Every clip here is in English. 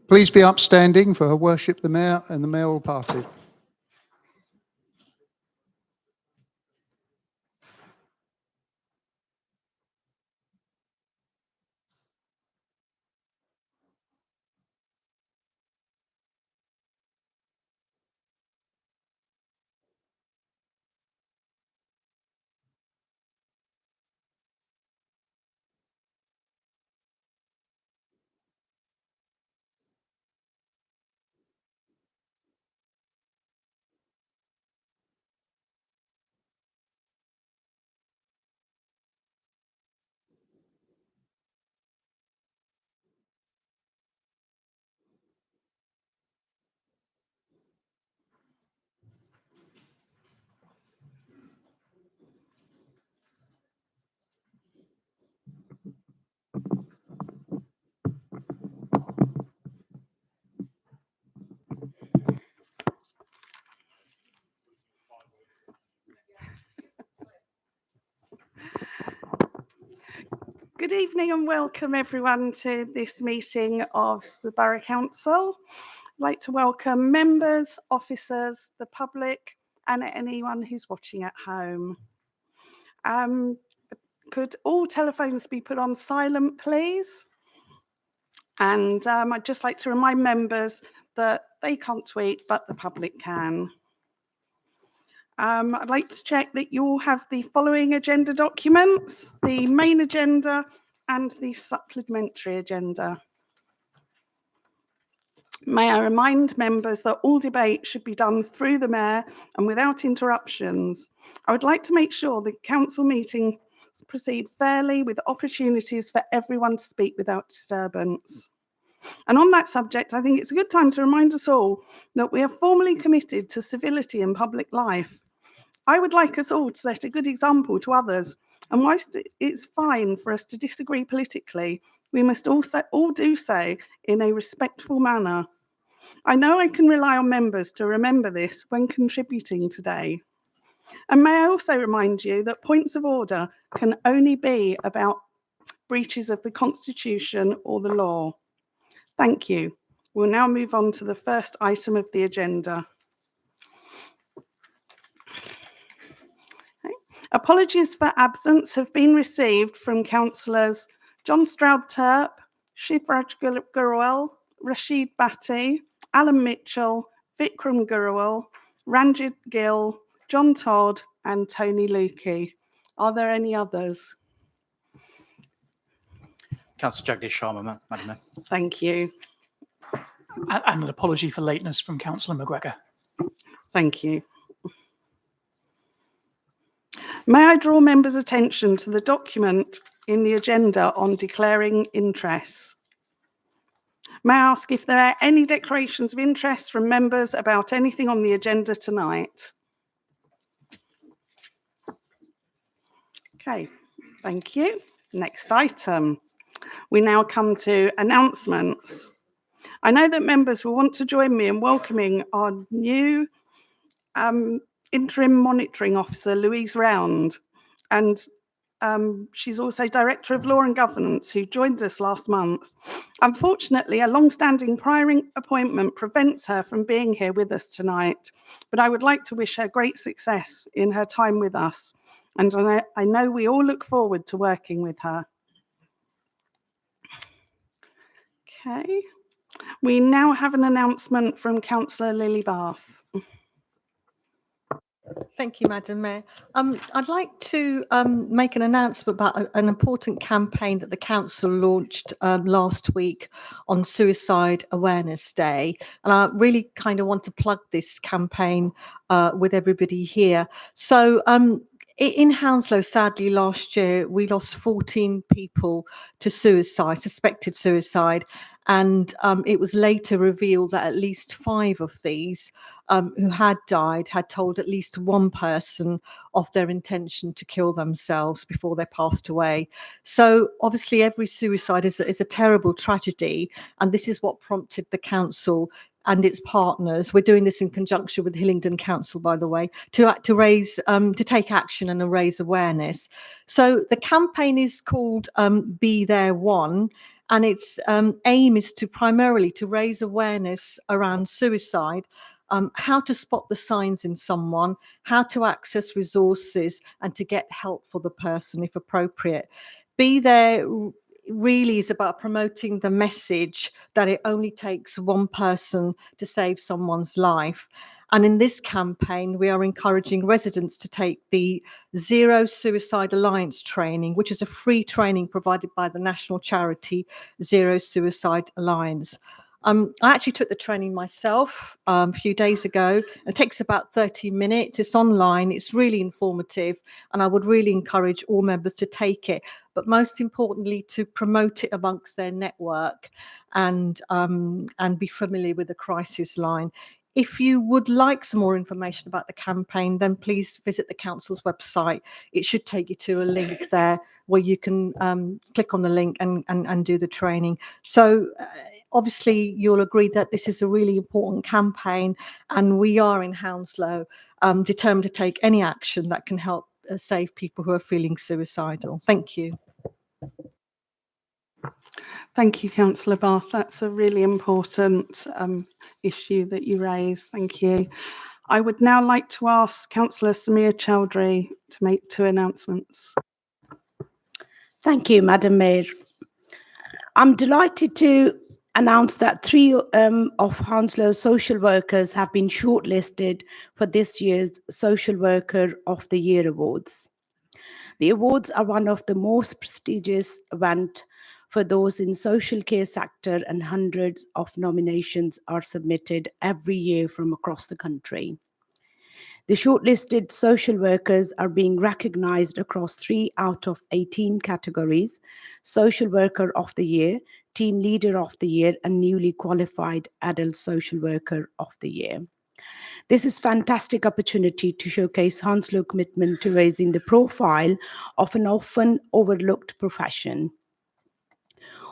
Please be upstanding for Her Worship the Mayor and the Mayoral Party. Good evening and welcome everyone to this meeting of the Borough Council. I'd like to welcome members, officers, the public and anyone who's watching at home. Could all telephones be put on silent, please? And I'd just like to remind members that they can't tweet, but the public can. I'd like to check that you all have the following agenda documents: the main agenda and the supplementary agenda. May I remind members that all debate should be done through the Mayor and without interruptions. I would like to make sure the council meetings proceed fairly with opportunities for everyone to speak without disturbance. And on that subject, I think it's a good time to remind us all that we are formally committed to civility in public life. I would like us all to set a good example to others, and whilst it's fine for us to disagree politically, we must also all do so in a respectful manner. I know I can rely on members to remember this when contributing today. And may I also remind you that points of order can only be about breaches of the Constitution or the law. Thank you. We'll now move on to the first item of the agenda. Apologies for absence have been received from Councillors John Stroud-Turp, Shivraj Gurwal, Rashid Bhatti, Alan Mitchell, Vikram Gurwal, Ranjit Gill, John Todd and Tony Lukey. Are there any others? Councillor Jagdish Sharma, Madam Mayor. Thank you. And an apology for lateness from Councillor McGregor. Thank you. May I draw members' attention to the document in the agenda on declaring interests? May I ask if there are any declarations of interest from members about anything on the agenda tonight? Okay, thank you. Next item. We now come to announcements. I know that members will want to join me in welcoming our new Interim Monitoring Officer, Louise Round, and she's also Director of Law and Governance, who joined us last month. Unfortunately, a long-standing prior appointment prevents her from being here with us tonight, but I would like to wish her great success in her time with us, and I know we all look forward to working with her. Okay, we now have an announcement from Councillor Lily Bath. Thank you, Madam Mayor. I'd like to make an announcement about an important campaign that the council launched last week on Suicide Awareness Day. And I really kind of want to plug this campaign with everybody here. So in Hounslow, sadly, last year, we lost 14 people to suicide, suspected suicide. And it was later revealed that at least 5 of these who had died had told at least one person of their intention to kill themselves before they passed away. So obviously every suicide is a terrible tragedy, and this is what prompted the council and its partners. We're doing this in conjunction with Hillingdon Council, by the way, to take action and raise awareness. So the campaign is called Be There One, and its aim is to primarily to raise awareness around suicide, how to spot the signs in someone, how to access resources, and to get help for the person if appropriate. Be There really is about promoting the message that it only takes one person to save someone's life. And in this campaign, we are encouraging residents to take the Zero Suicide Alliance training, which is a free training provided by the national charity Zero Suicide Alliance. I actually took the training myself a few days ago. It takes about 30 minutes. It's online. It's really informative, and I would really encourage all members to take it. But most importantly, to promote it amongst their network and be familiar with the crisis line. If you would like some more information about the campaign, then please visit the council's website. It should take you to a link there where you can click on the link and do the training. So obviously, you'll agree that this is a really important campaign, and we are in Hounslow determined to take any action that can help save people who are feeling suicidal. Thank you. Thank you, Councillor Bath. That's a really important issue that you raise. Thank you. I would now like to ask Councillor Samir Chowdhury to make 2 announcements. Thank you, Madam Mayor. I'm delighted to announce that 3 of Hounslow social workers have been shortlisted for this year's Social Worker of the Year Awards. The awards are one of the most prestigious events for those in social care sector, and hundreds of nominations are submitted every year from across the country. The shortlisted social workers are being recognized across 3 out of 18 categories: Social Worker of the Year, Team Leader of the Year, and Newly Qualified Adult Social Worker of the Year. This is a fantastic opportunity to showcase Hounslow commitment to raising the profile of an often overlooked profession.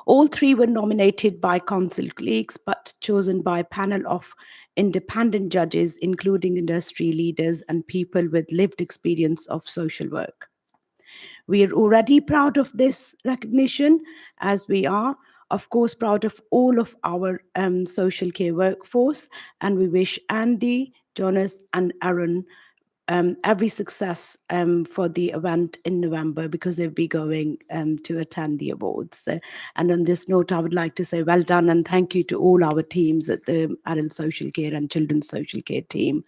All 3 were nominated by council colleagues, but chosen by a panel of independent judges, including industry leaders and people with lived experience of social work. We are already proud of this recognition, as we are, of course, proud of all of our social care workforce, and we wish Andy, Jonas, and Aaron every success for the event in November, because they'll be going to attend the awards. And on this note, I would like to say well done and thank you to all our teams at the Adult Social Care and Children's Social Care team.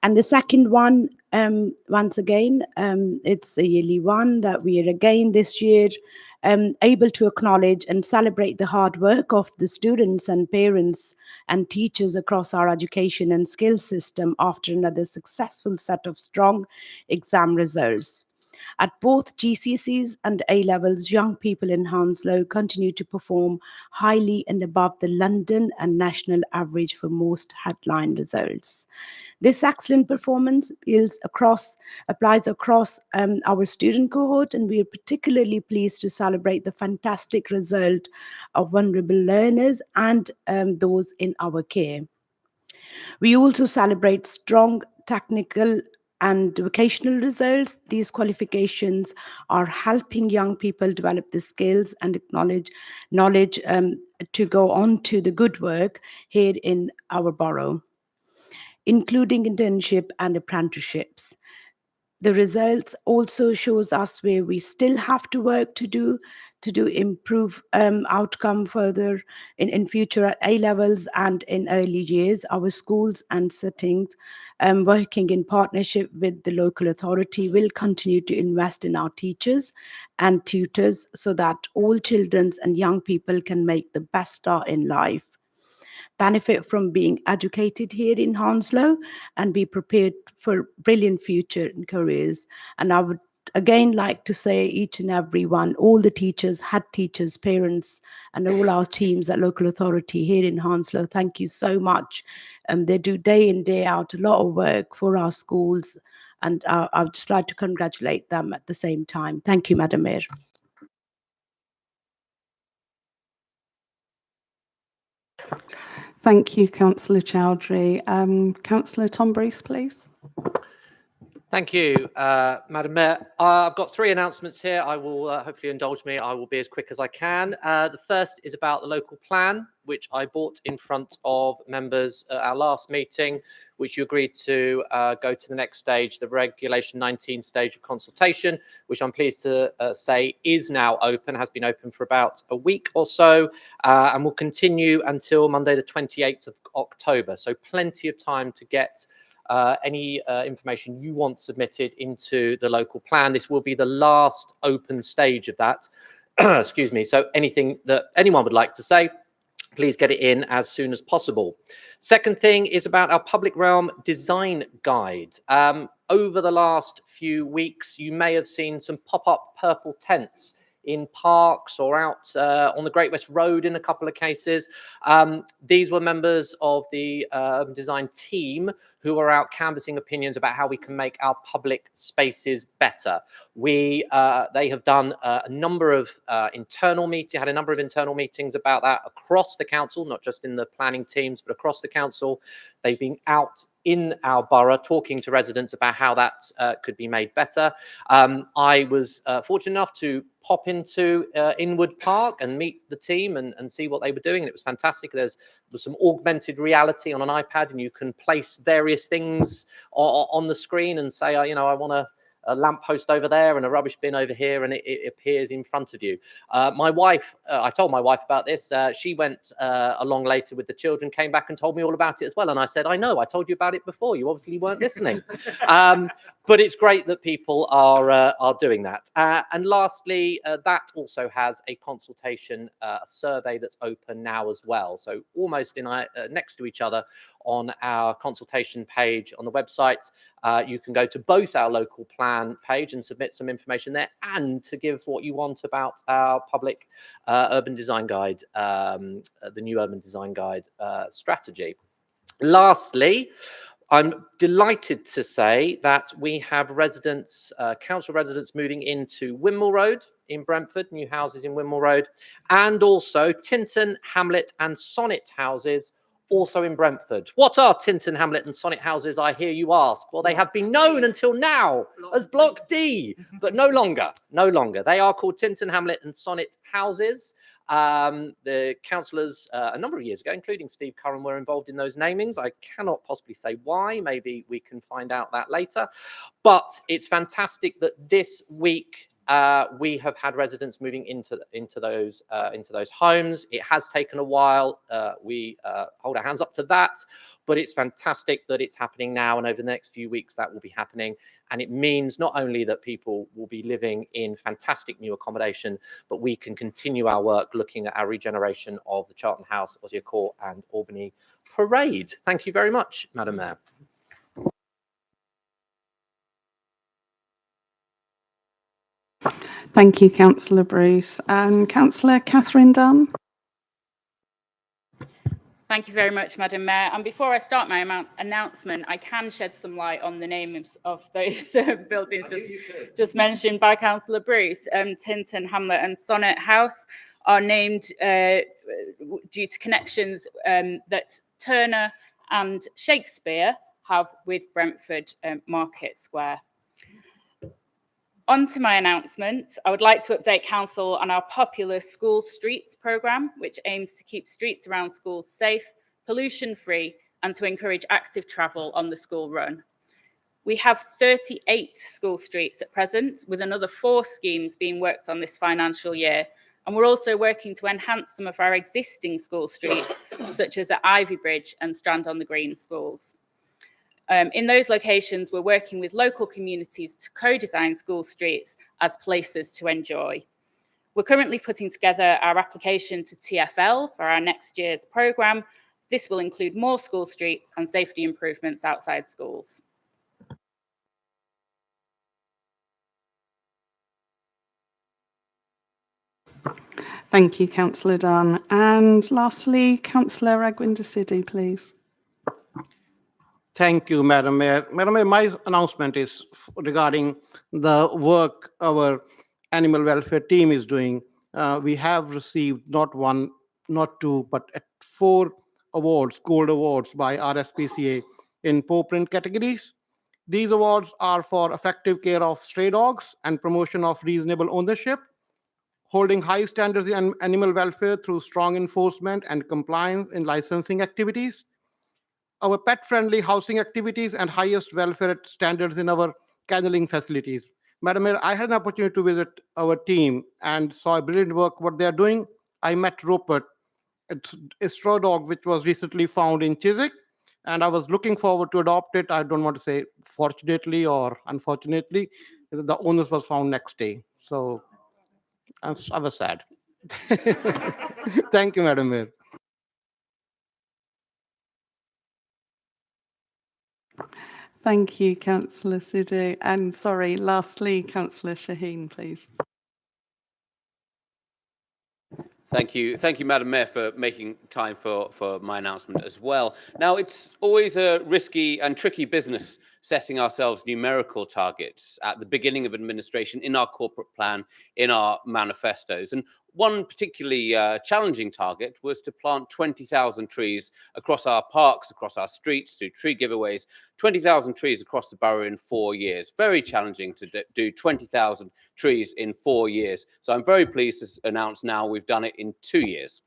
And the second one, once again, it's a yearly one that we are again this year able to acknowledge and celebrate the hard work of the students and parents and teachers across our education and skills system after another successful set of strong exam results. At both GCSEs and A-levels, young people in Hounslow continue to perform highly and above the London and national average for most headline results. This excellent performance applies across our student cohort, and we are particularly pleased to celebrate the fantastic result of vulnerable learners and those in our care. We also celebrate strong technical and vocational results. These qualifications are helping young people develop the skills and knowledge to go on to the good work here in our borough, including internship and apprenticeships. The results also shows us where we still have to work to do improve outcome further in future at A levels and in early years. Our schools and settings, working in partnership with the local authority, will continue to invest in our teachers and tutors so that all children and young people can make the best start in life, benefit from being educated here in Hounslow, and be prepared for brilliant future and careers. And I would again like to say each and every one, all the teachers, head teachers, parents, and all our teams at local authority here in Hounslow, thank you so much. They do day in, day out a lot of work for our schools, and I would just like to congratulate them at the same time. Thank you, Madam Mayor. Thank you, Councillor Chowdhury. Councillor Tom Bruce, please. Thank you, Madam Mayor. I've got three announcements here. I will hopefully indulge me. I will be as quick as I can. The first is about the local plan, which I brought in front of members at our last meeting, which you agreed to go to the next stage, the Regulation 19 stage of consultation, which I'm pleased to say is now open, has been open for about a week or so, and will continue until Monday, the 28th of October. So plenty of time to get any information you want submitted into the local plan. This will be the last open stage of that. Excuse me. So anything that anyone would like to say, please get it in as soon as possible. Second thing is about our public realm design guide. Over the last few weeks, you may have seen some pop-up purple tents in parks or out on the Great West Road in a couple of cases. These were members of the urban design team who were out canvassing opinions about how we can make our public spaces better. They have done a number of internal meetings about that across the council, not just in the planning teams, but across the council. They've been out in our borough talking to residents about how that could be made better. I was fortunate enough to pop into Inwood Park and meet the team and see what they were doing. And it was fantastic. There was some augmented reality on an iPad, and you can place various things on the screen and say, I want a lamppost over there and a rubbish bin over here, and it appears in front of you. My wife, I told my wife about this. She went along later with the children, came back and told me all about it as well. And I said, I know, I told you about it before. You obviously weren't listening. But it's great that people are doing that. And lastly, that also has a consultation survey that's open now as well. So almost next to each other on our consultation page on the website. You can go to both our local plan page and submit some information there, and to give what you want about our public urban design guide, the new urban design guide strategy. Lastly, I'm delighted to say that we have council residents moving into Wimble Road in Brentford, new houses in Wimble Road, and also Tinton, Hamlet and Sonnet houses also in Brentford. What are Tinton, Hamlet and Sonnet houses, I hear you ask? Well, they have been known until now as Block D, but no longer. They are called Tinton, Hamlet and Sonnet houses. The councillors a number of years ago, including Steve Curran, were involved in those namings. I cannot possibly say why. Maybe we can find out that later. But it's fantastic that this week we have had residents moving into those homes. It has taken a while. We hold our hands up to that, but it's fantastic that it's happening now, and over the next few weeks that will be happening. And it means not only that people will be living in fantastic new accommodation, but we can continue our work looking at our regeneration of the Charlton House, Osier Court and Albany Parade. Thank you very much, Madam Mayor. Thank you, Councillor Bruce. And Councillor Catherine Dunn. Thank you very much, Madam Mayor. And before I start my announcement, I can shed some light on the names of those buildings just mentioned by Councillor Bruce. Tinton, Hamlet and Sonnet House are named due to connections that Turner and Shakespeare have with Brentford Market Square. On to my announcement, I would like to update Council on our popular School Streets programme, which aims to keep streets around schools safe, pollution-free, and to encourage active travel on the school run. We have 38 school streets at present, with another 4 schemes being worked on this financial year. And we're also working to enhance some of our existing school streets, such as at Ivy Bridge and Strand on the Green schools. In those locations, we're working with local communities to co-design school streets as places to enjoy. We're currently putting together our application to TfL for our next year's programme. This will include more school streets and safety improvements outside schools. Thank you, Councillor Dunn. And lastly, Councillor Agwin-Desidi, please. Thank you, Madam Mayor. Madam Mayor, my announcement is regarding the work our animal welfare team is doing. We have received not 1, not 2, but 4 awards, gold awards by RSPCA in paw print categories. These awards are for effective care of stray dogs and promotion of reasonable ownership, holding high standards in animal welfare through strong enforcement and compliance in licensing activities, our pet-friendly housing activities, and highest welfare standards in our kenneling facilities. Madam Mayor, I had an opportunity to visit our team and saw brilliant work what they are doing. I met Rupert. It's a straw dog which was recently found in Chiswick, and I was looking forward to adopt it. I don't want to say fortunately or unfortunately, the owners was found next day. So I was sad. Thank you, Madam Mayor. Thank you, Councillor Sidhu. And sorry, lastly, Councillor Shaheen, please. Thank you, Madam Mayor, for making time for my announcement as well. Now, it's always a risky and tricky business setting ourselves numerical targets at the beginning of administration, in our corporate plan, in our manifestos. And one particularly challenging target was to plant 20,000 trees across our parks, across our streets, through tree giveaways, 20,000 trees across the borough in 4 years. Very challenging to do 20,000 trees in 4 years. So I'm very pleased to announce now we've done it in 2 years.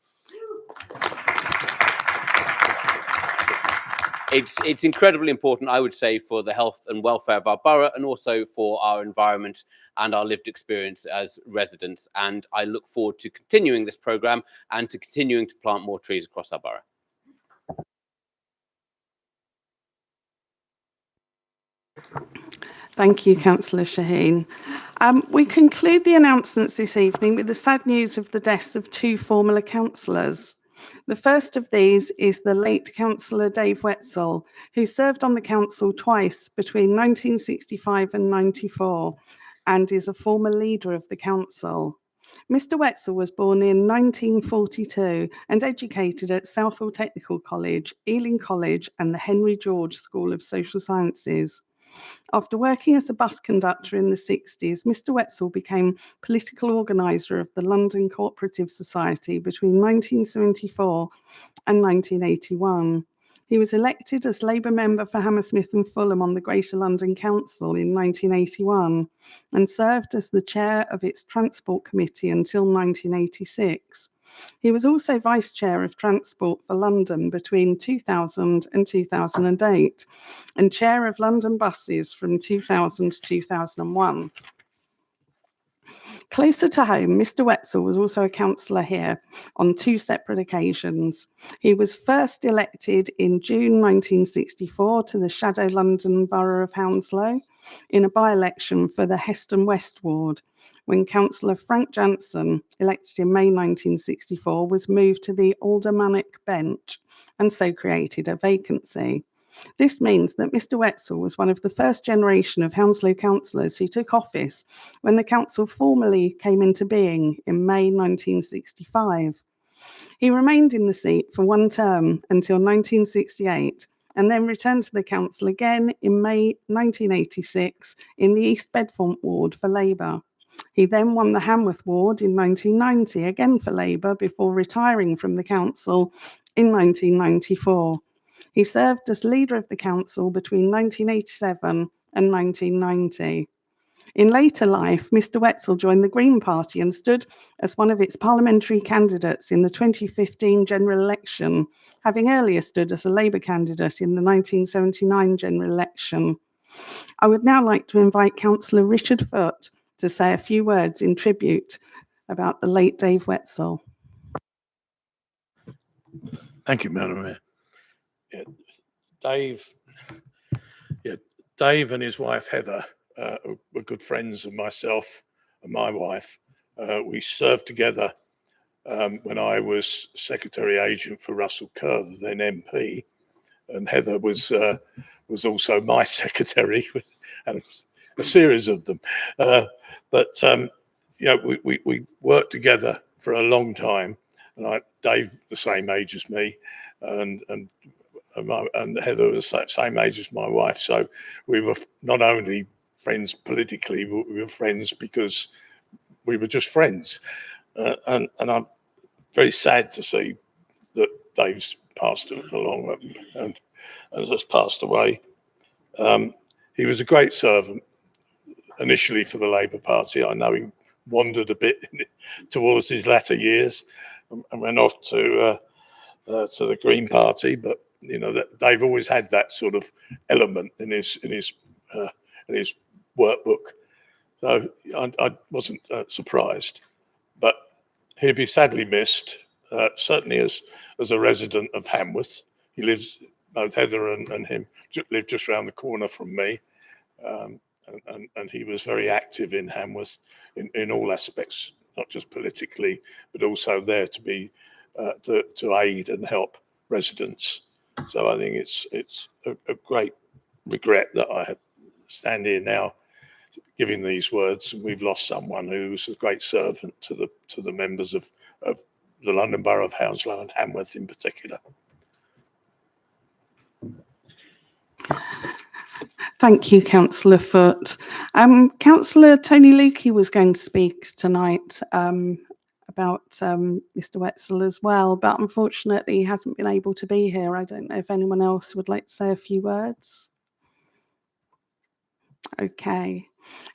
It's incredibly important, I would say, for the health and welfare of our borough and also for our environment and our lived experience as residents. And I look forward to continuing this programme and to continuing to plant more trees across our borough. Thank you, Councillor Shaheen. We conclude the announcements this evening with the sad news of the deaths of 2 former councillors. The first of these is the late Councillor Dave Wetzel, who served on the council twice between 1965 and 94 and is a former leader of the council. Mr. Wetzel was born in 1942 and educated at Southall Technical College, Ealing College and the Henry George School of Social Sciences. After working as a bus conductor in the 60s, Mr. Wetzel became political organiser of the London Cooperative Society between 1974 and 1981. He was elected as Labour member for Hammersmith and Fulham on the Greater London Council in 1981 and served as the chair of its Transport Committee until 1986. He was also Vice Chair of Transport for London between 2000 and 2008 and Chair of London Buses from 2000 to 2001. Closer to home, Mr. Wetzel was also a councillor here on 2 separate occasions. He was first elected in June 1964 to the Shadow London Borough of Hounslow in a by-election for the Heston West ward, when Councillor Frank Jansen, elected in May 1964, was moved to the aldermanic bench and so created a vacancy. This means that Mr. Wetzel was one of the first generation of Hounslow councillors who took office when the council formally came into being in May 1965. He remained in the seat for 1 term until 1968 and then returned to the council again in May 1986 in the East Bedfont ward for Labour. He then won the Hamworth ward in 1990, again for Labour, before retiring from the council in 1994. He served as leader of the council between 1987 and 1990. In later life, Mr. Wetzel joined the Green Party and stood as one of its parliamentary candidates in the 2015 general election, having earlier stood as a Labour candidate in the 1979 general election. I would now like to invite Councillor Richard Foote to say a few words in tribute about the late Dave Wetzel. Thank you, Madam Mayor. Dave and his wife Heather were good friends of myself and my wife. We served together when I was Secretary Agent for Russell Kerr, then MP, and Heather was also my secretary, and a series of them. We worked together for a long time. And Dave, the same age as me, and Heather was the same age as my wife. So we were not only friends politically, but we were friends because we were just friends. And I'm very sad to see that Dave's passed along and has passed away. he was a great servant initially for the Labour Party. I know he wandered a bit towards his latter years and went off to the Green Party, but you know that they've always had that sort of element in his workbook. So I wasn't surprised, but he'd be sadly missed. Certainly as a resident of Hamworth, he lives. Both Heather and him live just around the corner from me, and he was very active in Hamworth in all aspects, not just politically, but also there to be to aid and help residents. So I think it's a great regret that I stand here now giving these words. We've lost someone who's a great servant to the members of the London Borough of Hounslow and Hamworth in particular. Thank you, Councillor Foote. Councillor Tony Lukey was going to speak tonight about Mr. Wetzel as well, but unfortunately he hasn't been able to be here. I don't know if anyone else would like to say a few words. Okay.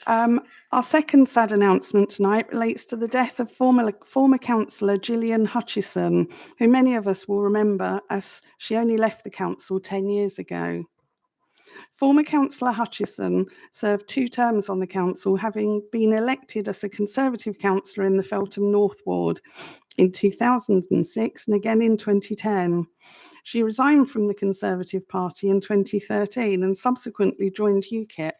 Our second sad announcement tonight relates to the death of former councillor Gillian Hutchison, who many of us will remember as she only left the council 10 years ago. Former councillor Hutchison served 2 terms on the council, having been elected as a Conservative councillor in the Feltham North Ward in 2006 and again in 2010. She resigned from the Conservative Party in 2013 and subsequently joined UKIP,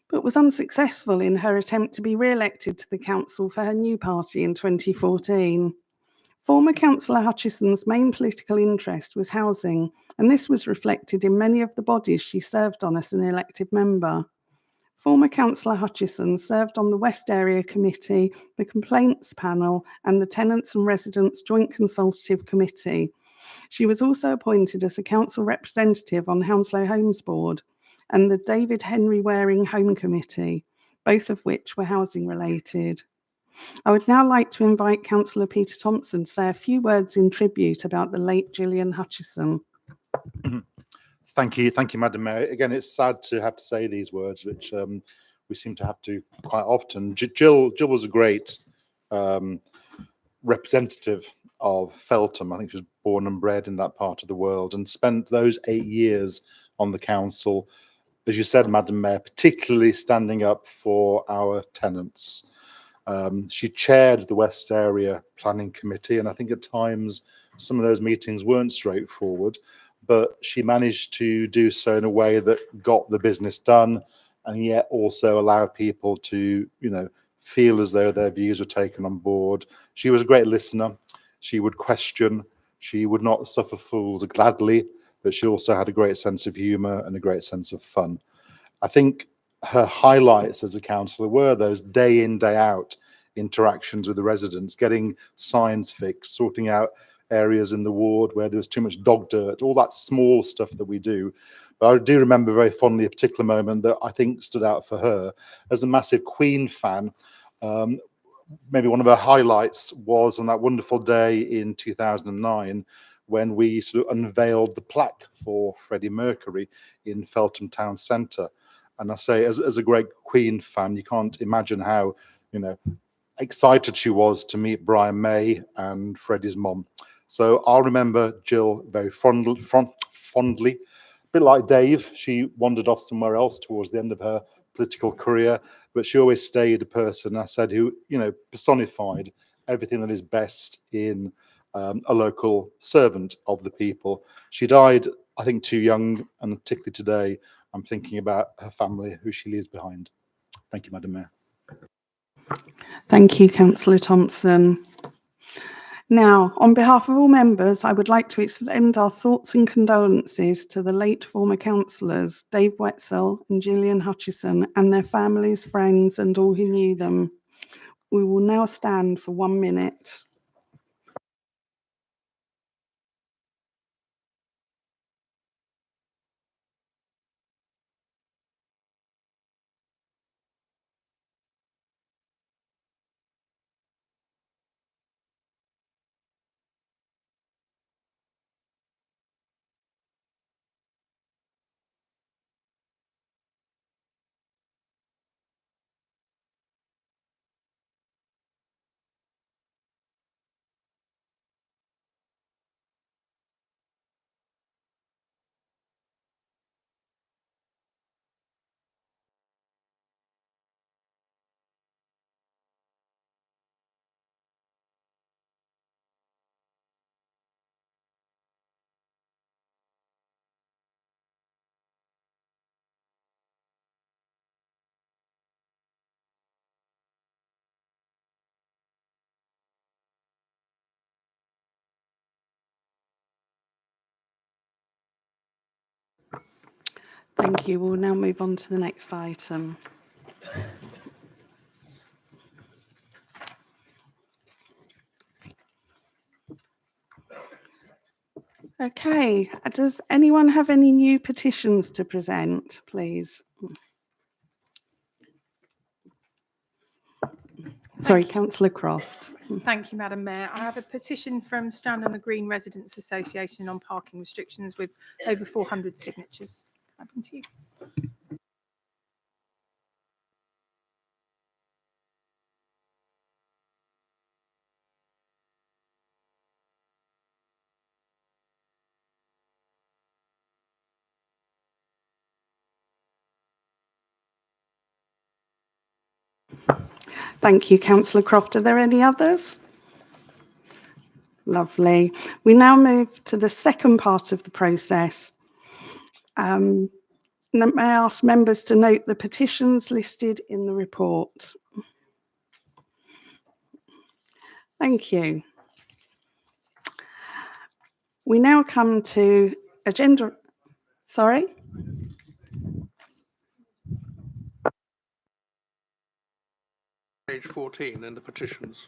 but was unsuccessful in her attempt to be re-elected to the council for her new party in 2014. Former councillor Hutchison's main political interest was housing, and this was reflected in many of the bodies she served on as an elected member. Former councillor Hutchison served on the West Area Committee, the Complaints Panel, and the Tenants and Residents Joint Consultative Committee. She was also appointed as a council representative on Hounslow Homes Board and the David Henry Waring Home Committee, both of which were housing related. I would now like to invite Councillor Peter Thompson to say a few words in tribute about the late Gillian Hutchison. Thank you, Madam Mayor. Again, it's sad to have to say these words, which we seem to have to quite often. Jill was a great representative of Feltham. I think she was born and bred in that part of the world and spent those 8 years on the council, as you said, Madam Mayor, particularly standing up for our tenants. She chaired the West Area Planning Committee, and I think at times some of those meetings weren't straightforward, but she managed to do so in a way that got the business done and yet also allowed people to, feel as though their views were taken on board. She was a great listener. She would question. She would not suffer fools gladly, but she also had a great sense of humour and a great sense of fun. I think her highlights as a councillor were those day in, day out interactions with the residents, getting signs fixed, sorting out areas in the ward where there was too much dog dirt, all that small stuff that we do. But I do remember very fondly a particular moment that I think stood out for her. As a massive Queen fan, maybe one of her highlights was on that wonderful day in 2009 when we sort of unveiled the plaque for Freddie Mercury in Feltham Town Centre. And I say, as a great Queen fan, you can't imagine how, excited she was to meet Brian May and Freddie's mum. So I'll remember Jill very fondly. A bit like Dave, she wandered off somewhere else towards the end of her political career, but she always stayed a person, I said, who, personified everything that is best in a local servant of the people. She died, I think, too young, and particularly today, I'm thinking about her family, who she leaves behind. Thank you, Madam Mayor. Thank you, Councillor Thompson. Now, on behalf of all members, I would like to extend our thoughts and condolences to the late former councillors, Dave Wetzel and Gillian Hutchison, and their families, friends, and all who knew them. We will now stand for 1 minute. Thank you. We'll now move on to the next item. Okay, does anyone have any new petitions to present, please? Sorry, Councillor Croft. Thank you, Madam Mayor. I have a petition from Strand on the Green Residents Association on parking restrictions with over 400 signatures. Open to you. Thank you, Councillor Croft. Are there any others? Lovely. We now move to the second part of the process. May I ask members to note the petitions listed in the report? Thank you. We now come to agenda. Sorry? Page 14 in the petitions.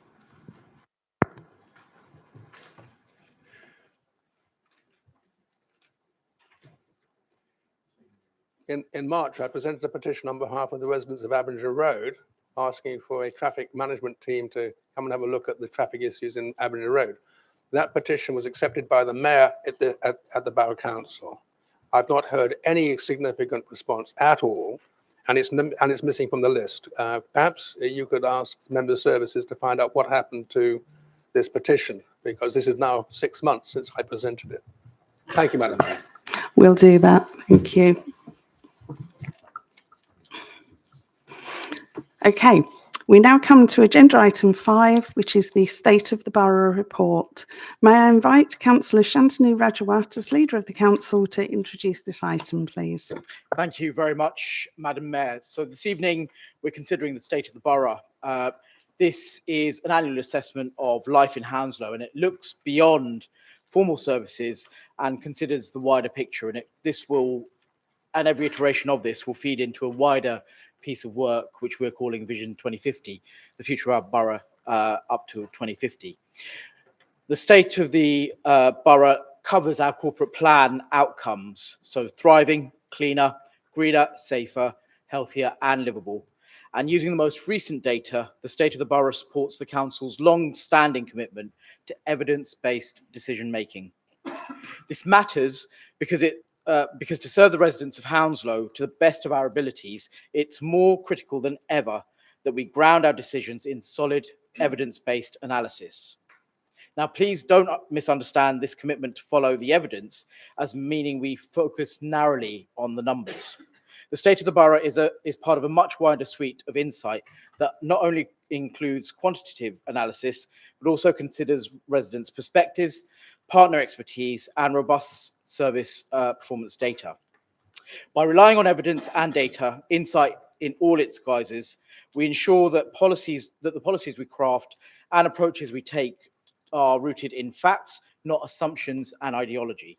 In March, I presented a petition on behalf of the residents of Abinger Road, asking for a traffic management team to come and have a look at the traffic issues in Abinger Road. That petition was accepted by the mayor at the Borough Council. I've not heard any significant response at all, and it's missing from the list. Perhaps you could ask member services to find out what happened to this petition, because this is now 6 months since I presented it. Thank you, Madam Mayor. We'll do that. Thank you. Okay, we now come to agenda item 5, which is the State of the Borough report. May I invite Councillor Shantanu Rajawat as leader of the council to introduce this item, please? Thank you very much, Madam Mayor. So this evening, we're considering the state of the borough. This is an annual assessment of life in Hounslow, and it looks beyond formal services and considers the wider picture. And every iteration of this will feed into a wider piece of work, which we're calling Vision 2050, the future of our borough up to 2050. The state of the borough covers our corporate plan outcomes, so thriving, cleaner, greener, safer, healthier and livable. And using the most recent data, the state of the borough supports the council's long-standing commitment to evidence-based decision-making. This matters because to serve the residents of Hounslow to the best of our abilities, it's more critical than ever that we ground our decisions in solid evidence-based analysis. Now, please don't misunderstand this commitment to follow the evidence as meaning we focus narrowly on the numbers. The state of the borough is part of a much wider suite of insight that not only includes quantitative analysis, but also considers residents' perspectives, partner expertise, and robust service performance data. By relying on evidence and data, insight in all its guises, we ensure that the policies we craft and approaches we take are rooted in facts, not assumptions and ideology.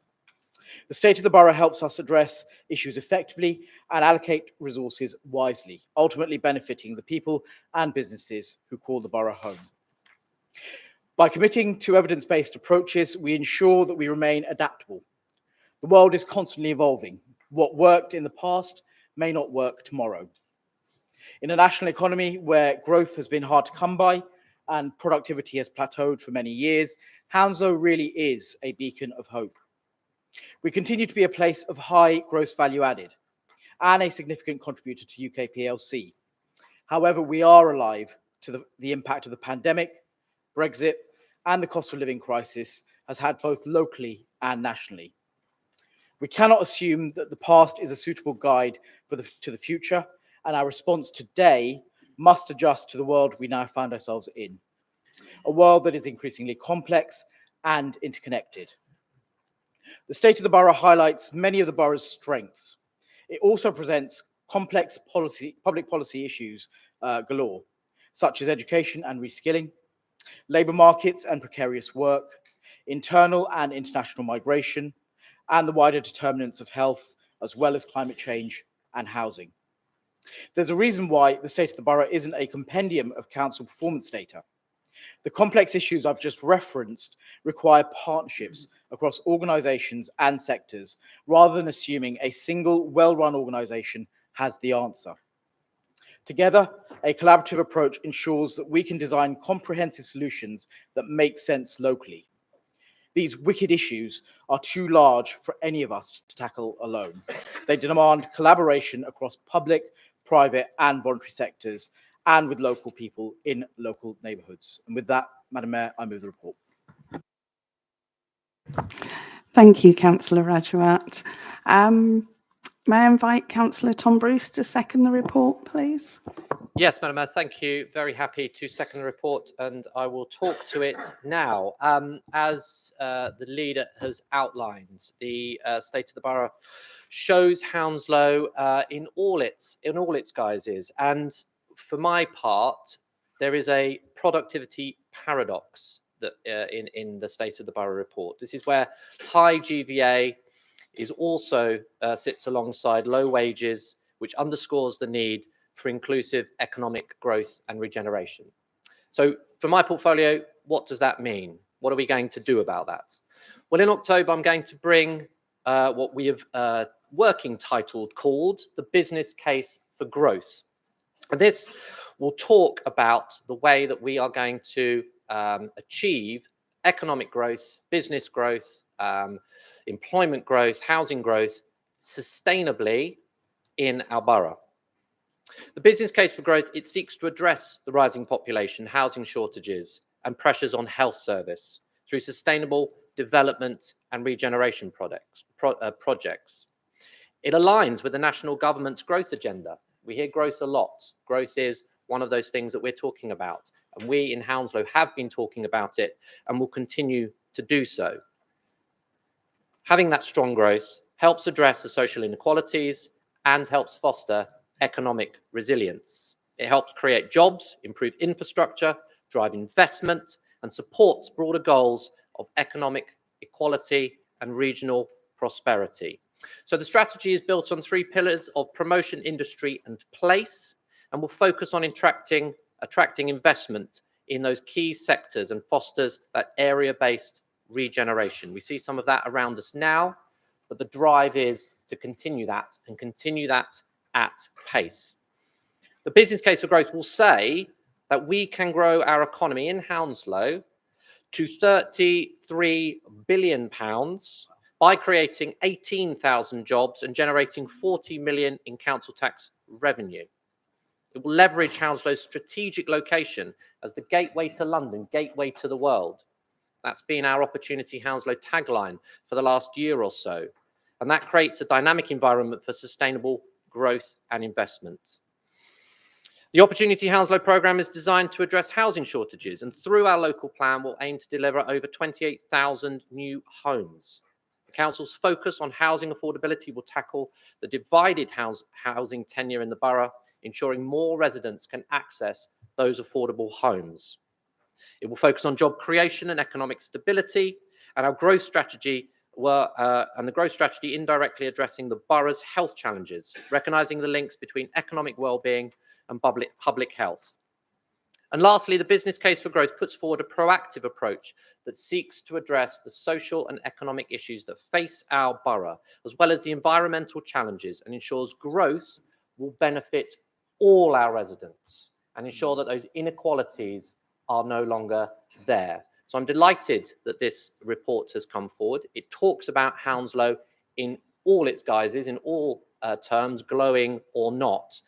The state of the borough helps us address issues effectively and allocate resources wisely, ultimately benefiting the people and businesses who call the borough home. By committing to evidence-based approaches, we ensure that we remain adaptable. The world is constantly evolving. What worked in the past may not work tomorrow. In a national economy where growth has been hard to come by and productivity has plateaued for many years, Hounslow really is a beacon of hope. We continue to be a place of high gross value added and a significant contributor to UK PLC. However, we are alive to the impact of the pandemic, Brexit, and the cost of living crisis has had both locally and nationally. We cannot assume that the past is a suitable guide to the future, and our response today must adjust to the world we now find ourselves in, a world that is increasingly complex and interconnected. The state of the borough highlights many of the borough's strengths. It also presents complex public policy issues galore, such as education and reskilling, labour markets and precarious work, internal and international migration, and the wider determinants of health, as well as climate change and housing. There's a reason why the state of the borough isn't a compendium of council performance data. The complex issues I've just referenced require partnerships across organisations and sectors, rather than assuming a single well-run organisation has the answer. Together, a collaborative approach ensures that we can design comprehensive solutions that make sense locally. These wicked issues are too large for any of us to tackle alone. They demand collaboration across public, private and voluntary sectors, and with local people in local neighbourhoods. And with that, Madam Mayor, I move the report. Thank you, Councillor Rajawat. May I invite Councillor Tom Bruce to second the report, please? Yes, Madam Mayor, thank you. Very happy to second the report, and I will talk to it now. As the leader has outlined, the state of the borough shows Hounslow in all its guises, and for my part, there is a productivity paradox that in the state of the borough report. This is where high GVA is also sits alongside low wages, which underscores the need for inclusive economic growth and regeneration. So for my portfolio, what does that mean? What are we going to do about that? Well, in October, I'm going to bring what we have working titled called the business case for growth. And this will talk about the way that we are going to achieve economic growth, business growth, employment growth, housing growth sustainably in our borough. The business case for growth, it seeks to address the rising population, housing shortages and pressures on health service through sustainable development and regeneration projects. It aligns with the national government's growth agenda. We hear growth a lot. Growth is one of those things that we're talking about. And we in Hounslow have been talking about it and will continue to do so. Having that strong growth helps address the social inequalities and helps foster economic resilience. It helps create jobs, improve infrastructure, drive investment, and supports broader goals of economic equality and regional prosperity. So the strategy is built on 3 pillars of promotion, industry, and place, and will focus on attracting investment in those key sectors and fosters that area-based regeneration. We see some of that around us now, but the drive is to continue that and continue that at pace. The business case for growth will say that we can grow our economy in Hounslow to £33 billion by creating 18,000 jobs and generating 40 million in council tax revenue. It will leverage Hounslows' strategic location as the gateway to London, gateway to the world. That's been our Opportunity Hounslow tagline for the last year or so. And that creates a dynamic environment for sustainable growth and investment. The Opportunity Hounslow programme is designed to address housing shortages, and through our local plan, we'll aim to deliver over 28,000 new homes. The council's focus on housing affordability will tackle the divided housing tenure in the borough, ensuring more residents can access those affordable homes. It will focus on job creation and economic stability, and our growth strategy indirectly addressing the borough's health challenges, recognising the links between economic well-being and public health. And lastly, the business case for growth puts forward a proactive approach that seeks to address the social and economic issues that face our borough, as well as the environmental challenges, and ensures growth will benefit all our residents and ensure that those inequalities are no longer there. So I'm delighted that this report has come forward. It talks about Hounslow in all its guises, in all terms, glowing or not.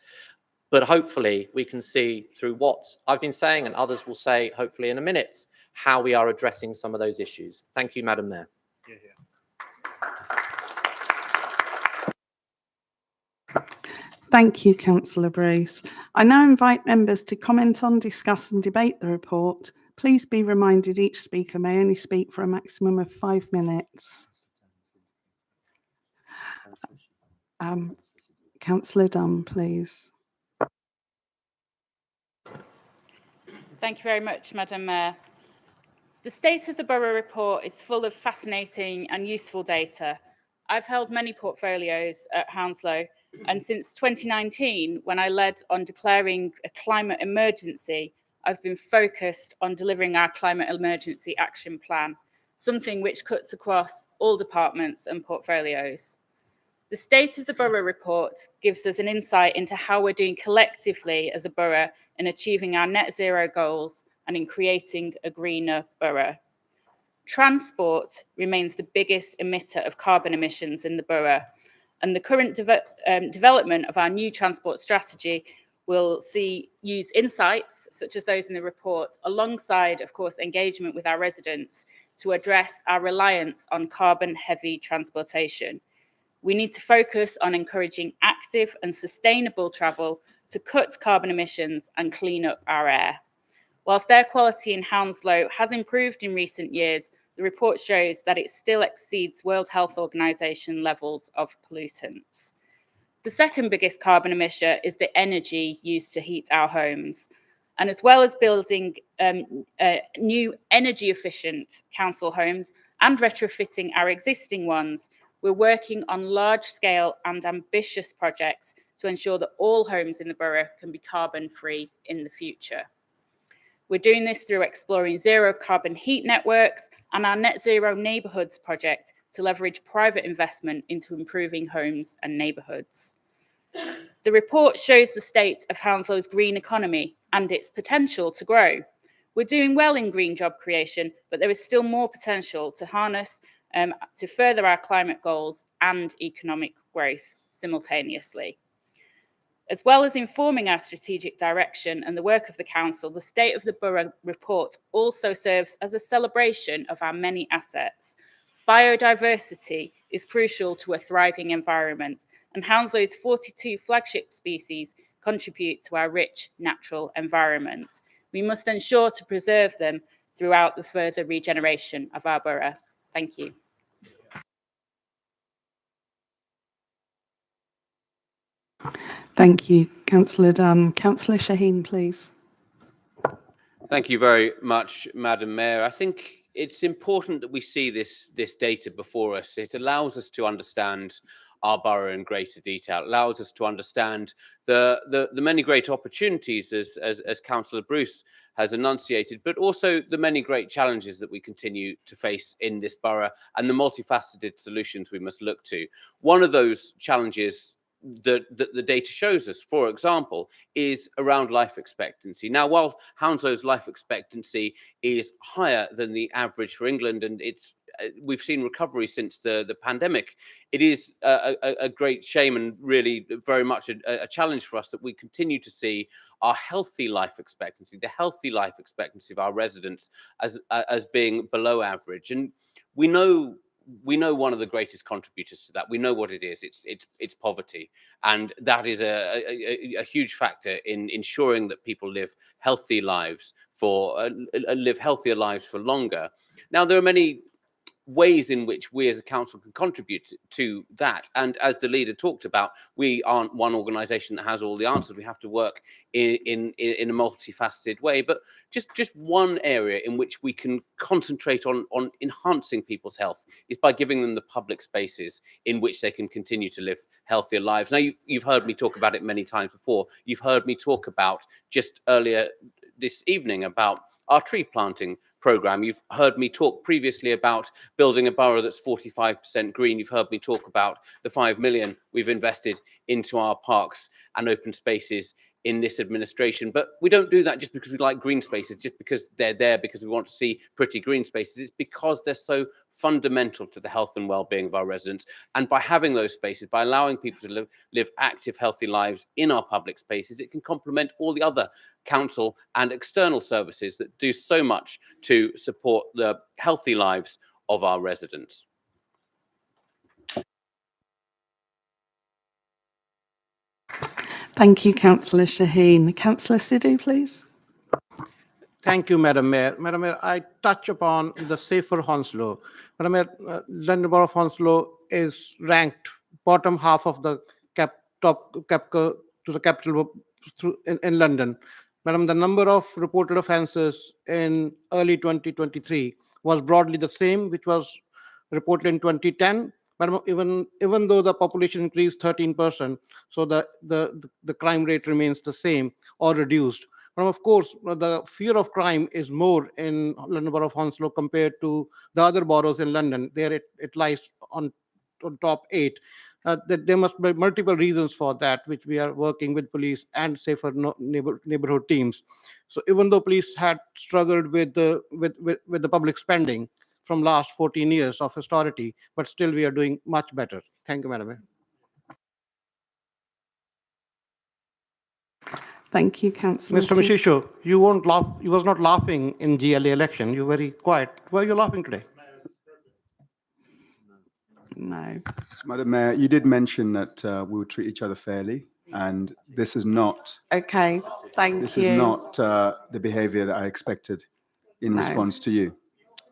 But hopefully we can see through what I've been saying, and others will say hopefully in a minute, how we are addressing some of those issues. Thank you, Madam Mayor. Thank you, Councillor Bruce. I now invite members to comment on, discuss and debate the report. Please be reminded each speaker may only speak for a maximum of 5 minutes. Councillor Dunn, please. Thank you very much, Madam Mayor. The State of the Borough report is full of fascinating and useful data, I've held many portfolios at Hounslow, and since 2019, when I led on declaring a climate emergency, I've been focused on delivering our climate emergency action plan, something which cuts across all departments and portfolios. The State of the Borough report gives us an insight into how we're doing collectively as a borough in achieving our net zero goals and in creating a greener borough. Transport remains the biggest emitter of carbon emissions in the borough, and the current development of our new transport strategy will use insights such as those in the report, alongside, of course, engagement with our residents to address our reliance on carbon-heavy transportation. We need to focus on encouraging active and sustainable travel to cut carbon emissions and clean up our air. Whilst air quality in Hounslow has improved in recent years, the report shows that it still exceeds World Health Organization levels of pollutants. The second biggest carbon emitter is the energy used to heat our homes. And as well as building new energy efficient council homes and retrofitting our existing ones, we're working on large scale and ambitious projects to ensure that all homes in the borough can be carbon free in the future. We're doing this through exploring zero carbon heat networks and our net zero neighbourhoods project to leverage private investment into improving homes and neighbourhoods. The report shows the state of Hounslow's green economy and its potential to grow. We're doing well in green job creation, but there is still more potential to harness to further our climate goals and economic growth simultaneously. As well as informing our strategic direction and the work of the council, the State of the Borough report also serves as a celebration of our many assets. Biodiversity is crucial to a thriving environment, and Hounslow's 42 flagship species contribute to our rich natural environment. We must ensure to preserve them throughout the further regeneration of our borough. Thank you. Thank you, Councillor Dunn. Councillor Shaheen, please. Thank you very much, Madam Mayor. I think it's important that we see this data before us. It allows us to understand our borough in greater detail. It allows us to understand the many great opportunities, as Councillor Bruce has enunciated, but also the many great challenges that we continue to face in this borough and the multifaceted solutions we must look to. One of those challenges that the data shows us, for example, is around life expectancy. Now, while Hounslow's life expectancy is higher than the average for England, and we've seen recovery since the pandemic, it is a great shame and really very much a challenge for us that we continue to see our healthy life expectancy, the healthy life expectancy of our residents as being below average. And we know one of the greatest contributors to that. We know what it is. It's poverty, and that is a huge factor in ensuring that people live healthy lives live healthier lives for longer. Now, there are many ways in which we as a council can contribute to that, and as the leader talked about, we aren't one organisation that has all the answers. We have to work in a multifaceted way, but just one area in which we can concentrate on enhancing people's health is by giving them the public spaces in which they can continue to live healthier lives. Now, you've heard me talk about it many times before. You've heard me talk about just earlier this evening about our tree planting programme. You've heard me talk previously about building a borough that's 45% green. You've heard me talk about the 5 million we've invested into our parks and open spaces in this administration. But we don't do that just because we like green spaces, just because they're there, because we want to see pretty green spaces. It's because they're so fundamental to the health and well-being of our residents. And by having those spaces, by allowing people to live active, healthy lives in our public spaces, it can complement all the other council and external services that do so much to support the healthy lives of our residents. Thank you, Councillor Shaheen. Councillor Sidhu, please. Thank you, Madam Mayor. Madam Mayor, I touch upon the safer Hounslow. Madam Mayor, London Borough of Hounslow is ranked bottom half of the capital in London. Madam, the number of reported offences in early 2023 was broadly the same, which was reported in 2010, But even though the population increased 13%, so the crime rate remains the same or reduced. But of course, the fear of crime is more in London Borough of Hounslow compared to the other boroughs in London. There it lies on top 8. That there must be multiple reasons for that, which we are working with police and safer neighborhood teams. So even though police had struggled with the public spending from last 14 years of austerity, but still we are doing much better. Thank you, Madam Mayor. Thank you, Councillor. Mr. Mishisho, you won't laugh. You was not laughing in GLA election. You were very quiet. Why are you laughing today? No. Madam Mayor, you did mention that we would treat each other fairly, and this is not. Okay, thank This you. is not the behaviour that I expected in No. response to you.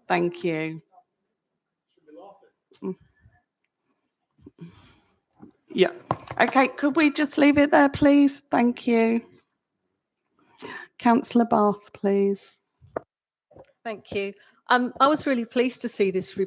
Thank you. Yeah. Okay, could we just leave it there, please? Thank you. Councillor Bath, please. Thank you. I was really pleased to see this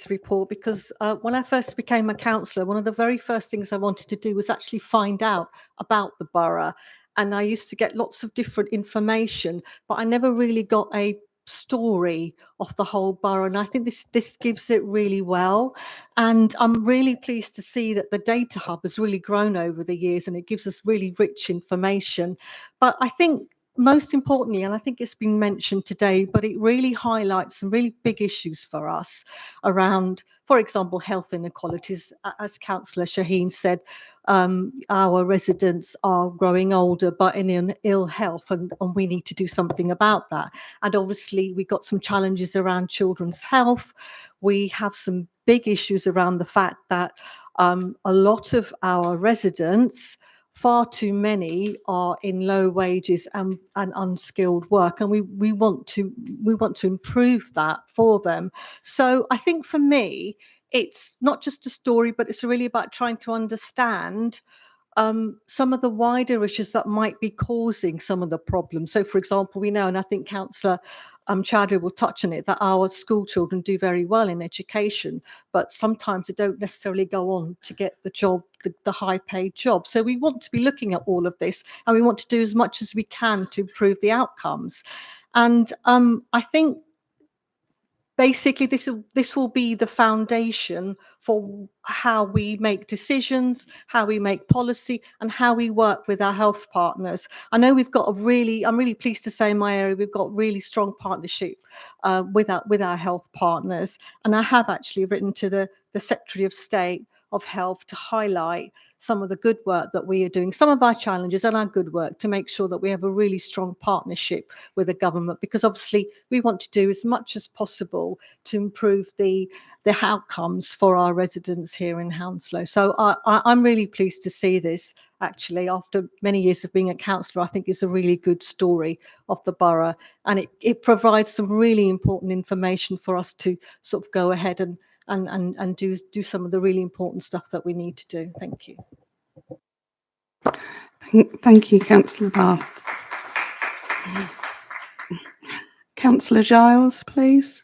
report because when I first became a councillor, one of the very first things I wanted to do was actually find out about the borough. And I used to get lots of different information, but I never really got a story of the whole borough. And I think this gives it really well. And I'm really pleased to see that the data hub has really grown over the years and it gives us really rich information. But I think most importantly, and I think it's been mentioned today, but it really highlights some really big issues for us around, for example, health inequalities. As Councillor Shaheen said, our residents are growing older but in ill health, and we need to do something about that. And obviously, we've got some challenges around children's health. We have some big issues around the fact that a lot of our residents, far too many, are in low wages and unskilled work, and we want to improve that for them. So I think for me, it's not just a story, but it's really about trying to understand some of the wider issues that might be causing some of the problems. So, for example, we know, and I think Councillor Chowdhury will touch on it, that our school children do very well in education, but sometimes they don't necessarily go on to get the job, the high-paid job. So we want to be looking at all of this, and we want to do as much as we can to improve the outcomes. And I think basically this will be the foundation for how we make decisions, how we make policy, and how we work with our health partners. I know we've got I'm really pleased to say in my area we've got really strong partnership with our health partners, and I have actually written to the Secretary of State of Health to highlight some of the good work that we are doing, some of our challenges and our good work, to make sure that we have a really strong partnership with the government, because obviously we want to do as much as possible to improve the outcomes for our residents here in Hounslow. So I'm really pleased to see this. Actually, after many years of being a councillor, I think it's a really good story of the borough, and it provides some really important information for us to sort of go ahead and do some of the really important stuff that we need to do. Thank you. Thank you, Councillor Bath. Councillor Giles, please.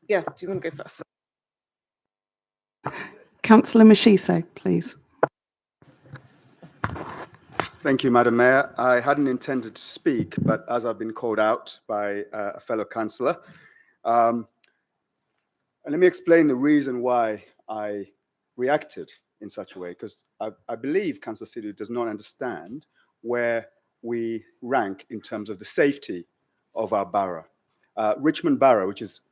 Yeah, do you want to go first? Councillor Mishiso, please. Thank you, Madam Mayor. I hadn't intended to speak, but as I've been called out by a fellow councillor, and let me explain the reason why I reacted in such a way, because I believe Councillor Sidhu does not understand where we rank in terms of the safety of our borough. Richmond Borough, which is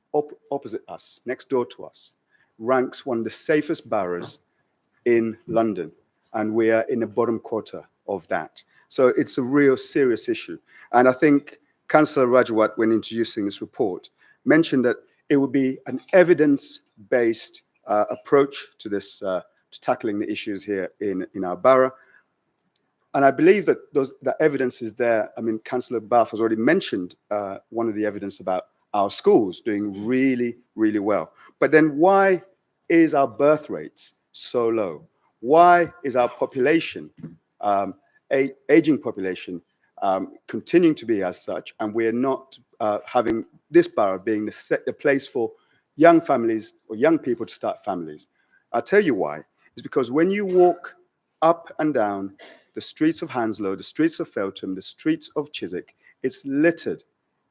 opposite us, next door to us, ranks one of the safest boroughs in London, and we are in the bottom quarter of that. So it's a real serious issue. And I think Councillor Rajawat, when introducing this report, mentioned that it would be an evidence-based approach to this, to tackling the issues here in our borough. And I believe that the evidence is there. I mean, Councillor Bath has already mentioned one of the evidence about our schools doing really, really well. But then why is our birth rates so low? Why is our population, aging population, continuing to be as such, and we're not having this borough being the place for young families or young people to start families. I'll tell you why. It's because when you walk up and down the streets of Hounslow, the streets of Feltham, the streets of Chiswick, it's littered.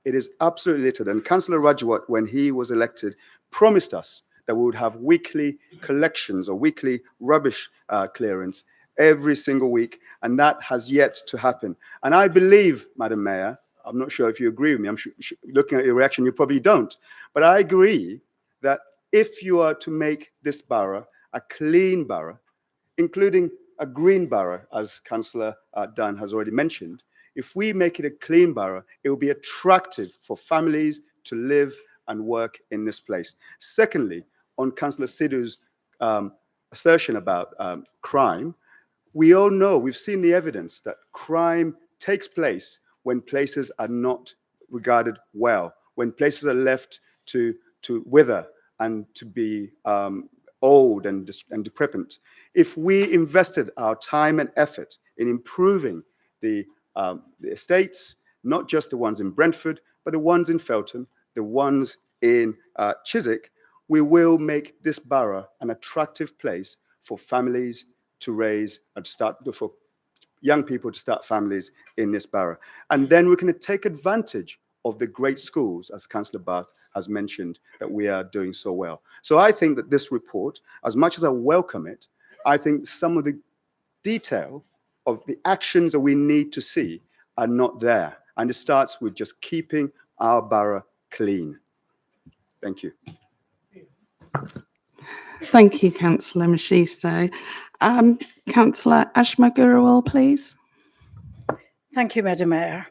It is absolutely littered. And Councillor Rajwat, when he was elected, promised us that we would have weekly collections or weekly rubbish clearance every single week. And that has yet to happen. And I believe, Madam Mayor, I'm not sure if you agree with me. I'm looking at your reaction, you probably don't. But I agree that if you are to make this borough a clean borough, including a green borough, as Councillor Dunn has already mentioned, if we make it a clean borough, it will be attractive for families to live and work in this place. Secondly, on Councillor Sidhu's assertion about crime, we all know, we've seen the evidence that crime takes place when places are not regarded well, when places are left to wither and to be old and decrepit. If we invested our time and effort in improving the estates, not just the ones in Brentford, but the ones in Feltham, the ones in Chiswick, we will make this borough an attractive place for families to raise and for young people to start families in this borough. And then we're going to take advantage of the great schools, as Councillor Bath has mentioned, that we are doing so well. So I think that this report, as much as I welcome it, I think some of the detail of the actions that we need to see are not there. And it starts with just keeping our borough clean. Thank you. Thank you, Councillor Mashiso. Councillor Ashma Gurewal, please. Thank you, Madam Mayor.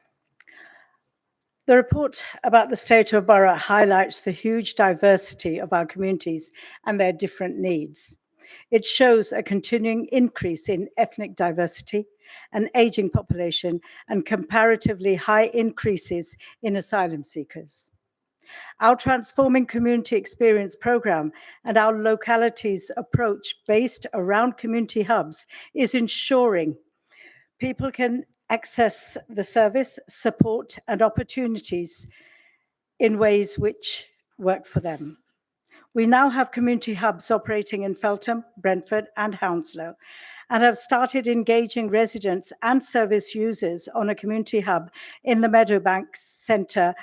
The report about the state of Borough highlights the huge diversity of our communities and their different needs. It shows a continuing increase in ethnic diversity, an aging population, and comparatively high increases in asylum seekers. Our Transforming Community Experience program and our localities approach based around community hubs is ensuring people can access the service, support, and opportunities in ways which work for them. We now have community hubs operating in Feltham, Brentford, and Hounslow, and have started engaging residents and service users on a community hub in the Meadowbank Centre,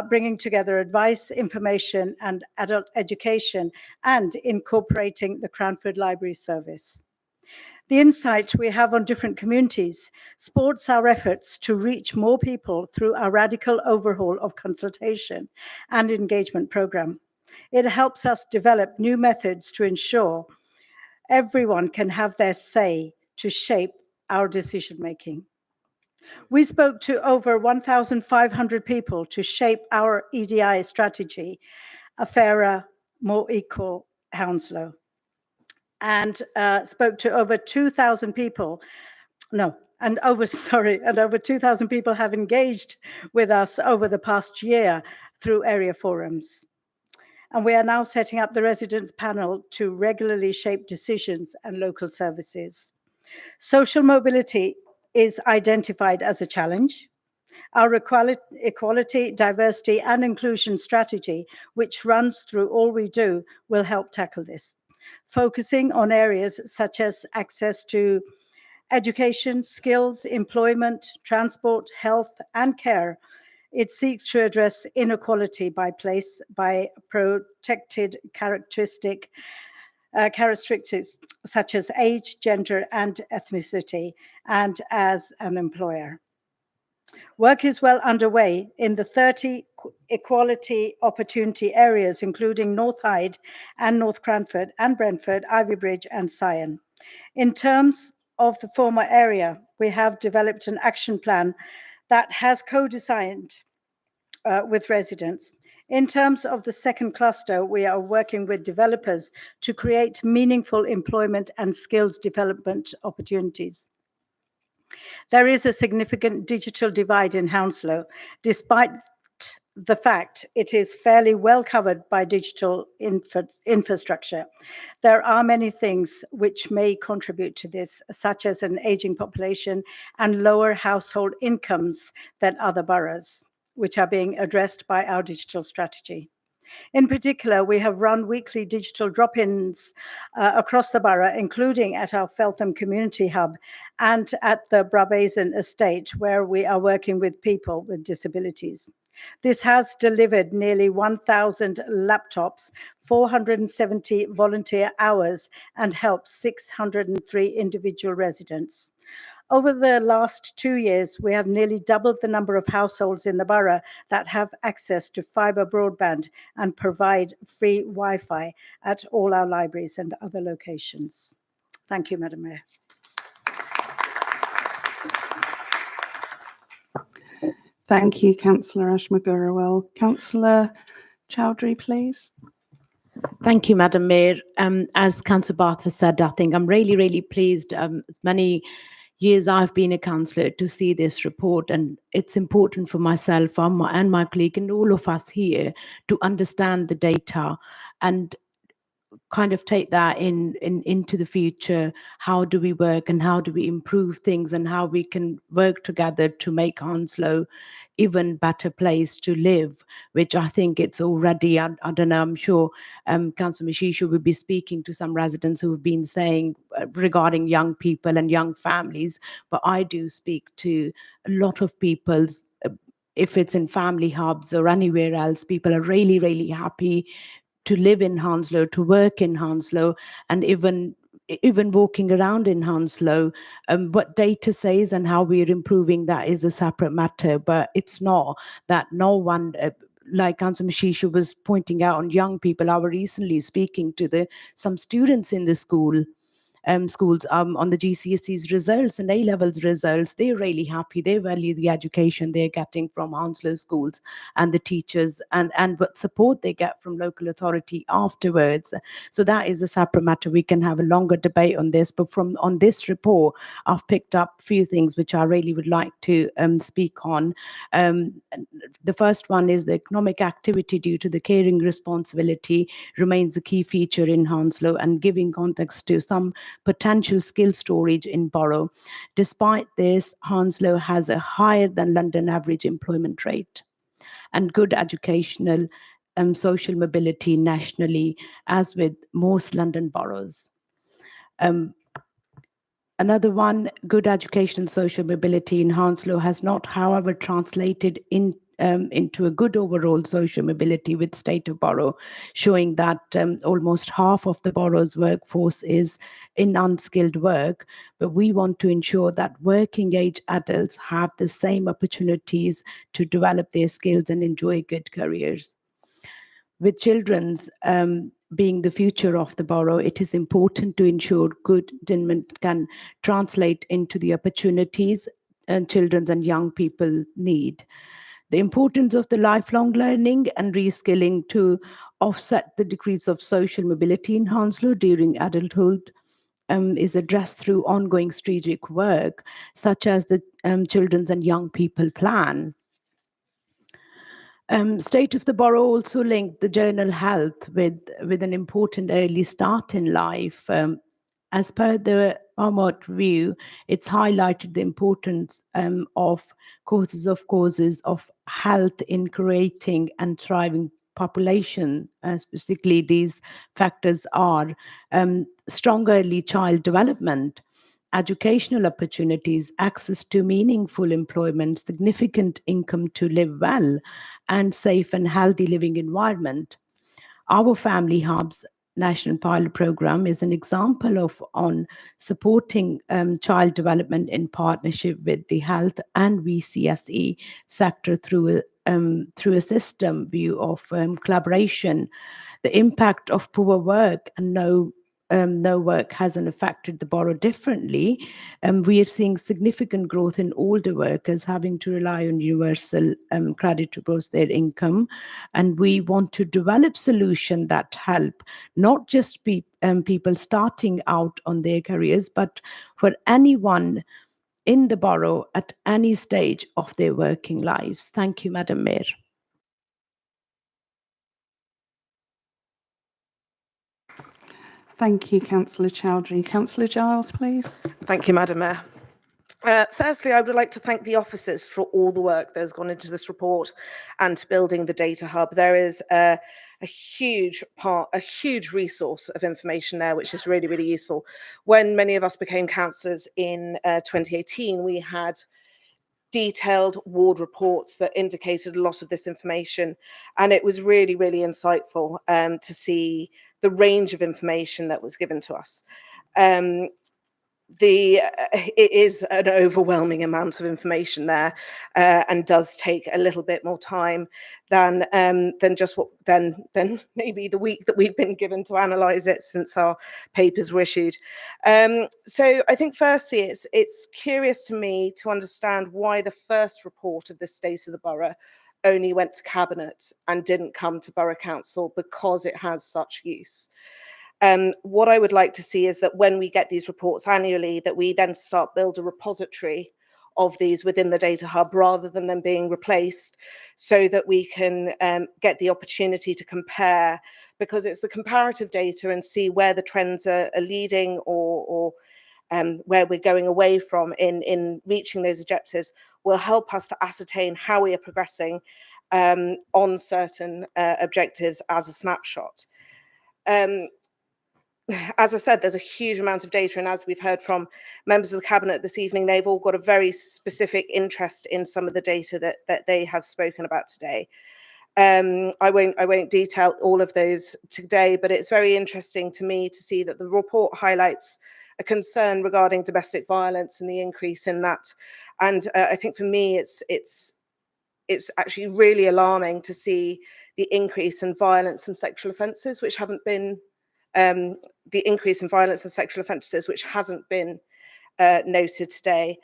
bringing together advice, information, and adult education, and incorporating the Cranford Library Service. The insight we have on different communities supports our efforts to reach more people through our radical overhaul of consultation and engagement program. It helps us develop new methods to ensure everyone can have their say to shape our decision making. We spoke to over 1,500 people to shape our EDI strategy, a fairer, more equal Hounslow, and spoke to over 2,000 people. And over 2,000 people have engaged with us over the past year through area forums. And we are now setting up the residents panel to regularly shape decisions and local services. Social mobility is identified as a challenge. Our equality, diversity, and inclusion strategy, which runs through all we do, will help tackle this, focusing on areas such as access to education, skills, employment, transport, health, and care. It seeks to address inequality by place by protected characteristics such as age, gender, and ethnicity, and as an employer. Work is well underway in the 30 equality opportunity areas, including North Hyde and North Cranford and Brentford, Ivy Bridge, and Sion. In terms of the former area, we have developed an action plan that has co-designed with residents. In terms of the second cluster, we are working with developers to create meaningful employment and skills development opportunities. There is a significant digital divide in Hounslow, despite the fact it is fairly well covered by digital infrastructure. There are many things which may contribute to this, such as an aging population and lower household incomes than other boroughs, which are being addressed by our digital strategy. In particular, we have run weekly digital drop-ins across the borough, including at our Feltham Community Hub and at the Brabazon Estate, where we are working with people with disabilities. This has delivered nearly 1,000 laptops, 470 volunteer hours, and helped 603 individual residents. Over the last 2 years, we have nearly doubled the number of households in the borough that have access to fibre broadband and provide free Wi-Fi at all our libraries and other locations. Thank you, Madam Mayor. Thank you, Councillor Ashmagurawal. Councillor Chowdhury, please. Thank you, Madam Mayor. As Councillor Bath has said, I think I'm really pleased. As many years I've been a councillor to see this report, and it's important for myself and my colleague and all of us here to understand the data and kind of take that into the future. How do we work and how do we improve things and how we can work together to make Hounslow even better place to live, which I think it's already, I don't know, I'm sure Councillor Mashisha will be speaking to some residents who have been saying regarding young people and young families, but I do speak to a lot of people. If it's in family hubs or anywhere else, people are really happy to live in Hounslow, to work in Hounslow, and even walking around in Hounslow. What data says and how we're improving that is a separate matter, but it's not that no one, like Councillor Mashisha was pointing out on young people, I was recently speaking to some students in the schools on the GCSEs results and A-levels results. They're really happy. They value the education they're getting from Hounslow schools and the teachers and what support they get from local authority afterwards. So that is a separate matter. We can have a longer debate on this, but on this report, I've picked up a few things which I really would like to speak on. The first one is the economic activity due to the caring responsibility remains a key feature in Hounslow and giving context to some potential skill storage in Borough. Despite this, Hounslow has a higher than London average employment rate and good educational social mobility nationally, as with most London boroughs. Another one, good education and social mobility in Hounslow has not, however, translated into a good overall social mobility with state of borough, showing that almost half of the borough's workforce is in unskilled work. But we want to ensure that working age adults have the same opportunities to develop their skills and enjoy good careers. With children's being the future of the borough, it is important to ensure good environment can translate into the opportunities children and young people need. The importance of the lifelong learning and reskilling to offset the decrease of social mobility in Hounslow during adulthood is addressed through ongoing strategic work, such as the Children's and Young People Plan. State of the Borough also linked the general health with an important early start in life. As per the Armot review, it's highlighted the importance of causes of health in creating and thriving population. Specifically, these factors are strong early child development, educational opportunities, access to meaningful employment, significant income to live well, and safe and healthy living environment. Our Family Hubs National Pilot Program is an example of on supporting child development in partnership with the health and VCSE sector through a system view of collaboration. The impact of poor work and no work hasn't affected the borough differently. We are seeing significant growth in older workers having to rely on universal credit to boost their income. And we want to develop solutions that help not just people starting out on their careers, but for anyone in the borough at any stage of their working lives. Thank you, Madam Mayor. Thank you, Councillor Chowdhury. Councillor Giles, please. Thank you, Madam Mayor. Firstly, I would like to thank the officers for all the work that has gone into this report and to building the data hub. There is a huge resource of information there, which is really, really useful. When many of us became councillors in 2018, we had detailed ward reports that indicated a lot of this information. And it was really, really insightful to see the range of information that was given to us. It is an overwhelming amount of information there, and does take a little bit more time than maybe the week that we've been given to analyse it since our papers were issued. So I think firstly it's curious to me to understand why the first report of the state of the borough only went to cabinet and didn't come to borough council because it has such use. What I would like to see is that when we get these reports annually, that we then start build a repository of these within the data hub rather than them being replaced, so that we can get the opportunity to compare, because it's the comparative data and see where the trends are leading or where we're going away from in reaching those objectives will help us to ascertain how we are progressing on certain objectives as a snapshot. As I said, there's a huge amount of data, and as we've heard from members of the cabinet this evening, they've all got a very specific interest in some of the data that they have spoken about today. I won't detail all of those today, but it's very interesting to me to see that the report highlights a concern regarding domestic violence and the increase in that. And I think for me, it's actually really alarming to see the increase in violence and sexual offences, which haven't been the increase in violence and sexual offences, which hasn't been noted today.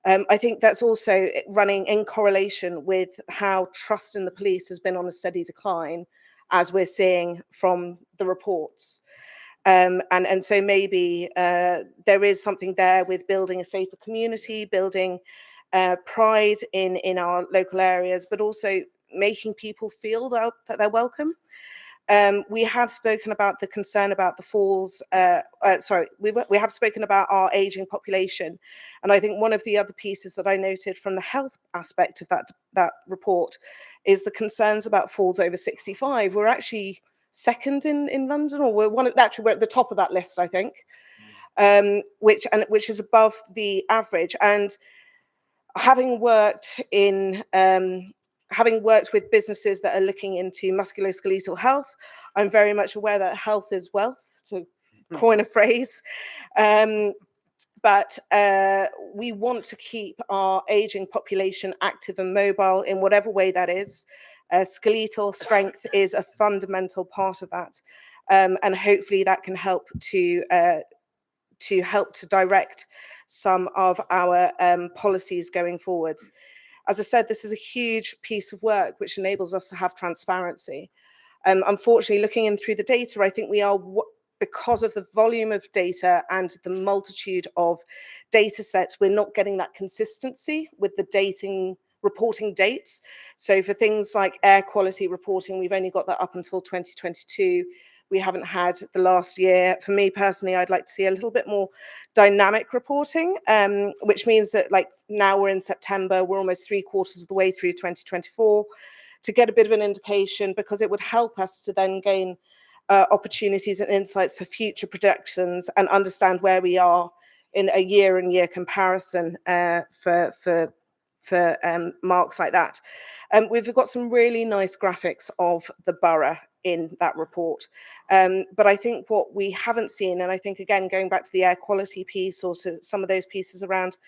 I think that's also running in correlation with how trust in the police has been on a steady decline, as we're seeing from the reports. And so maybe there is something there with building a safer community, building pride in our local areas, but also making people feel that they're welcome. We have spoken about the concern about the falls. We have spoken about our ageing population, and I think one of the other pieces that I noted from the health aspect of that report is the concerns about falls over 65. We're actually second in London, or we're at the top of that list, I think, which is above the average. And having worked with businesses that are looking into musculoskeletal health, I'm very much aware that health is wealth, to coin a phrase. But we want to keep our ageing population active and mobile in whatever way that is. Skeletal strength is a fundamental part of that. And hopefully that can help to direct some of our policies going forwards. As I said, this is a huge piece of work which enables us to have transparency. Unfortunately, looking in through the data, I think we are, because of the volume of data and the multitude of data sets, we're not getting that consistency with the reporting dates. So for things like air quality reporting, we've only got that up until 2022. We haven't had the last year. For me personally, I'd like to see a little bit more dynamic reporting, which means that, like, now we're in September, we're almost 3/4 of the way through 2024, to get a bit of an indication, because it would help us to then gain opportunities and insights for future projections and understand where we are in a year-on-year comparison for marks like that. We've got some really nice graphics of the borough in that report. But I think what we haven't seen, and I think, again, going back to the air quality piece, or some of those pieces around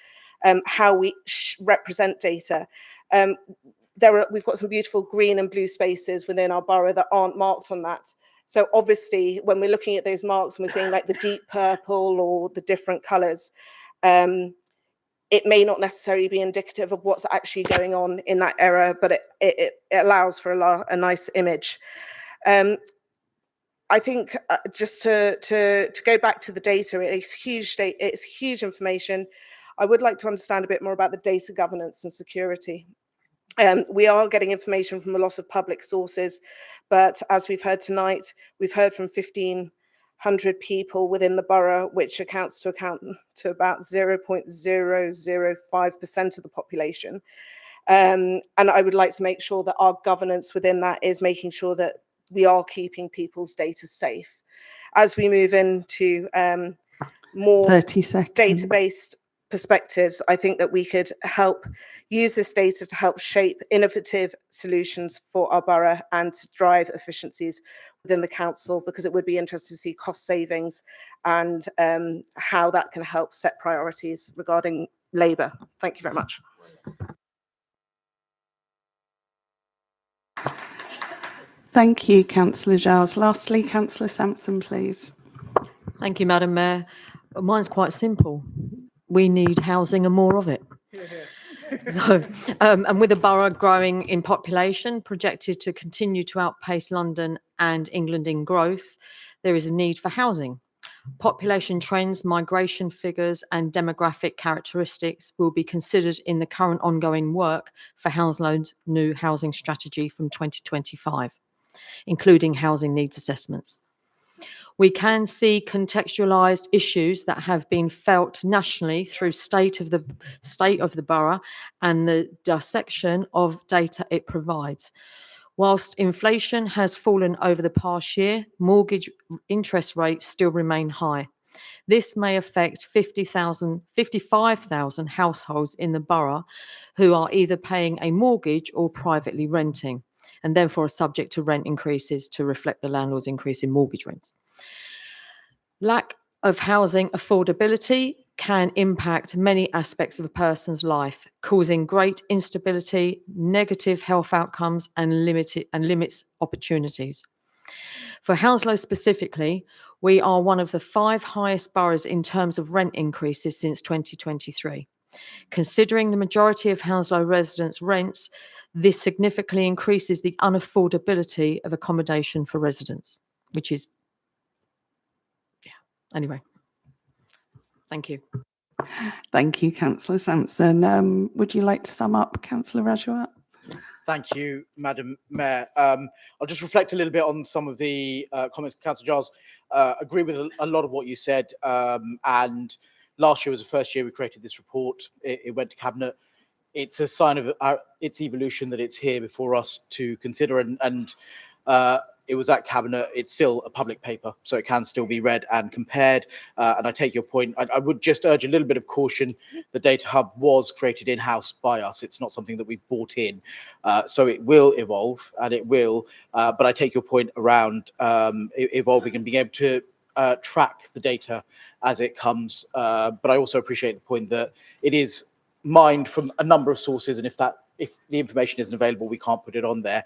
how we represent data, we've got some beautiful green and blue spaces within our borough that aren't marked on that. So obviously, when we're looking at those marks and we're seeing like the deep purple or the different colours, it may not necessarily be indicative of what's actually going on in that area, but it allows for a nice image. I think just to go back to the data, it's huge information. I would like to understand a bit more about the data governance and security. We are getting information from a lot of public sources, but as we've heard tonight, we've heard from 1,500 people within the borough, which accounts to about 0.005% of the population. And I would like to make sure that our governance within that is making sure that we are keeping people's data safe. As we move into more 30 seconds. data-based perspectives, I think that we could help use this data to help shape innovative solutions for our borough and to drive efficiencies within the council, because it would be interesting to see cost savings and how that can help set priorities regarding labour. Thank you very much. Thank you, Councillor Giles. Lastly, Councillor Sampson, please. Thank you, Madam Mayor. Mine's quite simple. We need housing and more of it. So, and with the borough growing in population, projected to continue to outpace London and England in growth, there is a need for housing. Population trends, migration figures, and demographic characteristics will be considered in the current ongoing work for Hounslows' new housing strategy from 2025, including housing needs assessments. We can see contextualised issues that have been felt nationally through state of the borough and the dissection of data it provides. Whilst inflation has fallen over the past year, mortgage interest rates still remain high. This may affect 55,000 households in the borough who are either paying a mortgage or privately renting, and therefore are subject to rent increases to reflect the landlord's increase in mortgage rents. Lack of housing affordability can impact many aspects of a person's life, causing great instability, negative health outcomes, and limits opportunities. For Hounslow specifically, we are one of the 5 highest boroughs in terms of rent increases since 2023. Considering the majority of Hounslow residents' rents, this significantly increases the unaffordability of accommodation for residents, which is, anyway. Thank you. Thank you, Councillor Sampson. Would you like to sum up, Councillor Rajawat? Thank you, Madam Mayor. I'll just reflect a little bit on some of the comments. Councillor Giles, agree with a lot of what you said. And last year was the first year we created this report. It went to Cabinet. It's a sign of its evolution that it's here before us to consider. And it was at Cabinet. It's still a public paper, so it can still be read and compared. And I take your point. I would just urge a little bit of caution. The Data Hub was created in-house by us. It's not something that we bought in. So it will evolve, and it will. But I take your point around evolving and being able to track the data as it comes. But I also appreciate the point that it is mined from a number of sources, and if the information isn't available, we can't put it on there.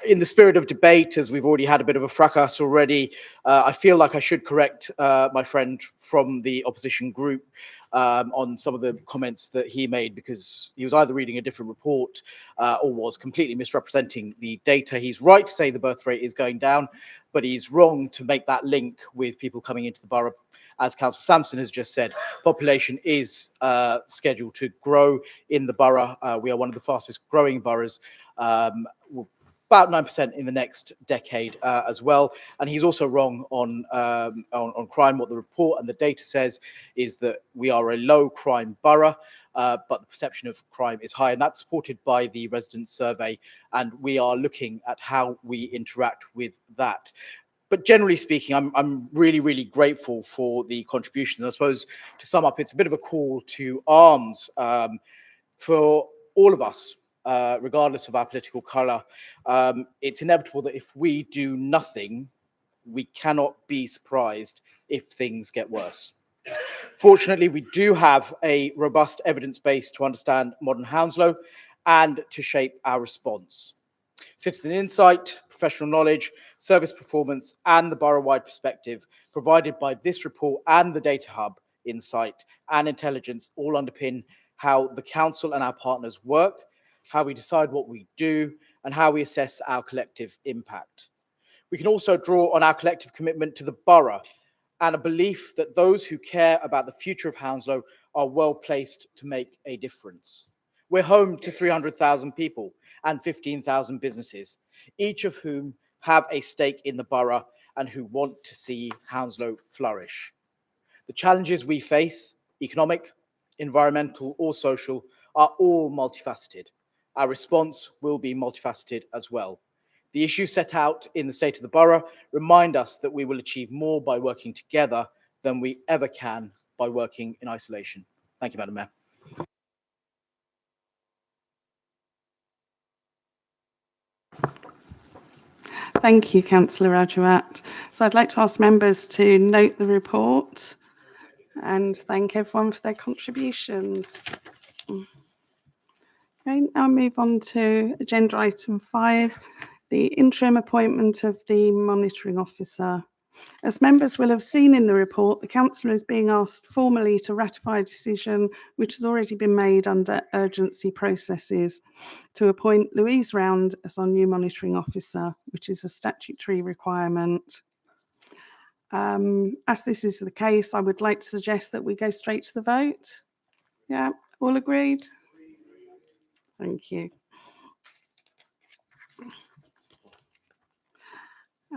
In the spirit of debate, as we've already had a bit of a fracas already, I feel like I should correct my friend from the opposition group on some of the comments that he made, because he was either reading a different report or was completely misrepresenting the data. He's right to say the birth rate is going down, but he's wrong to make that link with people coming into the borough. As Councillor Sampson has just said, population is scheduled to grow in the borough. We are one of the fastest growing boroughs, about 9% in the next decade as well. And he's also wrong on crime. What the report and the data says is that we are a low crime borough, but the perception of crime is high, and that's supported by the resident survey. And we are looking at how we interact with that. But generally speaking, I'm really, really grateful for the contribution. I suppose to sum up, it's a bit of a call to arms for all of us, regardless of our political colour. It's inevitable that if we do nothing, we cannot be surprised if things get worse. Fortunately, we do have a robust evidence base to understand modern Hounslow and to shape our response. Citizen insight, professional knowledge, service performance, and the borough-wide perspective provided by this report and the Data Hub insight and intelligence all underpin how the council and our partners work, how we decide what we do, and how we assess our collective impact. We can also draw on our collective commitment to the borough and a belief that those who care about the future of Hounslow are well placed to make a difference. We're home to 300,000 people and 15,000 businesses, each of whom have a stake in the borough and who want to see Hounslow flourish. The challenges we face, economic, environmental, or social, are all multifaceted. Our response will be multifaceted as well. The issues set out in the State of the Borough remind us that we will achieve more by working together than we ever can by working in isolation. Thank you, Madam Mayor. Thank you, Councillor Rajawat. So I'd like to ask members to note the report and thank everyone for their contributions. Okay, now move on to agenda item 5, the interim appointment of the monitoring officer. As members will have seen in the report, the councillor is being asked formally to ratify a decision which has already been made under urgency processes to appoint Louise Round as our new monitoring officer, which is a statutory requirement. As this is the case, I would like to suggest that we go straight to the vote. Yeah, all agreed? Thank you.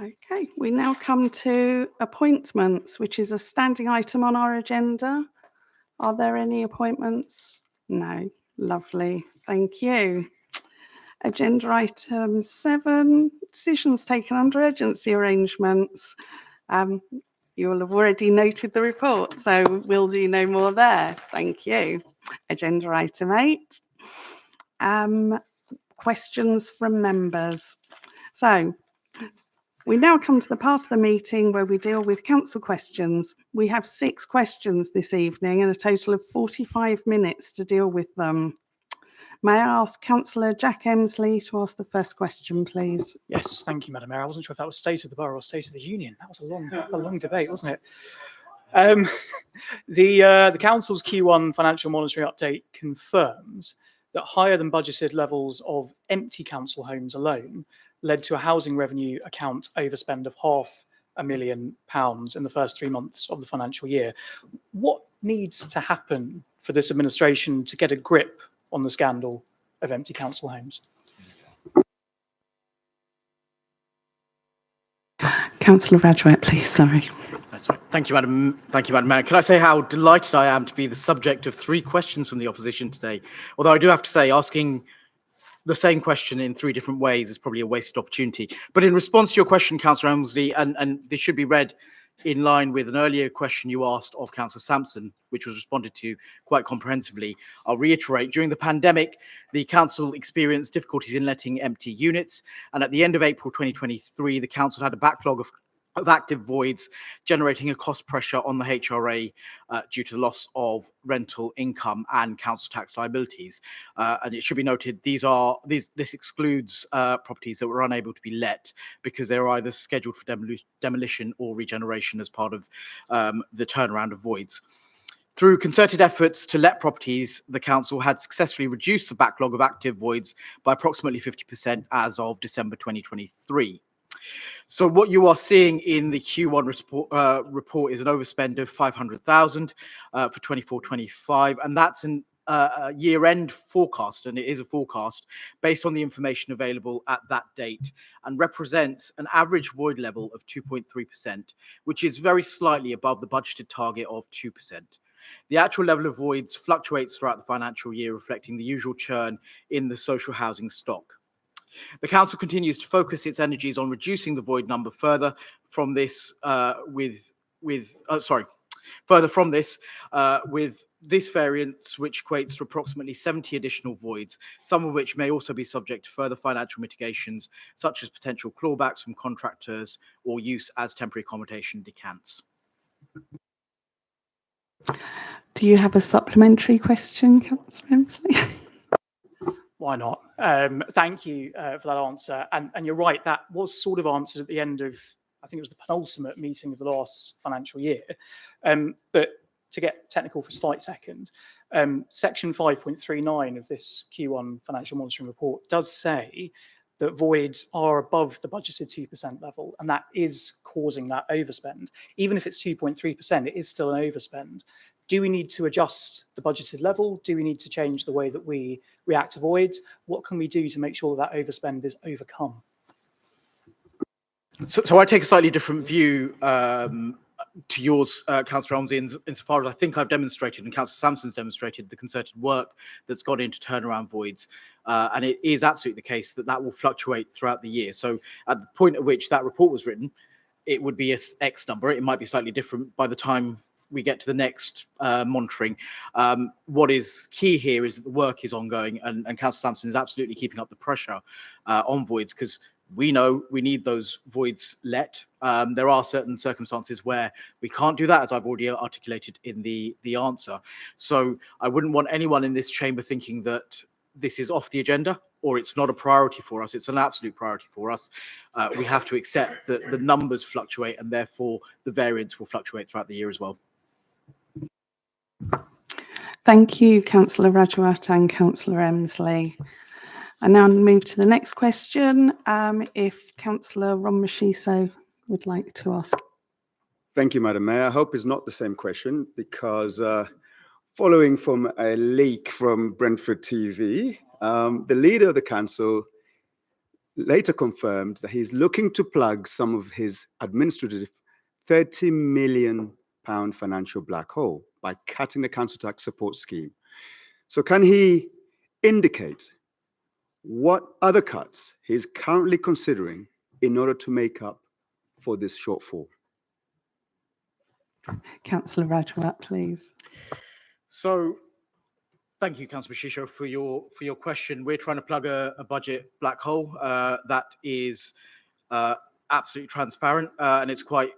Okay, we now come to appointments, which is a standing item on our agenda. Are there any appointments? No. Lovely. Thank you. Agenda item 7, decisions taken under urgency arrangements. You will have already noted the report, so we'll do no more there. Thank you. Agenda item 8, questions from members. So we now come to the part of the meeting where we deal with council questions. We have 6 questions this evening and a total of 45 minutes to deal with them. May I ask Councillor Jack Emsley to ask the first question, please? Yes, thank you, Madam Mayor. I wasn't sure if that was State of the Borough or State of the Union. That was a long debate, wasn't it? The Council's Q1 financial monitoring update confirms that higher than budgeted levels of empty council homes alone led to a housing revenue account overspend of £500,000 in the first 3 months of the financial year. What needs to happen for this administration to get a grip on the scandal of empty council homes? Councillor Rajawat, please. Sorry. That's right. Thank you, Madam Mayor. Can I say how delighted I am to be the subject of 3 questions from the opposition today? Although I do have to say, asking the same question in 3 different ways is probably a wasted opportunity. But in response to your question, Councillor Emsley, and this should be read in line with an earlier question you asked of Councillor Sampson, which was responded to quite comprehensively, I'll reiterate, during the pandemic, the council experienced difficulties in letting empty units. And at the end of April 2023, the council had a backlog of active voids, generating a cost pressure on the HRA due to the loss of rental income and council tax liabilities. And it should be noted, this excludes properties that were unable to be let because they were either scheduled for demolition or regeneration as part of the turnaround of voids. Through concerted efforts to let properties, the council had successfully reduced the backlog of active voids by approximately 50% as of December 2023. So what you are seeing in the Q1 report is an overspend of 500,000 for 24-25, and that's a year-end forecast, and it is a forecast based on the information available at that date, and represents an average void level of 2.3%, which is very slightly above the budgeted target of 2%. The actual level of voids fluctuates throughout the financial year, reflecting the usual churn in the social housing stock. The council continues to focus its energies on reducing the void number further from this with this variance, which equates to approximately 70 additional voids, some of which may also be subject to further financial mitigations, such as potential clawbacks from contractors or use as temporary accommodation decants. Do you have a supplementary question, Councillor Emsley? Why not? Thank you for that answer. And you're right, that was sort of answered at the end of, I think it was the penultimate meeting of the last financial year. But to get technical for a slight second, section 5.39 of this Q1 financial monitoring report does say that voids are above the budgeted 2% level, and that is causing that overspend. Even if it's 2.3%, it is still an overspend. Do we need to adjust the budgeted level? Do we need to change the way that we react to voids? What can we do to make sure that overspend is overcome? So I take a slightly different view to yours, Councillor Elmsey, insofar as I think I've demonstrated and Councillor Sampson's demonstrated the concerted work that's gone into turnaround voids. And it is absolutely the case that that will fluctuate throughout the year. So at the point at which that report was written, it would be a X number. It might be slightly different by the time we get to the next monitoring. What is key here is that the work is ongoing, and Councillor Sampson is absolutely keeping up the pressure on voids, because we know we need those voids let. There are certain circumstances where we can't do that, as I've already articulated in the answer. So I wouldn't want anyone in this chamber thinking that this is off the agenda or it's not a priority for us. It's an absolute priority for us. We have to accept that the numbers fluctuate, and therefore the variance will fluctuate throughout the year as well. Thank you, Councillor Rajawat and Councillor Emsley. I now move to the next question. If Councillor Ron-Mashiso would like to ask. Thank you, Madam Mayor. I hope it's not the same question, because following from a leak from Brentford TV, the leader of the council later confirmed that he's looking to plug some of his administrative £30 million financial black hole by cutting the council tax support scheme. So can he indicate what other cuts he's currently considering in order to make up for this shortfall? Councillor Rajawat, please. So thank you, Councillor Mashisho, for your question. We're trying to plug a budget black hole that is absolutely transparent, and it's quite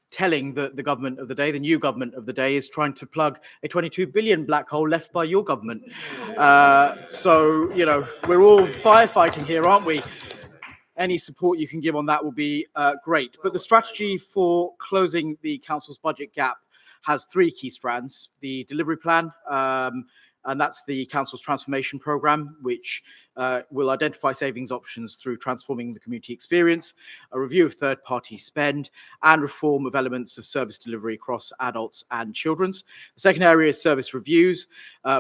telling that the government of the day, the new government of the day, is trying to plug a 22 billion black hole left by your government. So, you know, we're all firefighting here, aren't we? Any support you can give on that will be great. But the strategy for closing the council's budget gap has three key strands: the delivery plan, and that's the council's transformation programme, which will identify savings options through transforming the community experience, a review of third-party spend, and reform of elements of service delivery across adults and children's. The second area is service reviews,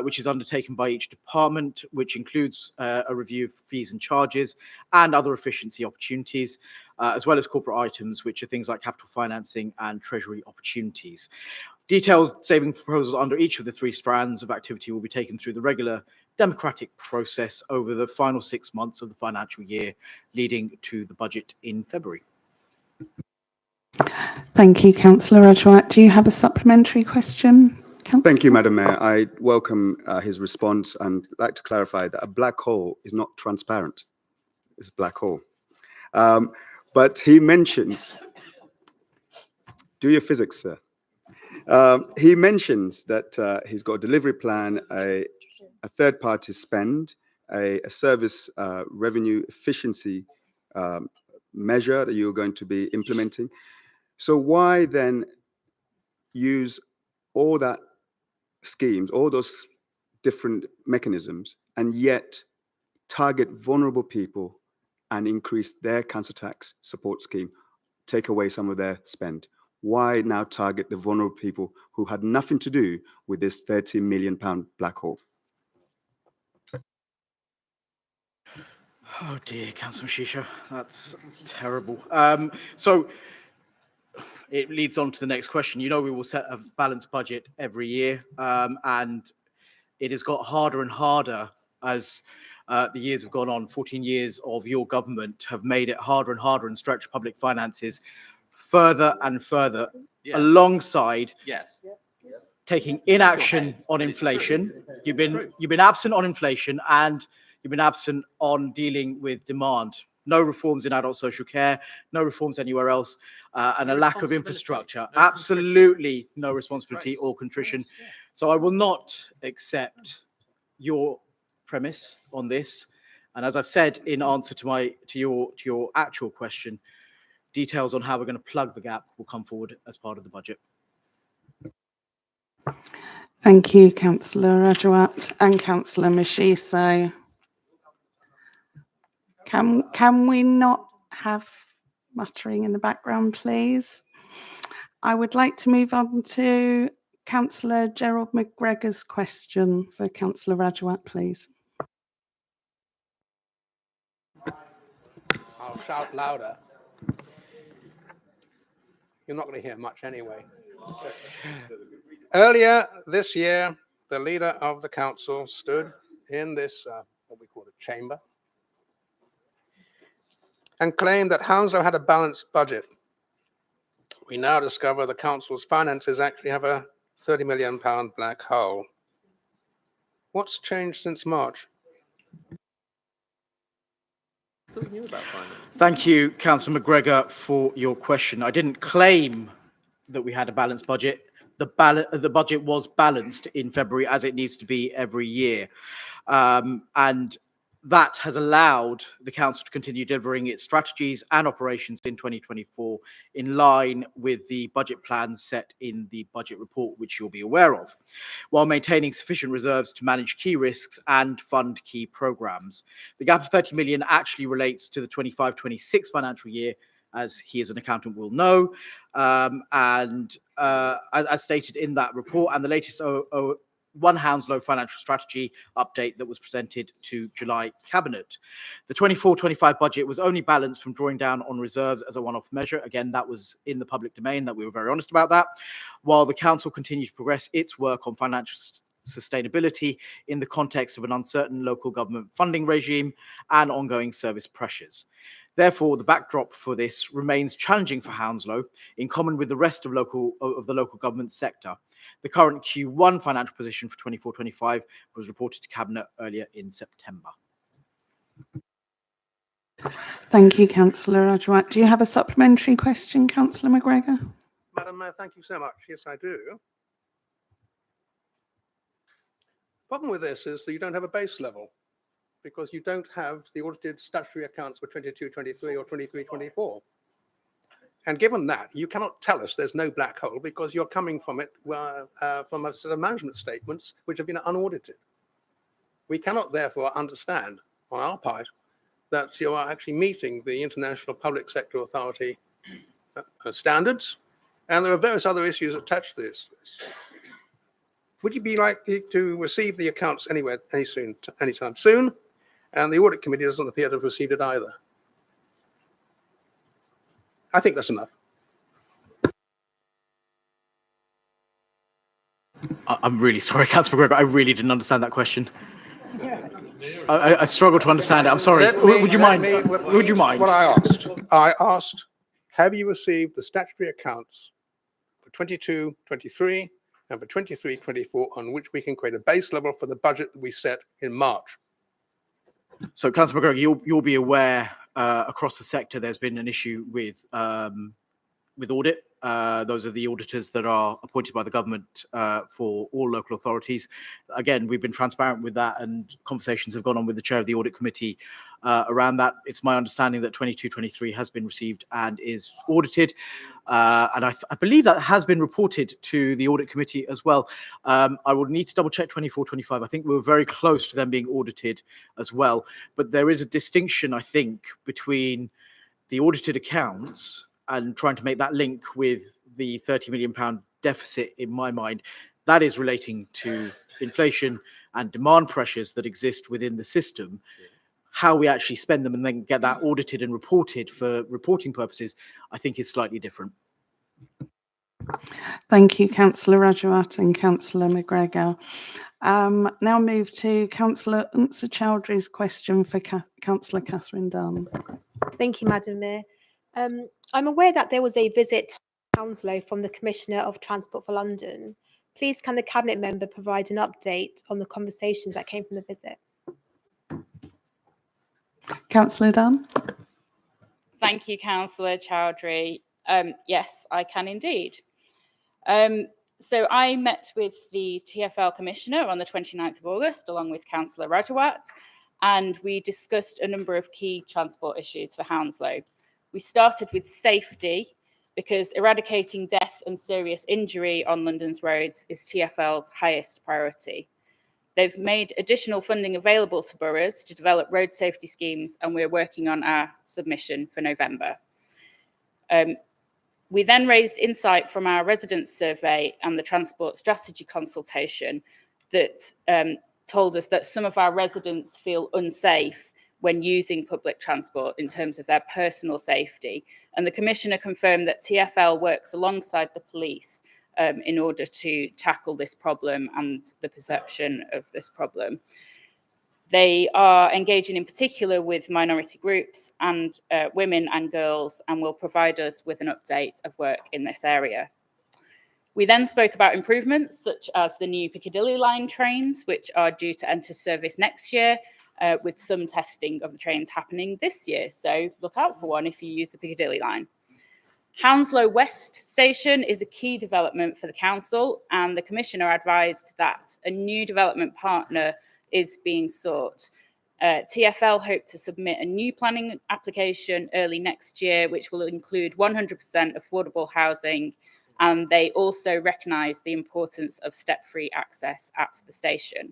which is undertaken by each department, which includes a review of fees and charges and other efficiency opportunities, as well as corporate items, which are things like capital financing and treasury opportunities. Detailed saving proposals under each of the three strands of activity will be taken through the regular democratic process over the final 6 months of the financial year, leading to the budget in February. Thank you, Councillor Rajawat. Do you have a supplementary question, Councillor? Thank you, Madam Mayor. I welcome his response and like to clarify that a black hole is not transparent. It's a black hole. But he mentions, do your physics, sir. He mentions that he's got a delivery plan, a third-party spend, a service revenue efficiency measure that you're going to be implementing. So why then use all that schemes, all those different mechanisms, and yet target vulnerable people and increase their council tax support scheme, take away some of their spend? Why now target the vulnerable people who had nothing to do with this £30 million black hole? Oh dear, Councillor Mashisho, that's terrible. So it leads on to the next question. You know, we will set a balanced budget every year, and it has got harder and harder as the years have gone on. 14 years of your government have made it harder and harder and stretched public finances further and further, alongside taking inaction on inflation. You've been absent on inflation, and you've been absent on dealing with demand. No reforms in adult social care, no reforms anywhere else, and a lack of infrastructure. Absolutely no responsibility or contrition. So I will not accept your premise on this. And as I've said in answer to your actual question, details on how we're going to plug the gap will come forward as part of the budget. Thank you, Councillor Rajawat and Councillor Mashiso. Can we not have muttering in the background, please? I would like to move on to Councillor Gerald McGregor's question for Councillor Rajawat, please. I'll shout louder. you're not going to hear much anyway. Earlier this year, the leader of the council stood in this, what we call a chamber, and claimed that Hounslow had a balanced budget. We now discover the council's finances actually have a £30 million black hole. What's changed since March? Thank you, Councillor McGregor, for your question. I didn't claim that we had a balanced budget. The budget was balanced in February, as it needs to be every year. And that has allowed the council to continue delivering its strategies and operations in 2024 in line with the budget plans set in the budget report, which you'll be aware of, while maintaining sufficient reserves to manage key risks and fund key programmes. The gap of 30 million actually relates to the 25-26 financial year, as he as an accountant will know, as stated in that report, and the latest One Hounslow financial strategy update that was presented to July Cabinet. The 24-25 budget was only balanced from drawing down on reserves as a one-off measure. Again, that was in the public domain, that we were very honest about that, while the council continued to progress its work on financial sustainability in the context of an uncertain local government funding regime and ongoing service pressures. Therefore, the backdrop for this remains challenging for Hounslow, in common with the rest of the local government sector. The current Q1 financial position for 24-25 was reported to Cabinet earlier in September. Thank you, Councillor Rajwat. Do you have a supplementary question, Councillor McGregor? Madam Mayor, thank you so much. Yes, I do. Problem with this is that you don't have a base level, because you don't have the audited statutory accounts for 22-23 or 23-24. And given that, you cannot tell us there's no black hole because you're coming from it from a set of management statements which have been unaudited. We cannot therefore understand on our part that you are actually meeting the International Public Sector Authority standards, and there are various other issues attached to this. Would you be likely to receive the accounts anytime soon? And the audit committee doesn't appear to have received it either. I think that's enough. I'm really sorry, Councillor McGregor, I really didn't understand that question. I struggle to understand it. I'm sorry. Would you mind? Would you mind? What I asked, have you received the statutory accounts for 22-23 and for 23-24 on which we can create a base level for the budget that we set in March? So, Councillor McGregor, you'll be aware across the sector there's been an issue with audit. Those are the auditors that are appointed by the government for all local authorities. Again, we've been transparent with that, and conversations have gone on with the chair of the audit committee around that. It's my understanding that 22-23 has been received and is audited. And I believe that has been reported to the audit committee as well. I will need to double check 24-25. I think we were very close to them being audited as well. But there is a distinction, I think, between the audited accounts and trying to make that link with the £30 million deficit, in my mind. That is relating to inflation and demand pressures that exist within the system. How we actually spend them and then get that audited and reported for reporting purposes, I think is slightly different. Thank you, Councillor Rajawat and Councillor McGregor. Now move to Councillor Unsa Chowdhury's question for Councillor Catherine Dunn. Thank you, Madam Mayor. I'm aware that there was a visit to Hounslow from the Commissioner of Transport for London. Please, can the Cabinet member provide an update on the conversations that came from the visit? Councillor Dunn. Thank you, Councillor Chowdhury. Yes, I can indeed. So I met with the TfL Commissioner on the 29th of August, along with Councillor Rajawat, and we discussed a number of key transport issues for Hounslow. We started with safety, because eradicating death and serious injury on London's roads is TfL's highest priority. They've made additional funding available to boroughs to develop road safety schemes, and we're working on our submission for November. We then raised insight from our residents' survey and the transport strategy consultation that told us that some of our residents feel unsafe when using public transport in terms of their personal safety, And the Commissioner confirmed that TfL works alongside the police in order to tackle this problem and the perception of this problem. They are engaging in particular with minority groups and women and girls, and will provide us with an update of work in this area. We then spoke about improvements such as the new Piccadilly line trains, which are due to enter service next year, with some testing of the trains happening this year. So look out for one if you use the Piccadilly line. Hounslow West Station is a key development for the council, and the Commissioner advised that a new development partner is being sought. TfL hope to submit a new planning application early next year, which will include 100% affordable housing, and they also recognise the importance of step-free access at the station.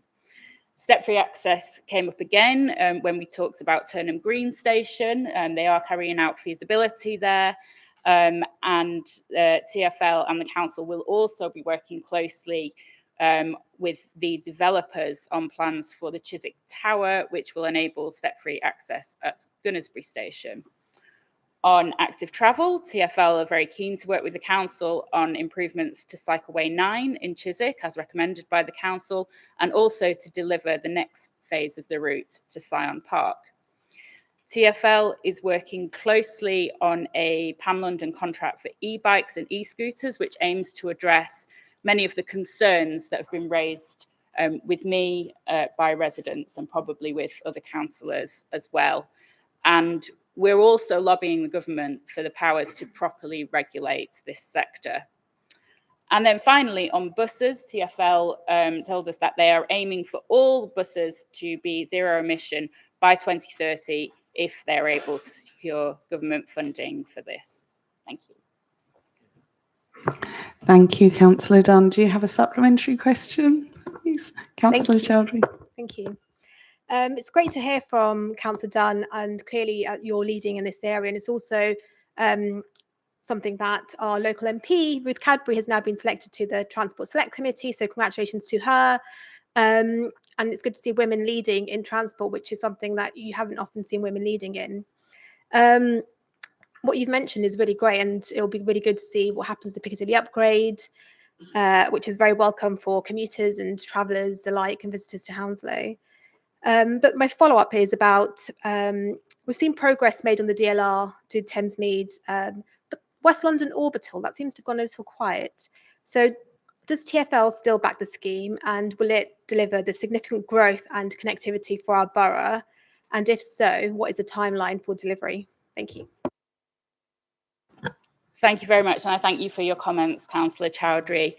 Step-free access came up again when we talked about Turnham Green Station. They are carrying out feasibility there, and TfL and the council will also be working closely with the developers on plans for the Chiswick Tower, which will enable step-free access at Gunnersbury Station. On active travel, TfL are very keen to work with the council on improvements to Cycleway 9 in Chiswick, as recommended by the council, and also to deliver the next phase of the route to Syon Park. TfL is working closely on a Pan London contract for e-bikes and e-scooters, which aims to address many of the concerns that have been raised with me by residents and probably with other councillors as well. And we're also lobbying the government for the powers to properly regulate this sector. And then finally, on buses, TfL told us that they are aiming for all buses to be zero emission by 2030 if they're able to secure government funding for this. Thank you. Thank you, Councillor Dunn. Do you have a supplementary question, please? Councillor Chowdhury. Thank you. It's great to hear from Councillor Dunn, and clearly you're leading in this area, and it's also something that our local MP, Ruth Cadbury, has now been selected to the Transport Select Committee, so congratulations to her. And it's good to see women leading in transport, which is something that you haven't often seen women leading in. What you've mentioned is really great, and it'll be really good to see what happens to the Piccadilly upgrade, which is very welcome for commuters and travellers alike and visitors to Hounslow. But my follow-up is about, we've seen progress made on the DLR to Thamesmead, but West London Orbital, that seems to have gone a little quiet. So does TfL still back the scheme, and will it deliver the significant growth and connectivity for our borough? And if so, what is the timeline for delivery? Thank you. Thank you very much, and I thank you for your comments, Councillor Chowdhury.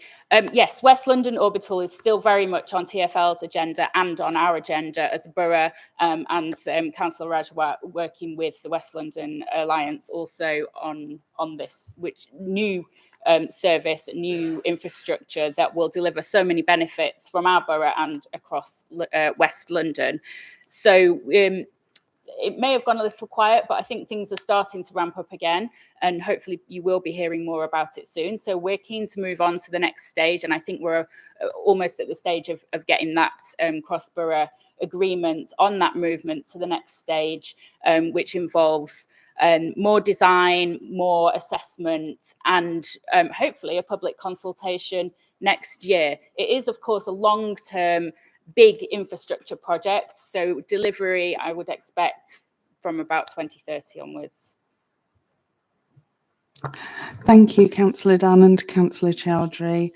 Yes, West London Orbital is still very much on TfL's agenda and on our agenda as a borough, and Councillor Rajwat working with the West London Alliance also on this, which new service, new infrastructure that will deliver so many benefits from our borough and across West London. So it may have gone a little quiet, but I think things are starting to ramp up again, and hopefully you will be hearing more about it soon. So we're keen to move on to the next stage, and I think we're almost at the stage of getting that cross-borough agreement on that movement to the next stage, which involves more design, more assessment, and hopefully a public consultation next year. It is, of course, a long-term big infrastructure project, so delivery I would expect from about 2030 onwards. Thank you, Councillor Dunn and Councillor Chowdhury.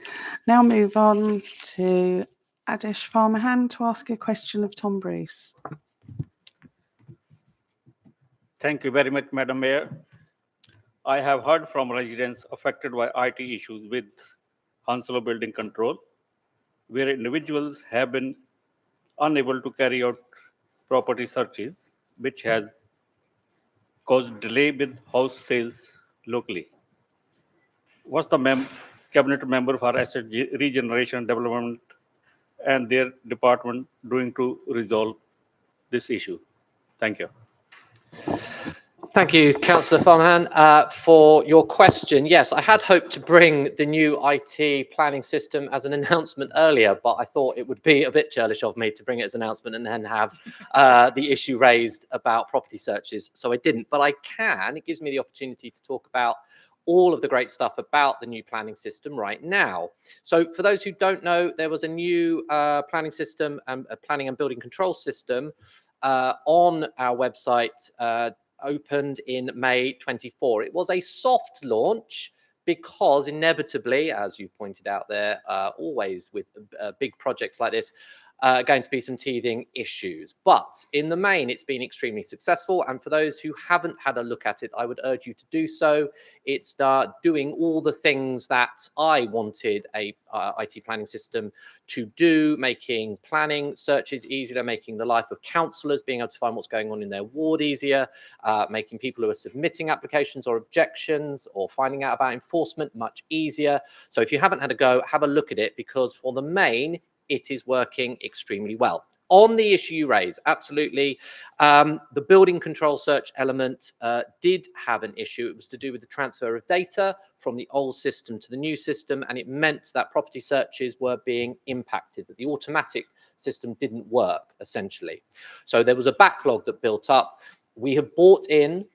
Now move on to Adish Farmahan to ask a question of Tom Bruce. Thank you very much, Madam Mayor. I have heard from residents affected by IT issues with Hounslow Building Control, where individuals have been unable to carry out property searches, which has caused delay with house sales locally. What's the cabinet member for asset regeneration development and their department doing to resolve this issue? Thank you. Thank you, Councillor Farnham, for your question. Yes, I had hoped to bring the new IT planning system as an announcement earlier, but I thought it would be a bit churlish of me to bring it as an announcement and then have the issue raised about property searches. So I didn't, but I can. It gives me the opportunity to talk about all of the great stuff about the new planning system right now. So for those who don't know, there was a new planning system, a planning and building control system on our website, opened in May 24. It was a soft launch because inevitably, as you pointed out there, always with big projects like this, going to be some teething issues. But in the main, it's been extremely successful. And for those who haven't had a look at it, I would urge you to do so. It's doing all the things that I wanted a IT planning system to do, making planning searches easier, making the life of councillors being able to find what's going on in their ward easier, making people who are submitting applications or objections or finding out about enforcement much easier. So if you haven't had a go, have a look at it, because for the main, it is working extremely well. On the issue you raise, absolutely. The building control search element did have an issue. It was to do with the transfer of data from the old system to the new system, and it meant that property searches were being impacted, that the automatic system didn't work, essentially. So there was a backlog that built up. We have brought in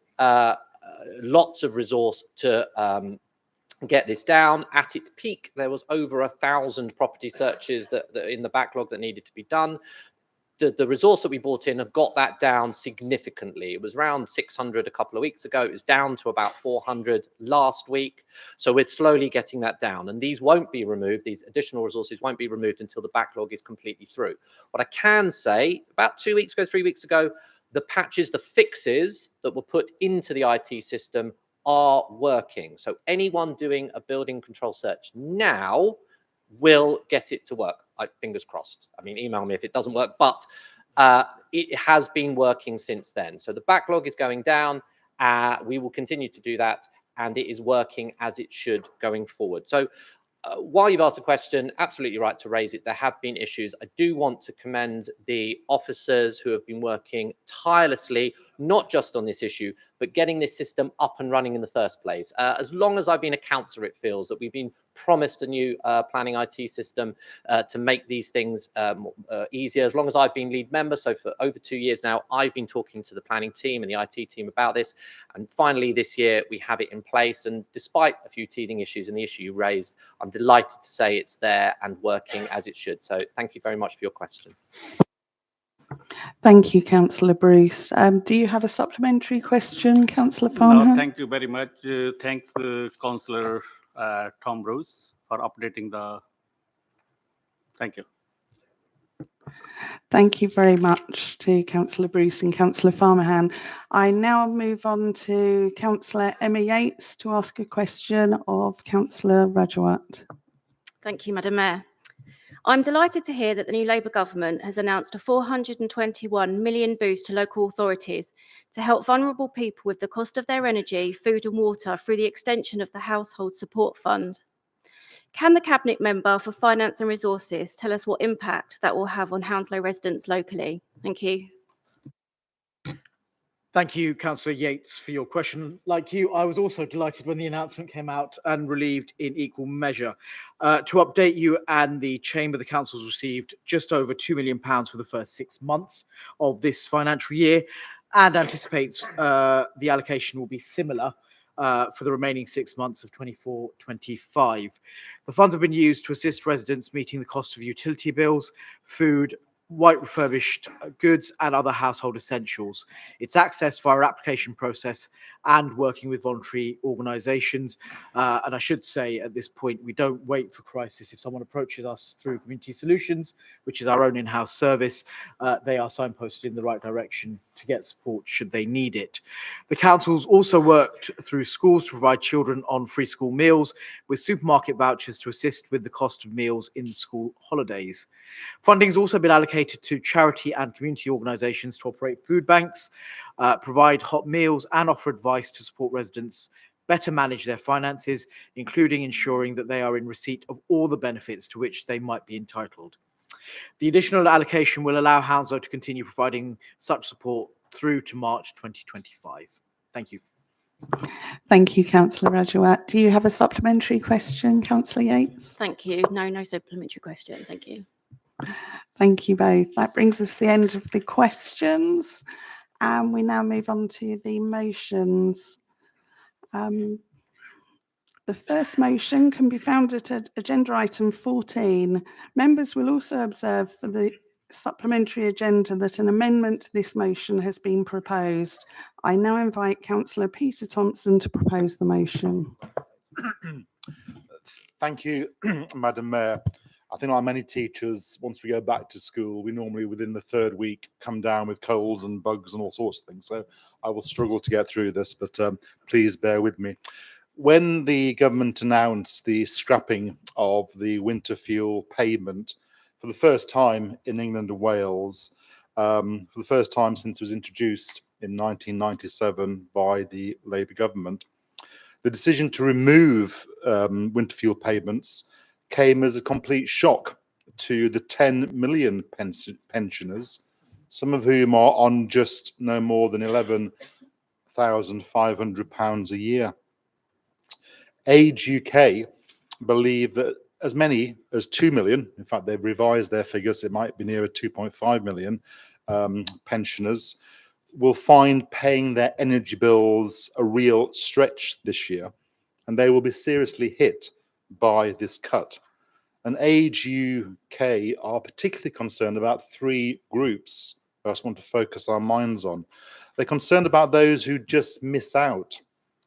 lots of resource to get this down. At its peak, there was over 1,000 property searches that in the backlog that needed to be done. The resource that we brought in have got that down significantly. It was around 600 a couple of weeks ago. It was down to about 400 last week. So we're slowly getting that down. And these won't be removed. These additional resources won't be removed until the backlog is completely through. What I can say, about 2 weeks ago, 3 weeks ago, the patches, the fixes that were put into the IT system are working. So anyone doing a building control search now will get it to work. Fingers crossed. I mean, email me if it doesn't work, but it has been working since then. So the backlog is going down. We will continue to do that, and it is working as it should going forward. So while you've asked a question, absolutely right to raise it. There have been issues. I do want to commend the officers who have been working tirelessly, not just on this issue, but getting this system up and running in the first place. As long as I've been a councillor, it feels that we've been promised a new planning IT system to make these things easier. As long as I've been lead member, so for over 2 years now, I've been talking to the planning team and the IT team about this. And finally, this year, we have it in place. And despite a few teething issues and the issue you raised, I'm delighted to say it's there and working as it should. So thank you very much for your question. Thank you, Councillor Bruce. Do you have a supplementary question, Councillor Farnham? No, thank you very much. Thanks, Councillor Tom Bruce, for updating the. Thank you. Thank you very much to Councillor Bruce and Councillor Farnham. I now move on to Councillor Emma Yates to ask a question of Councillor Rajawat. Thank you, Madam Mayor. I'm delighted to hear that the new Labour government has announced a £421 million boost to local authorities to help vulnerable people with the cost of their energy, food and water through the extension of the Household Support Fund. Can the Cabinet Member for Finance and Resources tell us what impact that will have on Hounslow residents locally? Thank you. Thank you, Councillor Yates, for your question. Like you, I was also delighted when the announcement came out, and relieved in equal measure. To update you and the Chamber, the Council's received just over £2 million for the first 6 months of this financial year, and anticipates the allocation will be similar for the remaining 6 months of 24-25. The funds have been used to assist residents meeting the cost of utility bills, food, white refurbished goods and other household essentials. It's accessed via our application process and working with voluntary organisations. And I should say at this point, we don't wait for crisis. If someone approaches us through Community Solutions, which is our own in-house service, they are signposted in the right direction to get support should they need it. The council's also worked through schools to provide children on free school meals, with supermarket vouchers to assist with the cost of meals in school holidays. Funding has also been allocated to charity and community organisations to operate food banks, provide hot meals and offer advice to support residents better manage their finances, including ensuring that they are in receipt of all the benefits to which they might be entitled. The additional allocation will allow Hounslow to continue providing such support through to March 2025. Thank you. Thank you, Councillor Rajawat. Do you have a supplementary question, Councillor Yates? Thank you. No supplementary question. Thank you. Thank you both. That brings us to the end of the questions. And we now move on to the motions. The first motion can be found at agenda item 14. Members will also observe for the supplementary agenda that an amendment to this motion has been proposed. I now invite Councillor Peter Thompson to propose the motion. Thank you, Madam Mayor. I think like many teachers, once we go back to school, we normally within the third week come down with colds and bugs and all sorts of things. So I will struggle to get through this, but please bear with me. When the government announced the scrapping of the winter fuel payment for the first time in England and Wales, for the first time since it was introduced in 1997 by the Labour government, the decision to remove winter fuel payments came as a complete shock to the 10 million pensioners, some of whom are on just no more than £11,500 a year. Age UK believe that as many as 2 million, in fact, they've revised their figures, it might be nearer 2.5 million pensioners, will find paying their energy bills a real stretch this year, and they will be seriously hit by this cut. And Age UK are particularly concerned about three groups I just want to focus our minds on. They're concerned about those who just miss out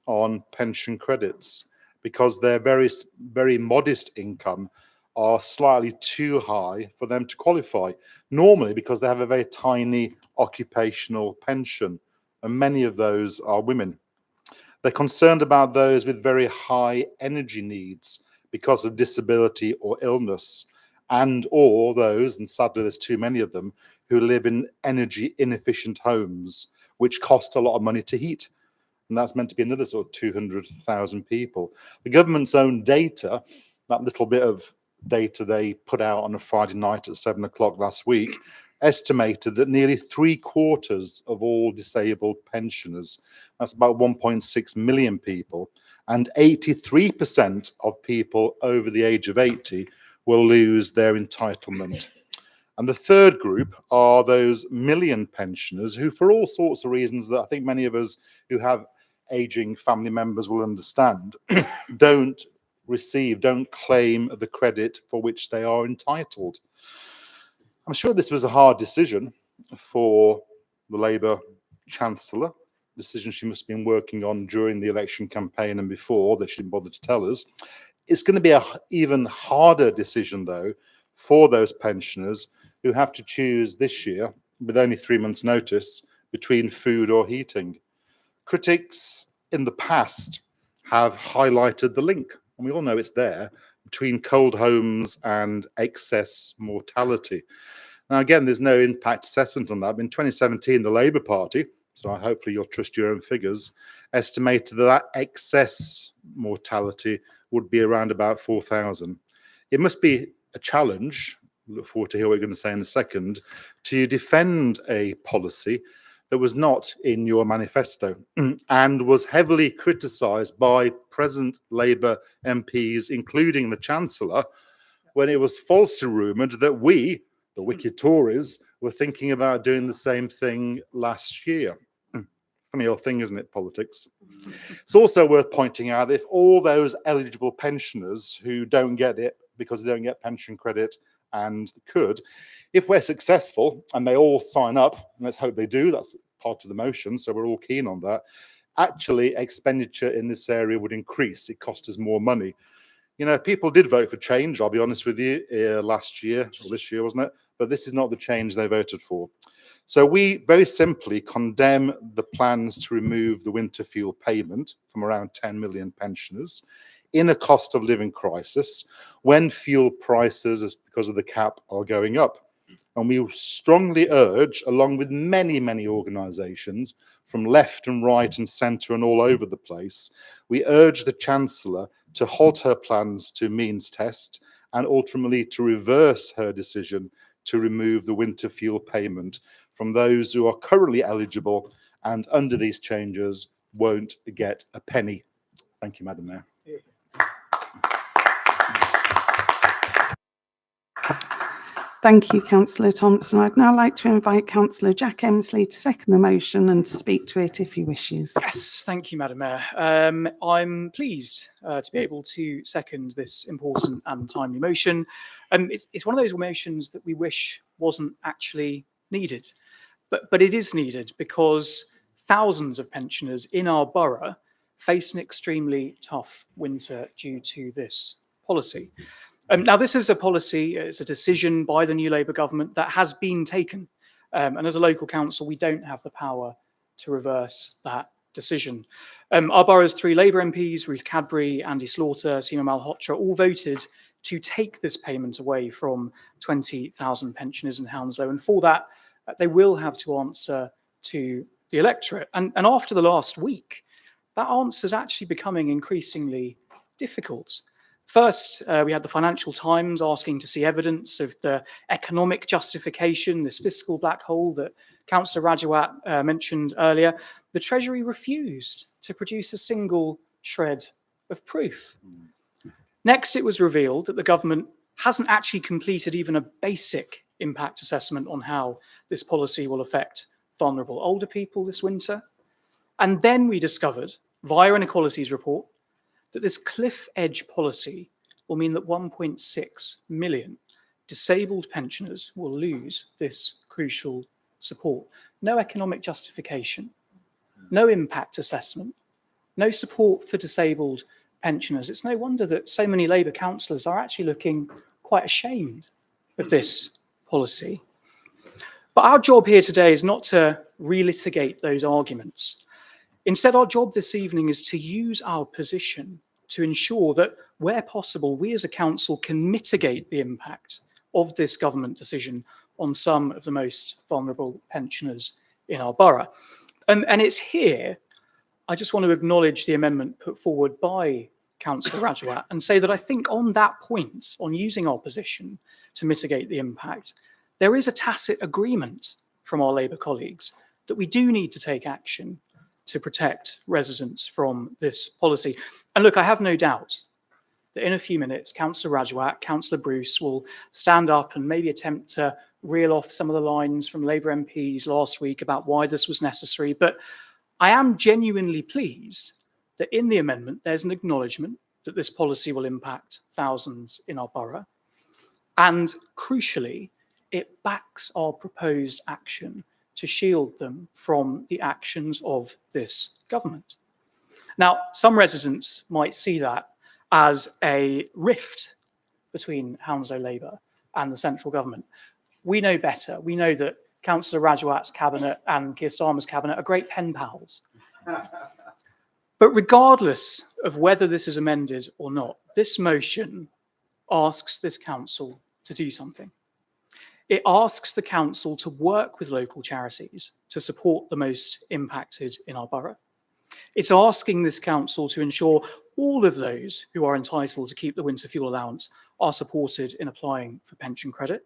on pension credits because their very modest income are slightly too high for them to qualify, normally because they have a very tiny occupational pension, and many of those are women. They're concerned about those with very high energy needs because of disability or illness, and or those, and sadly there's too many of them, who live in energy inefficient homes, which cost a lot of money to heat. And that's meant to be another sort of 200,000 people. The government's own data, that little bit of data they put out on a Friday night at 7 o'clock last week, estimated that nearly 3/4 of all disabled pensioners, that's about 1.6 million people, and 83% of people over the age of 80 will lose their entitlement. And the third group are those million pensioners who, for all sorts of reasons that I think many of us who have aging family members will understand, don't claim the credit for which they are entitled. I'm sure this was a hard decision for the Labour Chancellor, decision she must have been working on during the election campaign and before that she didn't bother to tell us. It's going to be an even harder decision, though, for those pensioners who have to choose this year, with only 3 months' notice, between food or heating. Critics in the past have highlighted the link, and we all know it's there, between cold homes and excess mortality. Now, again, there's no impact assessment on that. But in 2017, the Labour Party, so hopefully you'll trust your own figures, estimated that excess mortality would be around about 4,000. It must be a challenge, look forward to hear what you're going to say in a second, to defend a policy that was not in your manifesto and was heavily criticised by present Labour MPs, including the Chancellor, when it was falsely rumoured that we, the wicked Tories, were thinking about doing the same thing last year. Funny old thing, isn't it, politics? It's also worth pointing out that if all those eligible pensioners who don't get it because they don't get pension credit and could, if we're successful and they all sign up, and let's hope they do, that's part of the motion, so we're all keen on that, actually expenditure in this area would increase. It cost us more money. You know, people did vote for change, I'll be honest with you, last year, or this year, wasn't it? But this is not the change they voted for. So we very simply condemn the plans to remove the winter fuel payment from around 10 million pensioners in a cost of living crisis when fuel prices, because of the cap, are going up. And we strongly urge, along with many, many organisations from left and right and centre and all over the place, we urge the Chancellor to halt her plans to means test and ultimately to reverse her decision to remove the winter fuel payment from those who are currently eligible and under these changes won't get a penny. Thank you, Madam Mayor. Thank you, Councillor Thompson. I'd now like to invite Councillor Jack Emsley to second the motion and to speak to it if he wishes. Yes, thank you, Madam Mayor. I'm pleased to be able to second this important and timely motion. It's one of those motions that we wish wasn't actually needed, but it is needed because thousands of pensioners in our borough face an extremely tough winter due to this policy. Now, this is a policy, it's a decision by the new Labour government that has been taken. And as a local council, we don't have the power to reverse that decision. Our borough's 3 Labour MPs, Ruth Cadbury, Andy Slaughter, Seema Malhotra, all voted to take this payment away from 20,000 pensioners in Hounslow. And for that, they will have to answer to the electorate. And after the last week, that answer is actually becoming increasingly difficult. First, we had the Financial Times asking to see evidence of the economic justification, this fiscal black hole that Councillor Rajawat mentioned earlier. The Treasury refused to produce a single shred of proof. Next, it was revealed that the government hasn't actually completed even a basic impact assessment on how this policy will affect vulnerable older people this winter. And then we discovered, via an Equalities report, that this cliff edge policy will mean that 1.6 million disabled pensioners will lose this crucial support. No economic justification, no impact assessment, no support for disabled pensioners. It's no wonder that so many Labour councillors are actually looking quite ashamed of this policy. But our job here today is not to relitigate those arguments. Instead, our job this evening is to use our position to ensure that, where possible, we as a council can mitigate the impact of this government decision on some of the most vulnerable pensioners in our borough. And it's here, I just want to acknowledge the amendment put forward by Councillor Rajawat and say that I think on that point, on using our position to mitigate the impact, there is a tacit agreement from our Labour colleagues that we do need to take action to protect residents from this policy. And look, I have no doubt that in a few minutes, Councillor Rajawat, Councillor Bruce will stand up and maybe attempt to reel off some of the lines from Labour MPs last week about why this was necessary. But I am genuinely pleased that in the amendment, there's an acknowledgement that this policy will impact thousands in our borough. And crucially, it backs our proposed action to shield them from the actions of this government. Now, some residents might see that as a rift between Hounslow Labour and the central government. We know better. We know that Councillor Rajawat's cabinet and Keir Starmer's cabinet are great pen pals. But regardless of whether this is amended or not, this motion asks this council to do something. It asks the council to work with local charities to support the most impacted in our borough. It's asking this council to ensure all of those who are entitled to keep the winter fuel allowance are supported in applying for pension credit.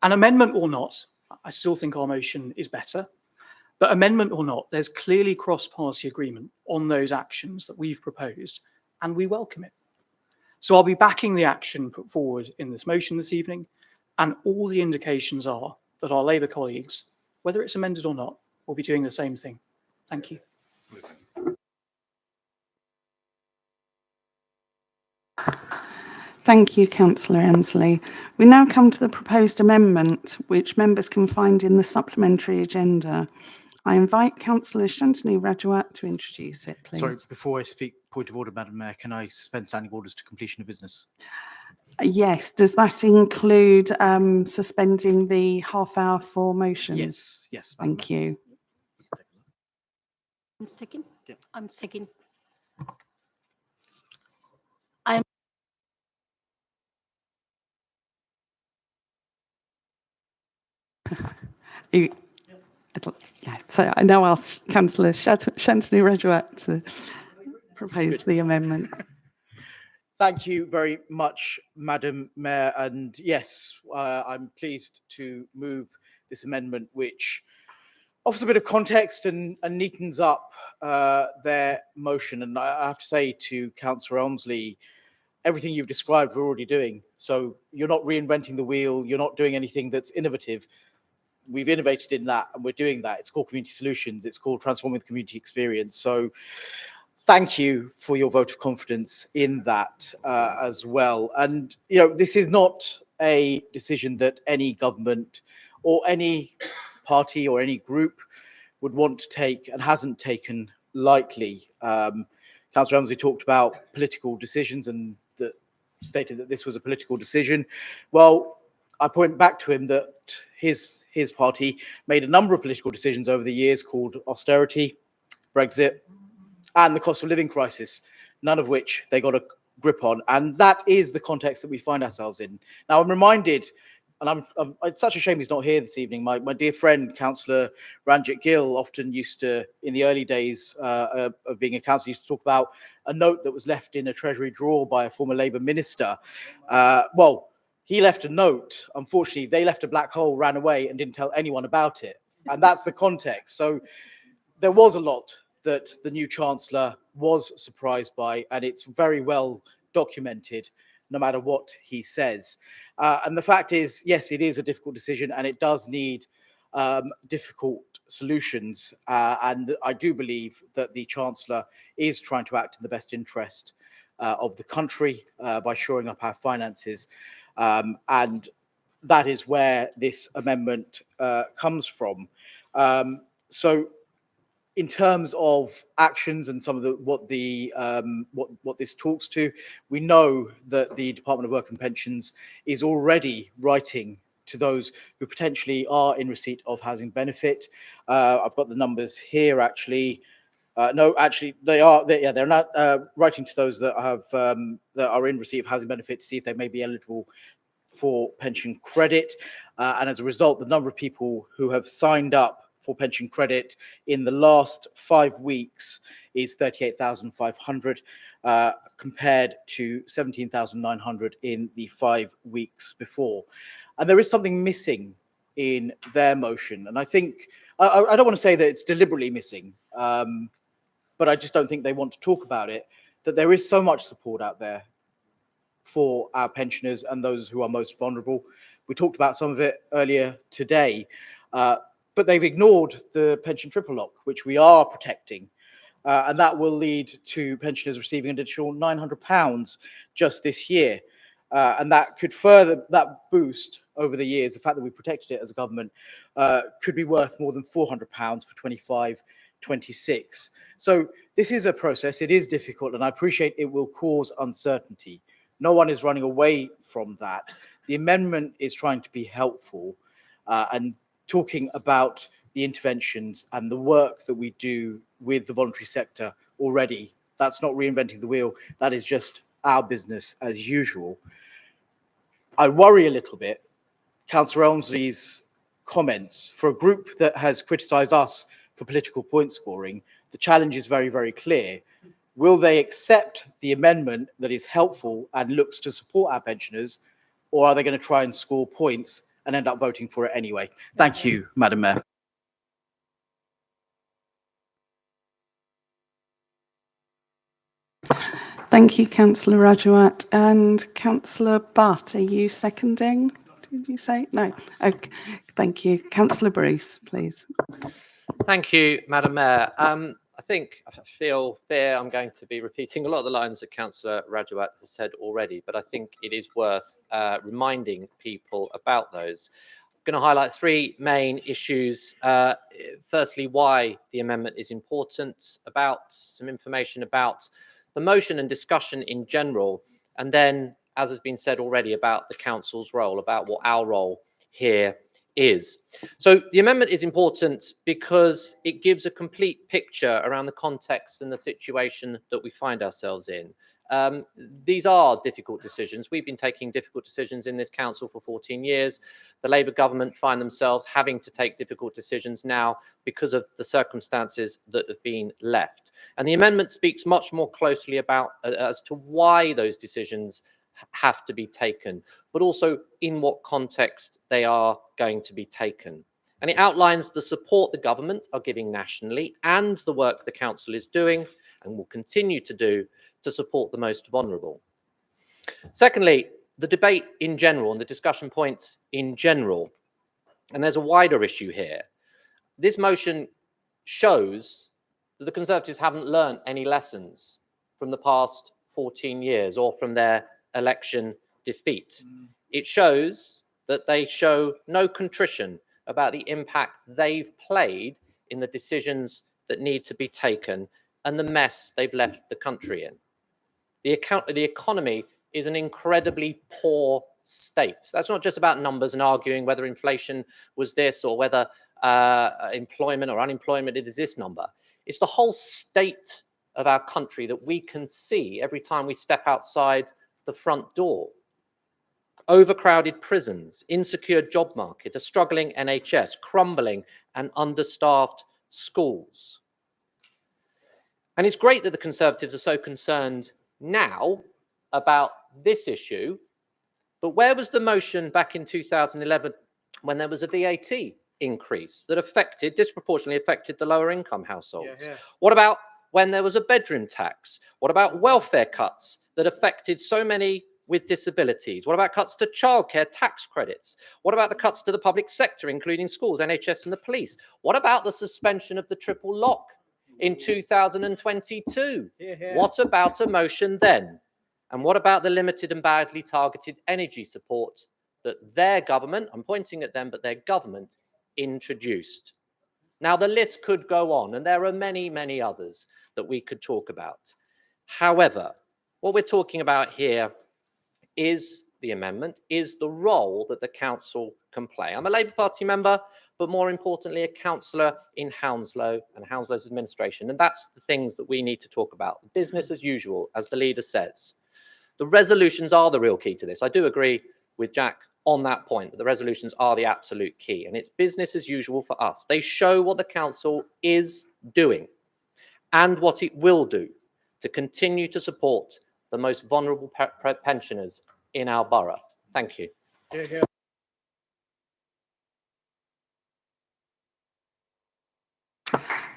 An amendment or not, I still think our motion is better, but amendment or not, there's clearly cross-party agreement on those actions that we've proposed, and we welcome it. So I'll be backing the action put forward in this motion this evening, and all the indications are that our Labour colleagues, whether it's amended or not, will be doing the same thing. Thank you. Thank you, Councillor Emsley. We now come to the proposed amendment, which members can find in the supplementary agenda. I invite Councillor Shantanu Rajawat to introduce it, please. Sorry, before I speak, point of order, Madam Mayor, can I suspend standing orders to completion of business? Yes, does that include suspending the half hour for motions? Yes, yes. Thank you. I'm second. Yeah. I'm second. So I now ask Councillor Shantanu Rajawat to propose the amendment. Thank you very much, Madam Mayor. And yes, I'm pleased to move this amendment, which offers a bit of context and neatens up their motion. And I have to say to Councillor Elmsley, everything you've described we're already doing. So you're not reinventing the wheel, you're not doing anything that's innovative. We've innovated in that and we're doing that. It's called community solutions, it's called transforming the community experience. So thank you for your vote of confidence in that as well. And this is not a decision that any government or any party or any group would want to take and hasn't taken lightly. Councillor Elmsley talked about political decisions and stated that this was a political decision. Well, I point back to him that his party made a number of political decisions over the years called austerity, Brexit, and the cost of living crisis, none of which they got a grip on. And that is the context that we find ourselves in. Now, I'm reminded, and it's such a shame he's not here this evening, my dear friend, Councillor Ranjit Gill, often used to, in the early days of being a councillor, used to talk about a note that was left in a Treasury drawer by a former Labour minister. Well, he left a note. Unfortunately, they left a black hole, ran away, and didn't tell anyone about it. And that's the context. So there was a lot that the new Chancellor was surprised by, and it's very well documented, no matter what he says. And the fact is, yes, it is a difficult decision, and it does need difficult solutions. And I do believe that the Chancellor is trying to act in the best interest of the country by shoring up our finances. And that is where this amendment comes from. So in terms of actions and some of what this talks to, we know that the Department of Work and Pensions is already writing to those who potentially are in receipt of housing benefit. I've got the numbers here actually. No, actually, they're not writing to those that have that are in receipt of housing benefit to see if they may be eligible for pension credit. And as a result, the number of people who have signed up for pension credit in the last 5 weeks is 38,500, compared to 17,900 in the 5 weeks before. And there is something missing in their motion. And I think, I don't want to say that it's deliberately missing, but I just don't think they want to talk about it, that there is so much support out there for our pensioners and those who are most vulnerable. We talked about some of it earlier today, but they've ignored the pension triple lock, which we are protecting. And that will lead to pensioners receiving an additional £900 just this year. And that could further, that boost over the years, the fact that we protected it as a government, could be worth more than £400 for 25-26. So this is a process, it is difficult, and I appreciate it will cause uncertainty. No one is running away from that. The amendment is trying to be helpful and talking about the interventions and the work that we do with the voluntary sector already. That's not reinventing the wheel. That is just our business as usual. I worry a little bit, Councillor Elmsley's comments. For a group that has criticised us for political point scoring, the challenge is very, very clear. Will they accept the amendment that is helpful and looks to support our pensioners, or are they going to try and score points and end up voting for it anyway? Thank you, Madam Mayor. Thank you, Councillor Rajawat. And Councillor Butt, are you seconding? Did you say? No. Okay. Thank you. Councillor Bruce, please. Thank you, Madam Mayor. I feel fear I'm going to be repeating a lot of the lines that Councillor Rajawat has said already, but I think it is worth reminding people about those. I'm going to highlight 3 main issues. Firstly, why the amendment is important, about some information about the motion and discussion in general, and then, as has been said already, about the council's role, about what our role here is. So the amendment is important because it gives a complete picture around the context and the situation that we find ourselves in. These are difficult decisions. We've been taking difficult decisions in this council for 14 years. The Labour government find themselves having to take difficult decisions now because of the circumstances that have been left. And the amendment speaks much more closely about as to why those decisions have to be taken, but also in what context they are going to be taken. And it outlines the support the government are giving nationally and the work the council is doing and will continue to do to support the most vulnerable. Secondly, the debate in general and the discussion points in general, and there's a wider issue here. This motion shows that the Conservatives haven't learned any lessons from the past 14 years or from their election defeat. It shows that they show no contrition about the impact they've played in the decisions that need to be taken and the mess they've left the country in. The economy is an incredibly poor state. That's not just about numbers and arguing whether inflation was this or whether employment or unemployment is this number. It's the whole state of our country that we can see every time we step outside the front door. Overcrowded prisons, insecure job market, a struggling NHS, crumbling and understaffed schools. And it's great that the Conservatives are so concerned now about this issue, but where was the motion back in 2011 when there was a VAT increase that disproportionately affected the lower income households? What about when there was a bedroom tax? What about welfare cuts that affected so many with disabilities? What about cuts to childcare tax credits? What about the cuts to the public sector, including schools, NHS and the police? What about the suspension of the triple lock in 2022? What about a motion then? And what about the limited and badly targeted energy support that their government, I'm pointing at them, but their government introduced? Now, the list could go on, and there are many, many others that we could talk about. However, what we're talking about here is the amendment, is the role that the council can play. I'm a Labour Party member, but more importantly, a councillor in Hounslow and Hounslow's administration. And that's the things that we need to talk about. Business as usual, as the leader says. The resolutions are the real key to this. I do agree with Jack on that point, that the resolutions are the absolute key. And it's business as usual for us. They show what the council is doing and what it will do to continue to support the most vulnerable pensioners in our borough. Thank you.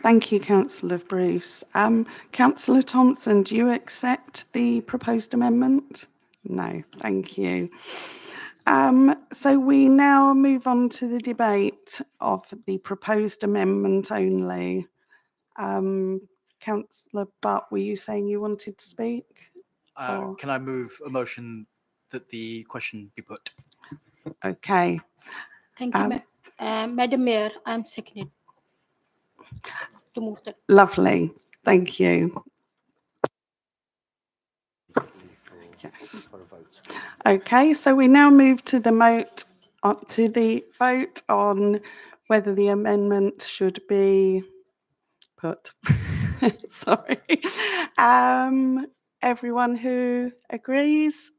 Thank you, Councillor Bruce. Councillor Thompson, do you accept the proposed amendment? No, thank you. So we now move on to the debate of the proposed amendment only. Councillor Butt, were you saying you wanted to speak? Can I move a motion that the question be put? Okay. Thank you, Madam Mayor. I'm seconded to move that. Lovely. Thank you. Yes. Okay, so we now move to the vote on whether the amendment should be put. Sorry. Everyone who agrees?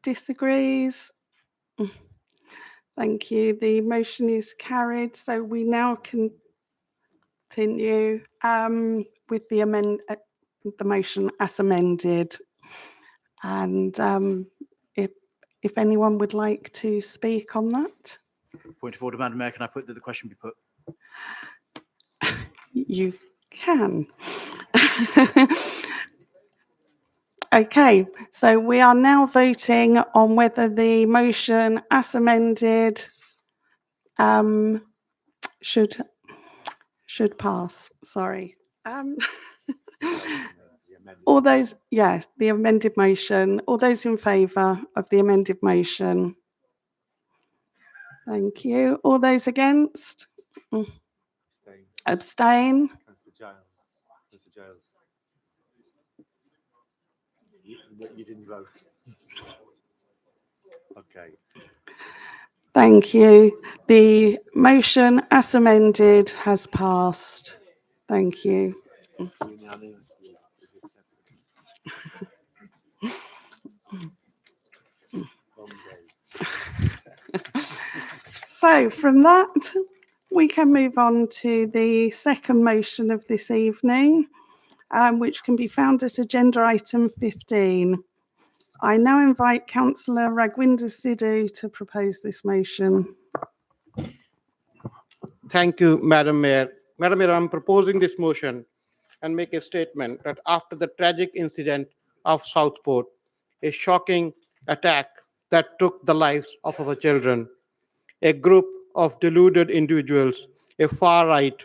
Disagrees? Thank you. The motion is carried. So we now continue with the motion as amended. And if anyone would like to speak on that. Point of order, Madam Mayor. Can I put that the question be put? You can. Okay, so we are now voting on whether the motion as amended should pass. Sorry. All those, yes, the amended motion. All those in favour of the amended motion? Thank you. All those against? Abstain? You didn't vote. Okay. Thank you. The motion as amended has passed. Thank you. So from that, we can move on to the second motion of this evening, which can be found at agenda item 15. I now invite Councillor Ragwinder Sidhu to propose this motion. Thank you, Madam Mayor. Madam Mayor, I'm proposing this motion and make a statement that after the tragic incident of Southport, a shocking attack that took the lives of our children, a group of deluded individuals, a far right,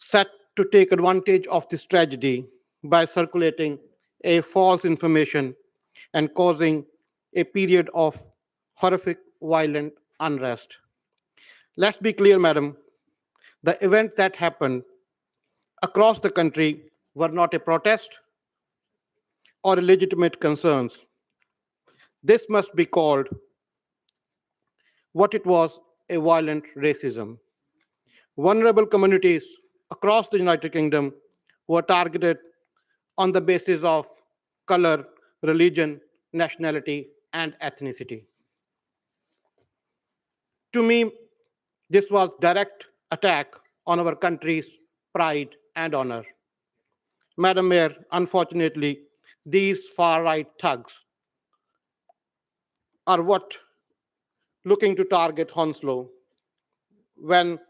set to take advantage of this tragedy by circulating a false information and causing a period of horrific, violent unrest. Let's be clear, madam, the events that happened across the country were not a protest or legitimate concerns. This must be called what it was, a violent racism. Vulnerable communities across the United Kingdom were targeted on the basis of color, religion, nationality, and ethnicity. To me, this was direct attack on our country's pride and honor. Madam Mayor, unfortunately, these far-right thugs are what looking to target Hounslow when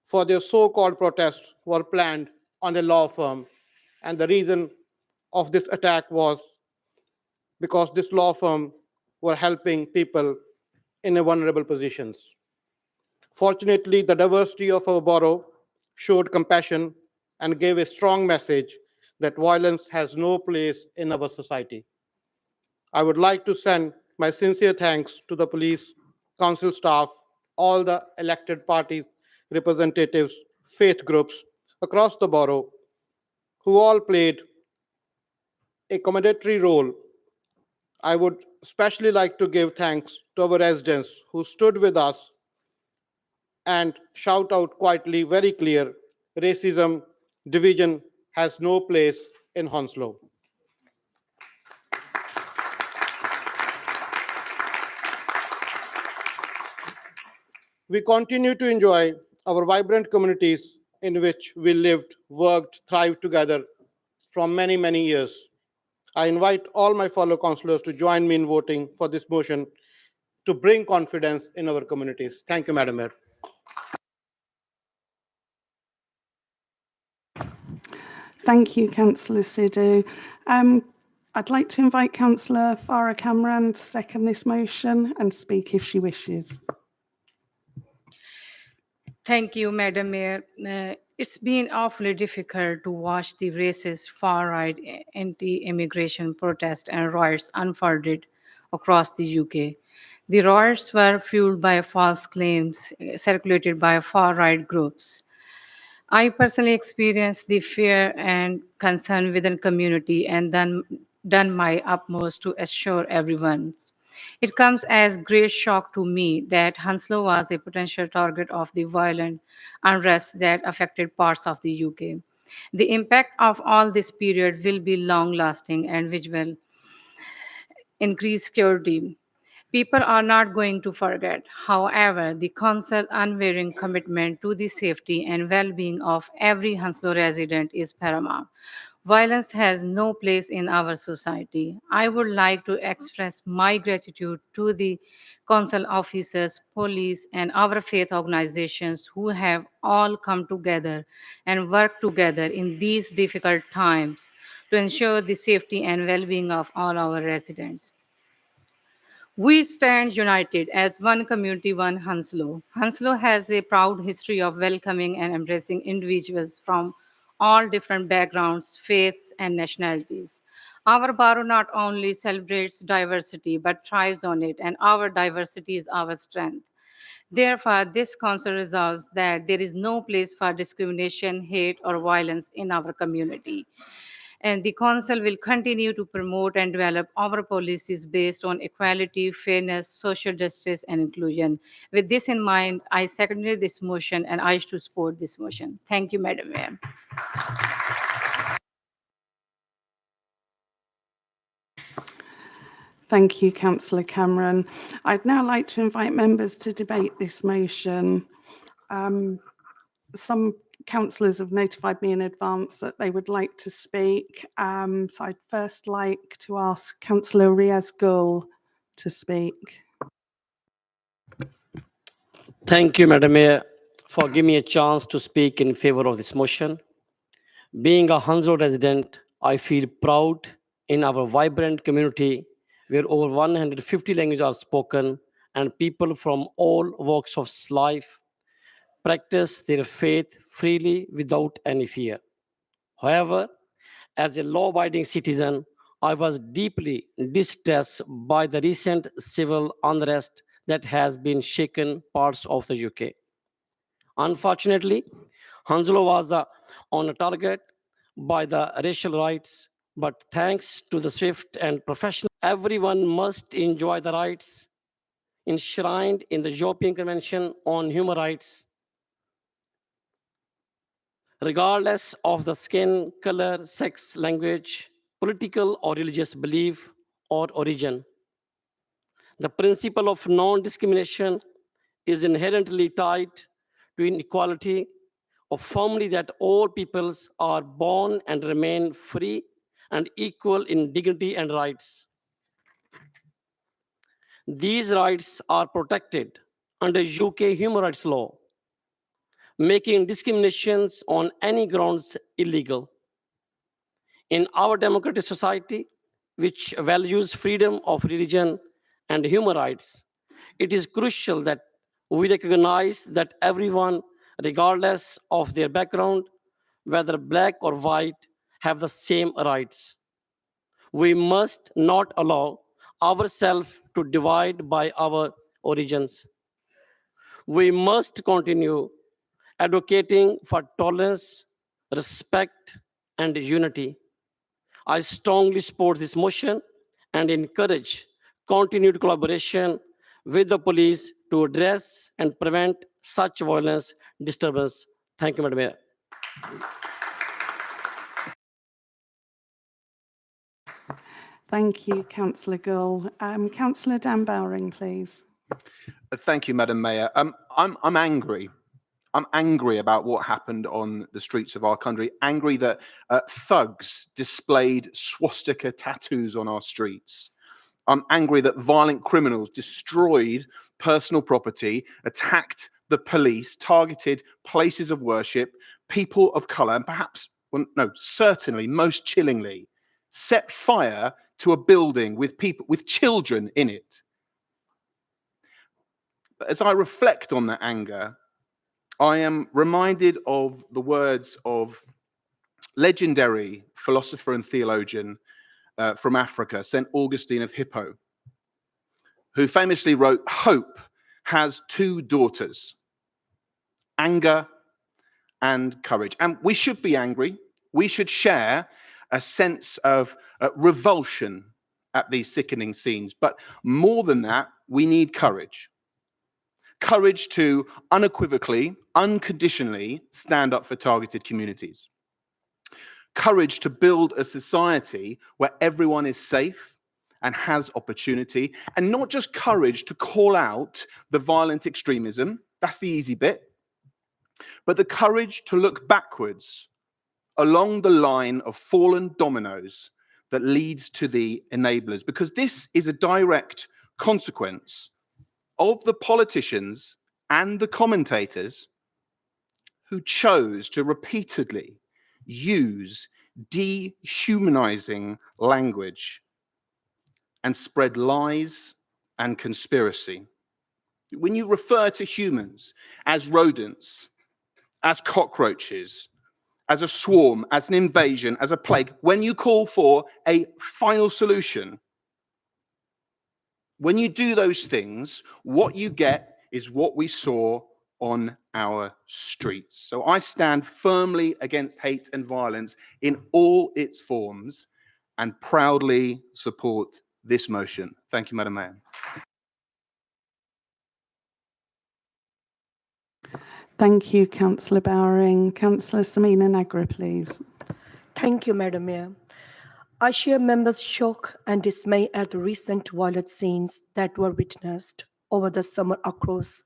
for their so-called protests were planned on a law firm. And the reason of this attack was because this law firm were helping people in vulnerable positions. Fortunately, the diversity of our borough showed compassion and gave a strong message that violence has no place in our society. I would like to send my sincere thanks to the police, council staff, all the elected party representatives, faith groups across the borough, who all played a commendatory role. I would especially like to give thanks to our residents who stood with us and shout out quietly, very clear, racism, division has no place in Hounslow. We continue to enjoy our vibrant communities in which we lived, worked, thrived together from many, many years. I invite all my fellow councillors to join me in voting for this motion to bring confidence in our communities. Thank you, Madam Mayor. Thank you, Councillor Sidhu. I'd like to invite Councillor Farah Kamran to second this motion and speak if she wishes. Thank you, Madam Mayor. It's been awfully difficult to watch the racist far-right anti-immigration protests and riots unfolded across the UK. The riots were fueled by false claims circulated by far-right groups. I personally experienced the fear and concern within community and then done my utmost to assure everyone. It comes as great shock to me that Hounslow was a potential target of the violent unrest that affected parts of the UK. The impact of all this period will be long-lasting and which will increase security. People are not going to forget. However, the Council's unwavering commitment to the safety and well-being of every Hounslow resident is paramount. Violence has no place in our society. I would like to express my gratitude to the council officers, police, and our faith organizations who have all come together and worked together in these difficult times to ensure the safety and well-being of all our residents. We stand united as one community, one Hounslow. Hounslow has a proud history of welcoming and embracing individuals from all different backgrounds, faiths, and nationalities. Our borough not only celebrates diversity but thrives on it, and our diversity is our strength. Therefore, this council resolves that there is no place for discrimination, hate, or violence in our community. And the council will continue to promote and develop our policies based on equality, fairness, social justice, and inclusion. With this in mind, I seconded this motion and I wish to support this motion. Thank you, Madam Mayor. Thank you, Councillor Cameron. I'd now like to invite members to debate this motion. Some councillors have notified me in advance that they would like to speak. So I'd first like to ask Councillor Riaz Gul to speak. Thank you, Madam Mayor. for giving me a chance to speak in favor of this motion. Being a Hounslow resident, I feel proud in our vibrant community where over 150 languages are spoken and people from all walks of life practice their faith freely without any fear. However, as a law-abiding citizen, I was deeply distressed by the recent civil unrest that has been shaken parts of the UK. Unfortunately, Hounslow was on a target by the racial rights, but thanks to the swift and professional, everyone must enjoy the rights enshrined in the European Convention on Human Rights, regardless of the skin, color, sex, language, political or religious belief or origin. The principle of non-discrimination is inherently tied to inequality, of firmly that all peoples are born and remain free and equal in dignity and rights. These rights are protected under UK human rights law, making discriminations on any grounds illegal. In our democratic society, which values freedom of religion and human rights, it is crucial that we recognize that everyone, regardless of their background, whether black or white, have the same rights. We must not allow ourselves to divide by our origins. We must continue advocating for tolerance, respect, and unity. I strongly support this motion and encourage continued collaboration with the police to address and prevent such violence disturbance. Thank you, Madam Mayor. Thank you, Councillor Gull. Councillor Dan Bowring, please. Thank you, Madam Mayor. I'm angry. I'm angry about what happened on the streets of our country. Angry that thugs displayed swastika tattoos on our streets. I'm angry that violent criminals destroyed personal property, attacked the police, targeted places of worship, people of colour, and perhaps, well, no, certainly, most chillingly, set fire to a building with people, with children in it. But as I reflect on that anger, I am reminded of the words of legendary philosopher and theologian from Africa, St. Augustine of Hippo, who famously wrote, "Hope has two daughters, anger and courage." And we should be angry. We should share a sense of revulsion at these sickening scenes. But more than that, we need courage. Courage to unequivocally, unconditionally stand up for targeted communities. Courage to build a society where everyone is safe and has opportunity, and not just courage to call out the violent extremism, that's the easy bit, but the courage to look backwards along the line of fallen dominoes that leads to the enablers, because this is a direct consequence of the politicians and the commentators who chose to repeatedly use dehumanizing language and spread lies and conspiracy. When you refer to humans as rodents, as cockroaches, as a swarm, as an invasion, as a plague, when you call for a final solution, when you do those things, what you get is what we saw on our streets. So I stand firmly against hate and violence in all its forms and proudly support this motion. Thank you, Madam Mayor. Thank you, Councillor Bowring. Councillor Samina Nagra, please. Thank you, Madam Mayor. I share members' shock and dismay at the recent violent scenes that were witnessed over the summer across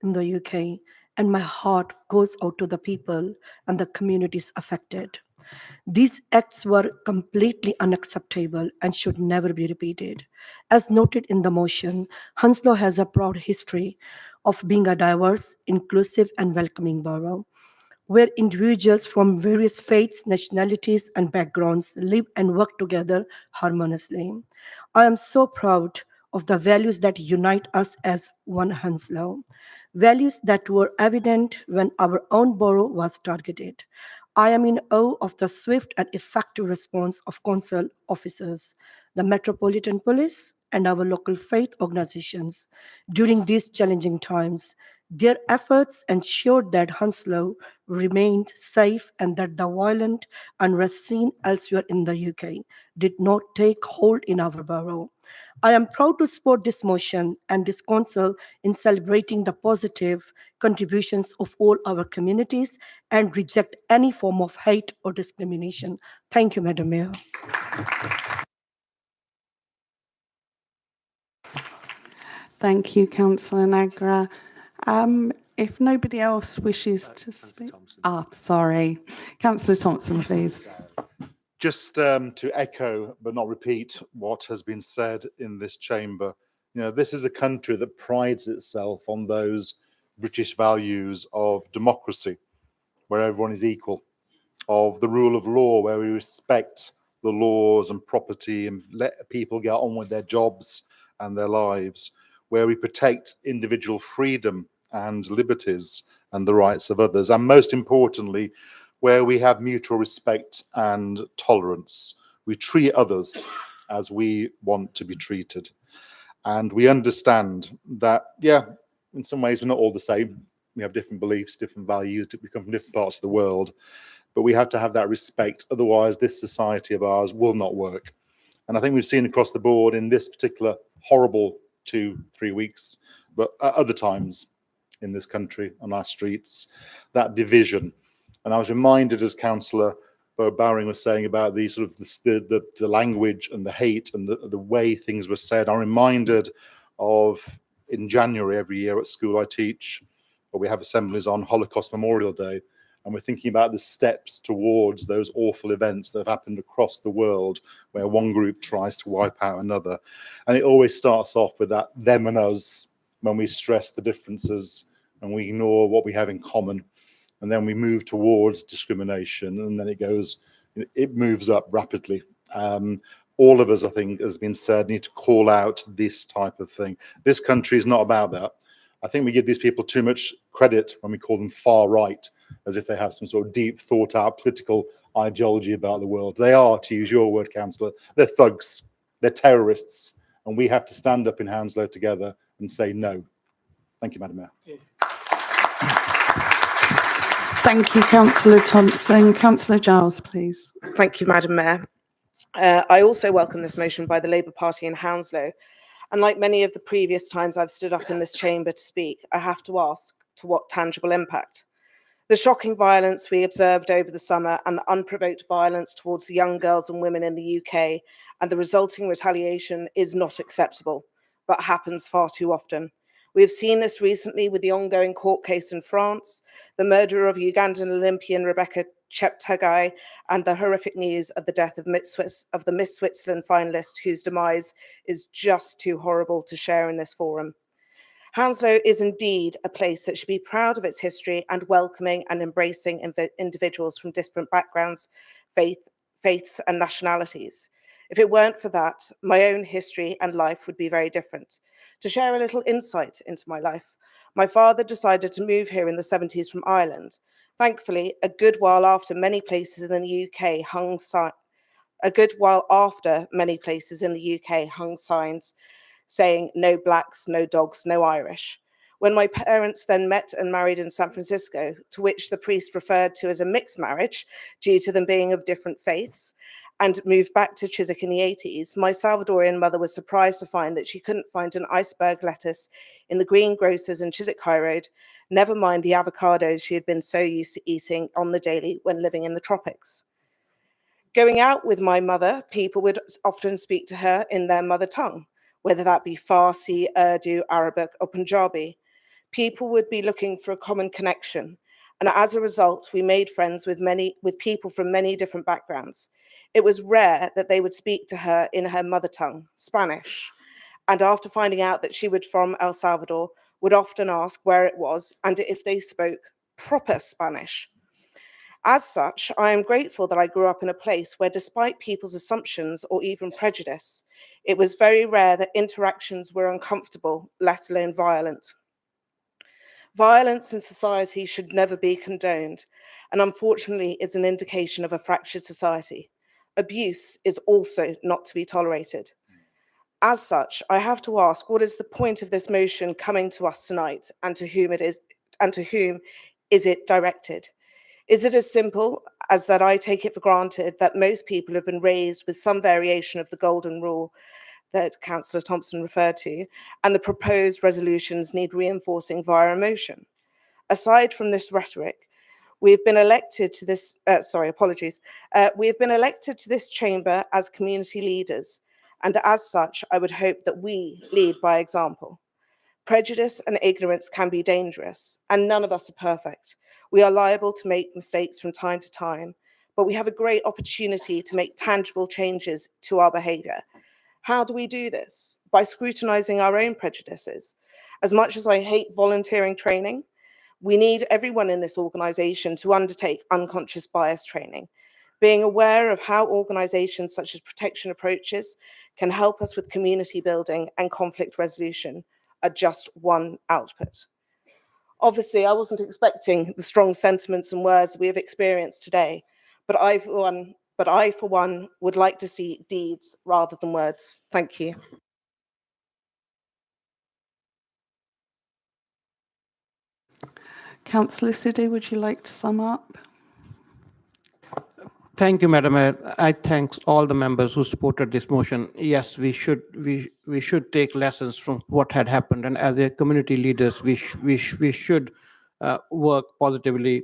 in the UK, and my heart goes out to the people and the communities affected. These acts were completely unacceptable and should never be repeated. As noted in the motion, Hounslow has a proud history of being a diverse, inclusive, and welcoming borough, where individuals from various faiths, nationalities, and backgrounds live and work together harmoniously. I am so proud of the values that unite us as one Hounslow, values that were evident when our own borough was targeted. I am in awe of the swift and effective response of council officers, the Metropolitan Police, and our local faith organizations during these challenging times. Their efforts ensured that Hounslow remained safe and that the violent unrest seen elsewhere in the UK did not take hold in our borough. I am proud to support this motion and this council in celebrating the positive contributions of all our communities and reject any form of hate or discrimination. Thank you, Madam Mayor. Thank you, Councillor Nagra. If nobody else wishes to speak. Sorry. Councillor Thompson, please. Just to echo but not repeat what has been said in this chamber, this is a country that prides itself on those British values of democracy, where everyone is equal, of the rule of law, where we respect the laws and property and let people get on with their jobs and their lives, where we protect individual freedom and liberties and the rights of others, and most importantly, where we have mutual respect and tolerance. We treat others as we want to be treated. And we understand that, in some ways we're not all the same. We have different beliefs, different values, we come from different parts of the world, but we have to have that respect. Otherwise, this society of ours will not work. And I think we've seen across the board in this particular horrible 2-3 weeks, but at other times in this country, on our streets, that division. And I was reminded, as Councillor Bowring was saying, about the sort of the language and the hate and the way things were said. I'm reminded of, in January every year at school I teach, where we have assemblies on Holocaust Memorial Day, and we're thinking about the steps towards those awful events that have happened across the world, where one group tries to wipe out another. And it always starts off with that them and us, when we stress the differences and we ignore what we have in common. And then we move towards discrimination, and then it moves up rapidly. All of us, I think, as has been said, need to call out this type of thing. This country is not about that. I think we give these people too much credit when we call them far right, as if they have some sort of deep thought out political ideology about the world. They are, to use your word, Councillor, they're thugs, they're terrorists, and we have to stand up in Hounslow together and say no. Thank you, Madam Mayor. Thank you, Councillor Thompson. Councillor Giles, please. Thank you, Madam Mayor. I also welcome this motion by the Labour Party in Hounslow. And like many of the previous times I've stood up in this chamber to speak, I have to ask, to what tangible impact? The shocking violence we observed over the summer and the unprovoked violence towards the young girls and women in the UK and the resulting retaliation is not acceptable, but happens far too often. We have seen this recently with the ongoing court case in France, the murder of Ugandan Olympian Rebecca Cheptegei, and the horrific news of the death of the Miss Switzerland finalist, whose demise is just too horrible to share in this forum. Hounslow is indeed a place that should be proud of its history and welcoming and embracing individuals from different backgrounds, faiths and nationalities. If it weren't for that, my own history and life would be very different. To share a little insight into my life, my father decided to move here in the 70s from Ireland. Thankfully, a good while after many places in the UK hung signs saying no blacks, no dogs, no Irish. When my parents then met and married in San Francisco, to which the priest referred to as a mixed marriage due to them being of different faiths, and moved back to Chiswick in the 80s, my Salvadorian mother was surprised to find that she couldn't find an iceberg lettuce in the greengrocers in Chiswick High Road, never mind the avocados she had been so used to eating on the daily when living in the tropics. Going out with my mother, people would often speak to her in their mother tongue, whether that be Farsi, Urdu, Arabic, or Punjabi. People would be looking for a common connection. And as a result, we made friends with people from many different backgrounds. It was rare that they would speak to her in her mother tongue, Spanish. And after finding out that she was from El Salvador, would often ask where it was and if they spoke proper Spanish. As such, I am grateful that I grew up in a place where, despite people's assumptions or even prejudice, it was very rare that interactions were uncomfortable, let alone violent. Violence in society should never be condoned, and unfortunately, it's an indication of a fractured society. Abuse is also not to be tolerated. As such, I have to ask, what is the point of this motion coming to us tonight, and to whom is it directed? Is it as simple as that I take it for granted that most people have been raised with some variation of the golden rule that Councillor Thompson referred to, and the proposed resolutions need reinforcing via a motion? Aside from this rhetoric, we have been elected to this, we have been elected to this chamber as community leaders, and as such, I would hope that we lead by example. Prejudice and ignorance can be dangerous, and none of us are perfect. We are liable to make mistakes from time to time, but we have a great opportunity to make tangible changes to our behaviour. How do we do this? By scrutinising our own prejudices. As much as I hate volunteering training, we need everyone in this organisation to undertake unconscious bias training. Being aware of how organisations such as Protection Approaches can help us with community building and conflict resolution are just one output. Obviously, I wasn't expecting the strong sentiments and words we have experienced today, but I, for one, would like to see deeds rather than words. Thank you. Councillor Sidhu, would you like to sum up? Thank you, Madam Mayor. I thank all the members who supported this motion. Yes, we should take lessons from what had happened, and as a community leaders, we should work positively.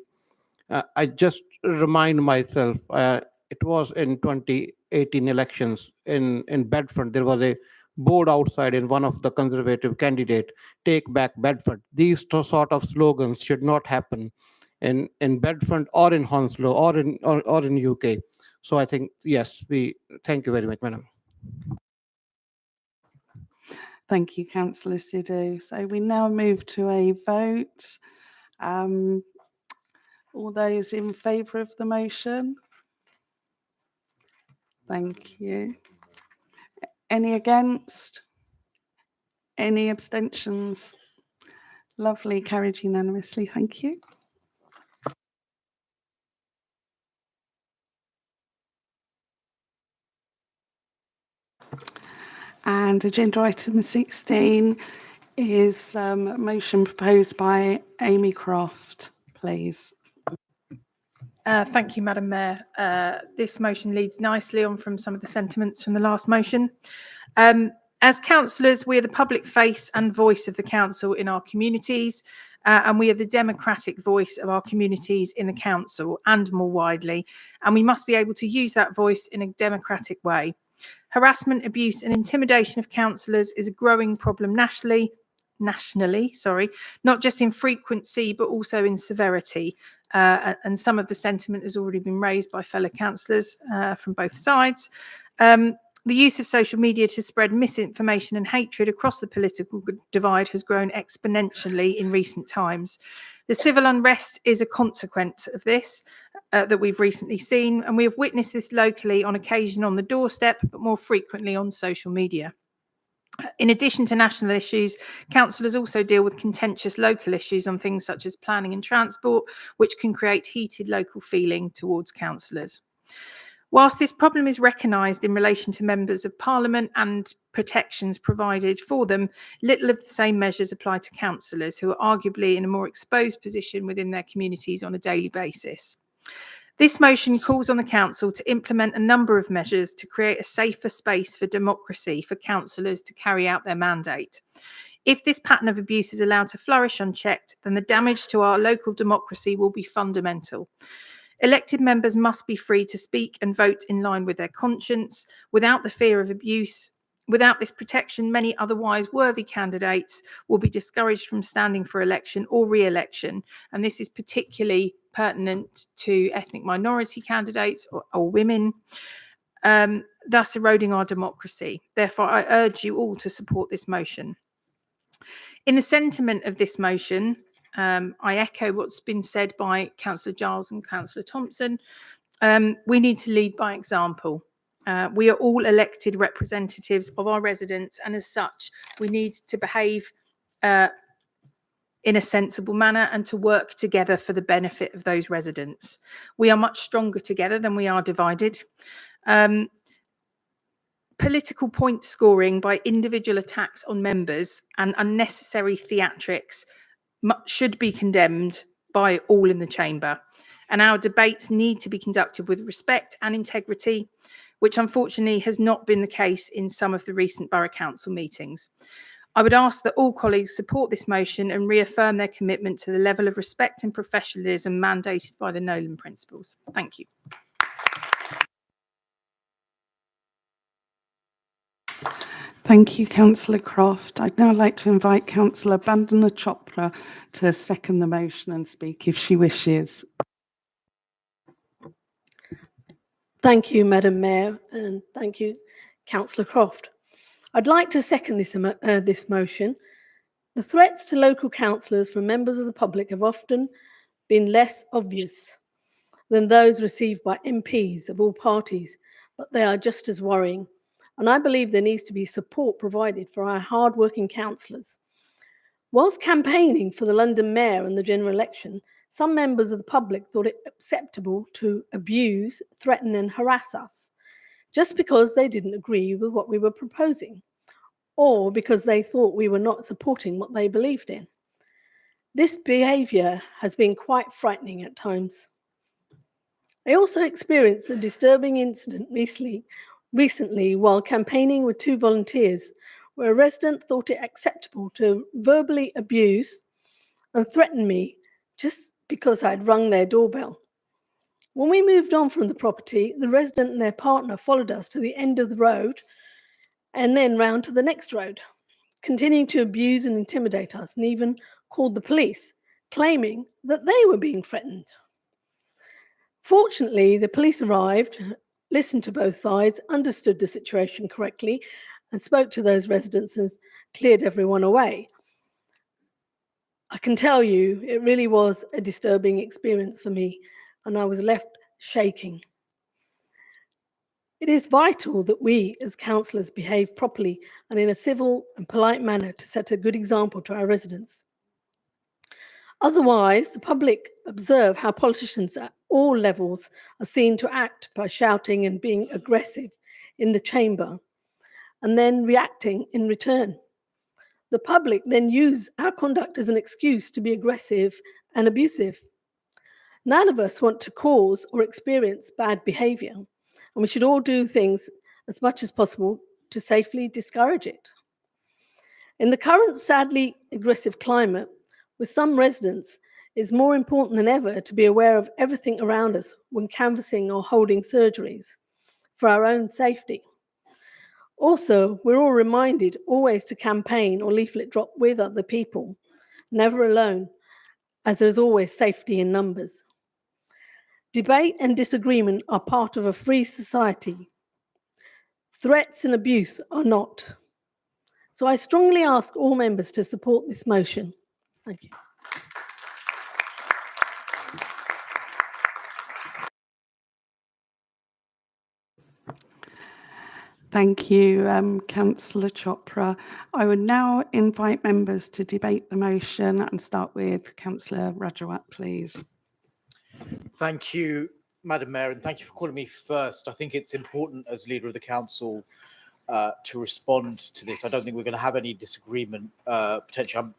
I just remind myself, it was in 2018 elections in Bedford. There was a board outside in one of the Conservative candidate, "Take back Bedford." These sort of slogans should not happen in Bedford or in Hounslow or in UK. So I think, yes, thank you very much, Madam. Thank you, Councillor Sidhu. So we now move to a vote. All those in favour of the motion? Thank you. Any against? Any abstentions? Lovely, carried unanimously. Thank you. And agenda item 16 is a motion proposed by Amy Croft, please. Thank you, Madam Mayor. This motion leads nicely on from some of the sentiments from the last motion. As councillors, we are the public face and voice of the council in our communities, and we are the democratic voice of our communities in the council and more widely, and we must be able to use that voice in a democratic way. Harassment, abuse and intimidation of councillors is a growing problem nationally, not just in frequency, but also in severity. And some of the sentiment has already been raised by fellow councillors from both sides. The use of social media to spread misinformation and hatred across the political divide has grown exponentially in recent times. The civil unrest is a consequence of this that we've recently seen, and we have witnessed this locally on occasion on the doorstep, but more frequently on social media. In addition to national issues, councillors also deal with contentious local issues on things such as planning and transport, which can create heated local feeling towards councillors. Whilst this problem is recognised in relation to members of Parliament and protections provided for them, little of the same measures apply to councillors who are arguably in a more exposed position within their communities on a daily basis. This motion calls on the council to implement a number of measures to create a safer space for democracy for councillors to carry out their mandate. If this pattern of abuse is allowed to flourish unchecked, then the damage to our local democracy will be fundamental. Elected members must be free to speak and vote in line with their conscience, without the fear of abuse. Without this protection, many otherwise worthy candidates will be discouraged from standing for election or re-election, and this is particularly pertinent to ethnic minority candidates or women, thus eroding our democracy. Therefore, I urge you all to support this motion. In the sentiment of this motion, I echo what's been said by Councillor Giles and Councillor Thompson. We need to lead by example. We are all elected representatives of our residents, and as such, we need to behave in a sensible manner and to work together for the benefit of those residents. We are much stronger together than we are divided. Political point scoring by individual attacks on members and unnecessary theatrics should be condemned by all in the chamber. And our debates need to be conducted with respect and integrity, which unfortunately has not been the case in some of the recent Borough Council meetings. I would ask that all colleagues support this motion and reaffirm their commitment to the level of respect and professionalism mandated by the Nolan Principles. Thank you. Thank you, Councillor Croft. I'd now like to invite Councillor Bandana Chopra to second the motion and speak if she wishes. Thank you, Madam Mayor, and thank you, Councillor Croft. I'd like to second this motion. The threats to local councillors from members of the public have often been less obvious than those received by MPs of all parties, but they are just as worrying. And I believe there needs to be support provided for our hard-working councillors. Whilst campaigning for the London Mayor and the general election, some members of the public thought it acceptable to abuse, threaten and harass us just because they didn't agree with what we were proposing, or because they thought we were not supporting what they believed in. This behaviour has been quite frightening at times. I also experienced a disturbing incident recently while campaigning with 2 volunteers, where a resident thought it acceptable to verbally abuse and threaten me just because I'd rung their doorbell. When we moved on from the property, the resident and their partner followed us to the end of the road and then round to the next road, continuing to abuse and intimidate us, and even called the police, claiming that they were being threatened. Fortunately, the police arrived, listened to both sides, understood the situation correctly, and spoke to those residents and cleared everyone away. I can tell you, it really was a disturbing experience for me, and I was left shaking. It is vital that we, as councillors, behave properly and in a civil and polite manner to set a good example to our residents. Otherwise, the public observe how politicians at all levels are seen to act by shouting and being aggressive in the chamber, and then reacting in return. The public then use our conduct as an excuse to be aggressive and abusive. None of us want to cause or experience bad behaviour, and we should all do things as much as possible to safely discourage it. In the current sadly aggressive climate, with some residents, it's more important than ever to be aware of everything around us when canvassing or holding surgeries for our own safety. Also, we're all reminded always to campaign or leaflet drop with other people, never alone, as there's always safety in numbers. Debate and disagreement are part of a free society. Threats and abuse are not. So I strongly ask all members to support this motion. Thank you. Thank you, Councillor Chopra. I would now invite members to debate the motion and start with Councillor Rajawat, please. Thank you, Madam Mayor, and thank you for calling me first. I think it's important as Leader of the Council to respond to this. I don't think we're going to have any disagreement. Potentially, I'm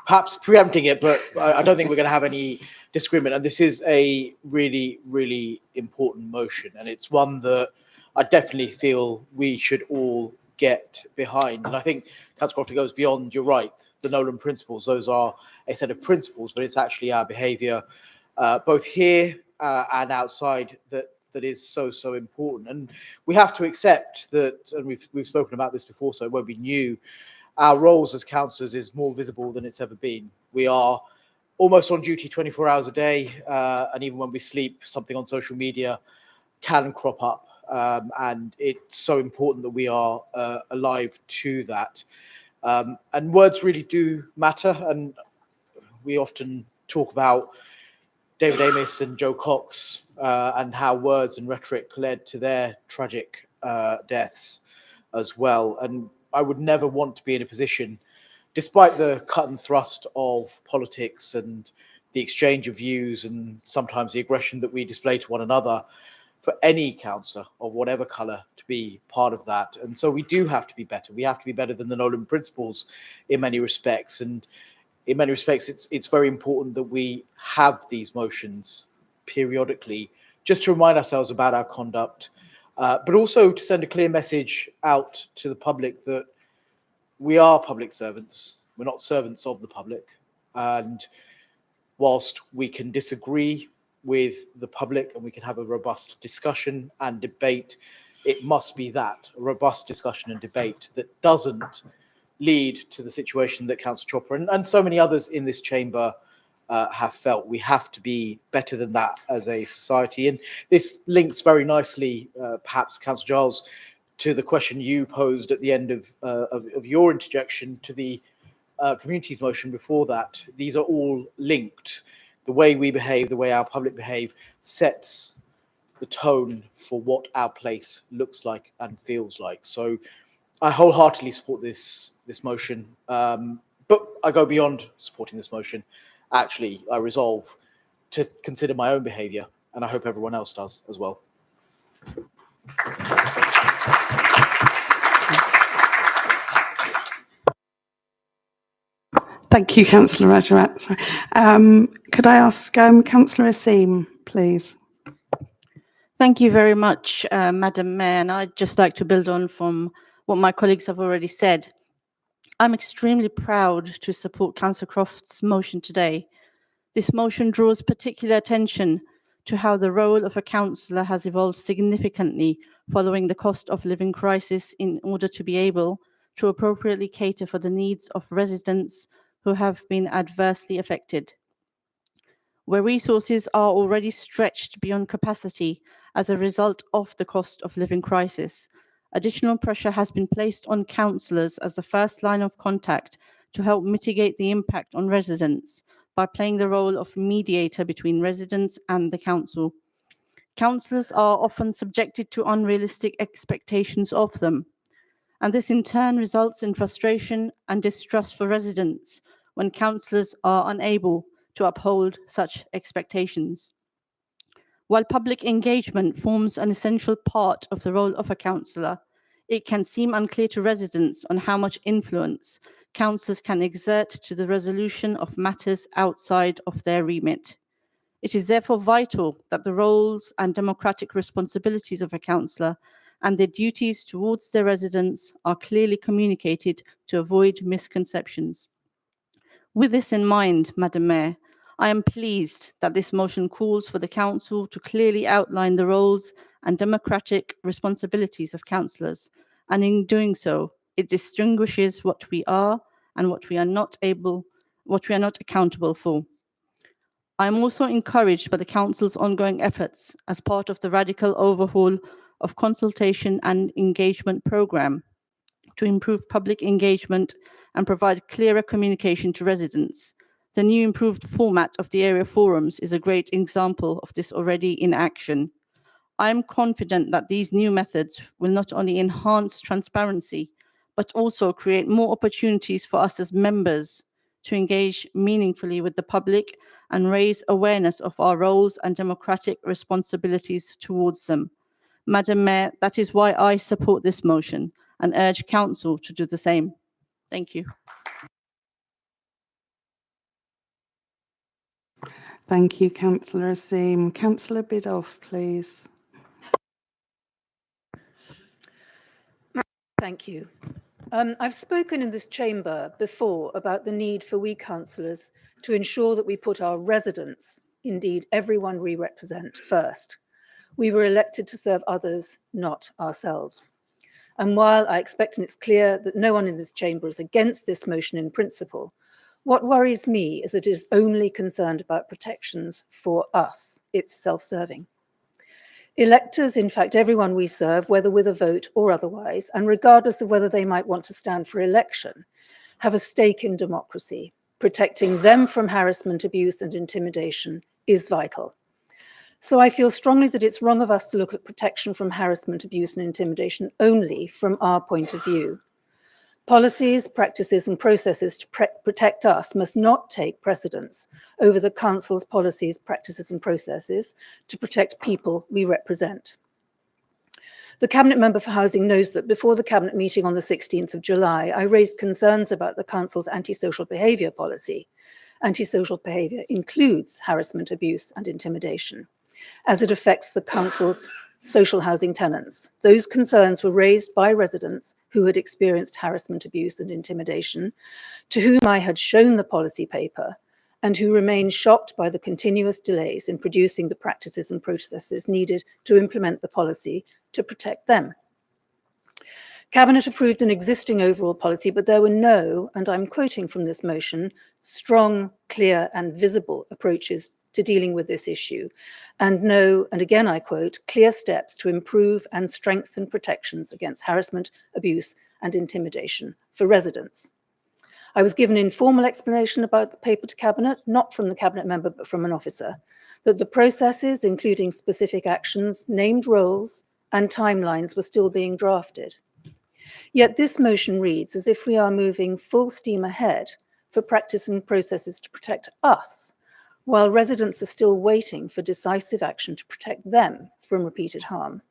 perhaps preempting it, but I don't think we're going to have any disagreement. And this is a really, really important motion, and it's one that I definitely feel we should all get behind. And I think Councillor Croft goes beyond, you're right, the Nolan Principles. Those are a set of principles, but it's actually our behaviour, both here and outside, that is so important. And we have to accept that, and we've spoken about this before, so it won't be new, our roles as councillors is more visible than it's ever been. We are almost on duty 24 hours a day, and even when we sleep, something on social media can crop up. And it's so important that we are alive to that. And words really do matter. And we often talk about David Amis and Joe Cox and how words and rhetoric led to their tragic deaths as well. And I would never want to be in a position, despite the cut and thrust of politics and the exchange of views and sometimes the aggression that we display to one another, for any councillor of whatever colour to be part of that. And so we do have to be better. We have to be better than the Nolan Principles in many respects. And in many respects, it's very important that we have these motions periodically, just to remind ourselves about our conduct, but also to send a clear message out to the public that we are public servants. We're not servants of the public. And whilst we can disagree with the public and we can have a robust discussion and debate, it must be that, a robust discussion and debate that doesn't lead to the situation that Councillor Chopper and so many others in this chamber have felt. We have to be better than that as a society. And this links very nicely, perhaps, Councillor Giles, to the question you posed at the end of your interjection to the communities motion before that. These are all linked. The way we behave, the way our public behave, sets the tone for what our place looks like and feels like. So I wholeheartedly support this motion, but I go beyond supporting this motion. Actually, I resolve to consider my own behaviour, and I hope everyone else does as well. Thank you, Councillor Rajawat. Could I ask Councillor Asim, please? Thank you very much, Madam Mayor, and I'd just like to build on from what my colleagues have already said. I'm extremely proud to support Councillor Croft's motion today. This motion draws particular attention to how the role of a councillor has evolved significantly following the cost of living crisis in order to be able to appropriately cater for the needs of residents who have been adversely affected. Where resources are already stretched beyond capacity as a result of the cost of living crisis, additional pressure has been placed on councillors as the first line of contact to help mitigate the impact on residents by playing the role of mediator between residents and the council. Councillors are often subjected to unrealistic expectations of them, and this in turn results in frustration and distrust for residents when councillors are unable to uphold such expectations. While public engagement forms an essential part of the role of a councillor, it can seem unclear to residents on how much influence councillors can exert to the resolution of matters outside of their remit. It is therefore vital that the roles and democratic responsibilities of a councillor and their duties towards their residents are clearly communicated to avoid misconceptions. With this in mind, Madam Mayor, I am pleased that this motion calls for the Council to clearly outline the roles and democratic responsibilities of councillors, and in doing so, it distinguishes what we are and what we are not accountable for. I am also encouraged by the Council's ongoing efforts as part of the radical overhaul of consultation and engagement programme to improve public engagement and provide clearer communication to residents. The new improved format of the area forums is a great example of this already in action. I am confident that these new methods will not only enhance transparency, but also create more opportunities for us as members to engage meaningfully with the public and raise awareness of our roles and democratic responsibilities towards them. Madam Mayor, that is why I support this motion and urge Council to do the same. Thank you. Thank you, Councillor Asim. Councillor Bidoff, please. Thank you. I've spoken in this chamber before about the need for we councillors to ensure that we put our residents, indeed everyone we represent, first. We were elected to serve others, not ourselves. And while I expect and it's clear that no one in this chamber is against this motion in principle, what worries me is that it is only concerned about protections for us. It's self-serving. Electors, in fact, everyone we serve, whether with a vote or otherwise, and regardless of whether they might want to stand for election, have a stake in democracy. Protecting them from harassment, abuse, and intimidation is vital. So I feel strongly that it's wrong of us to look at protection from harassment, abuse, and intimidation only from our point of view. Policies, practices, and processes to protect us must not take precedence over the Council's policies, practices, and processes to protect people we represent. The Cabinet Member for Housing knows that before the Cabinet meeting on the 16th of July, I raised concerns about the Council's antisocial behaviour policy. Antisocial behaviour includes harassment, abuse, and intimidation, as it affects the Council's social housing tenants. Those concerns were raised by residents who had experienced harassment, abuse, and intimidation, to whom I had shown the policy paper, and who remain shocked by the continuous delays in producing the practices and processes needed to implement the policy to protect them. Cabinet approved an existing overall policy, but there were no, and I'm quoting from this motion, strong, clear, and visible approaches to dealing with this issue, and no, and again I quote, clear steps to improve and strengthen protections against harassment, abuse, and intimidation for residents. I was given informal explanation about the paper to Cabinet, not from the Cabinet member, but from an officer, that the processes, including specific actions, named roles, and timelines were still being drafted. Yet this motion reads as if we are moving full steam ahead for practice and processes to protect us, while residents are still waiting for decisive action to protect them from repeated harm.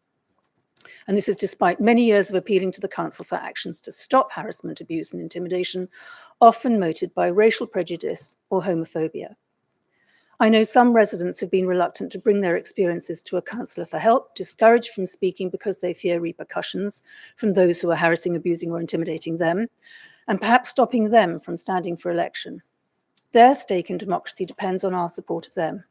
And this is despite many years of appealing to the Council for actions to stop harassment, abuse, and intimidation, often motivated by racial prejudice or homophobia. I know some residents have been reluctant to bring their experiences to a councillor for help, discouraged from speaking because they fear repercussions from those who are harassing, abusing, or intimidating them, and perhaps stopping them from standing for election. Their stake in democracy depends on our support of them.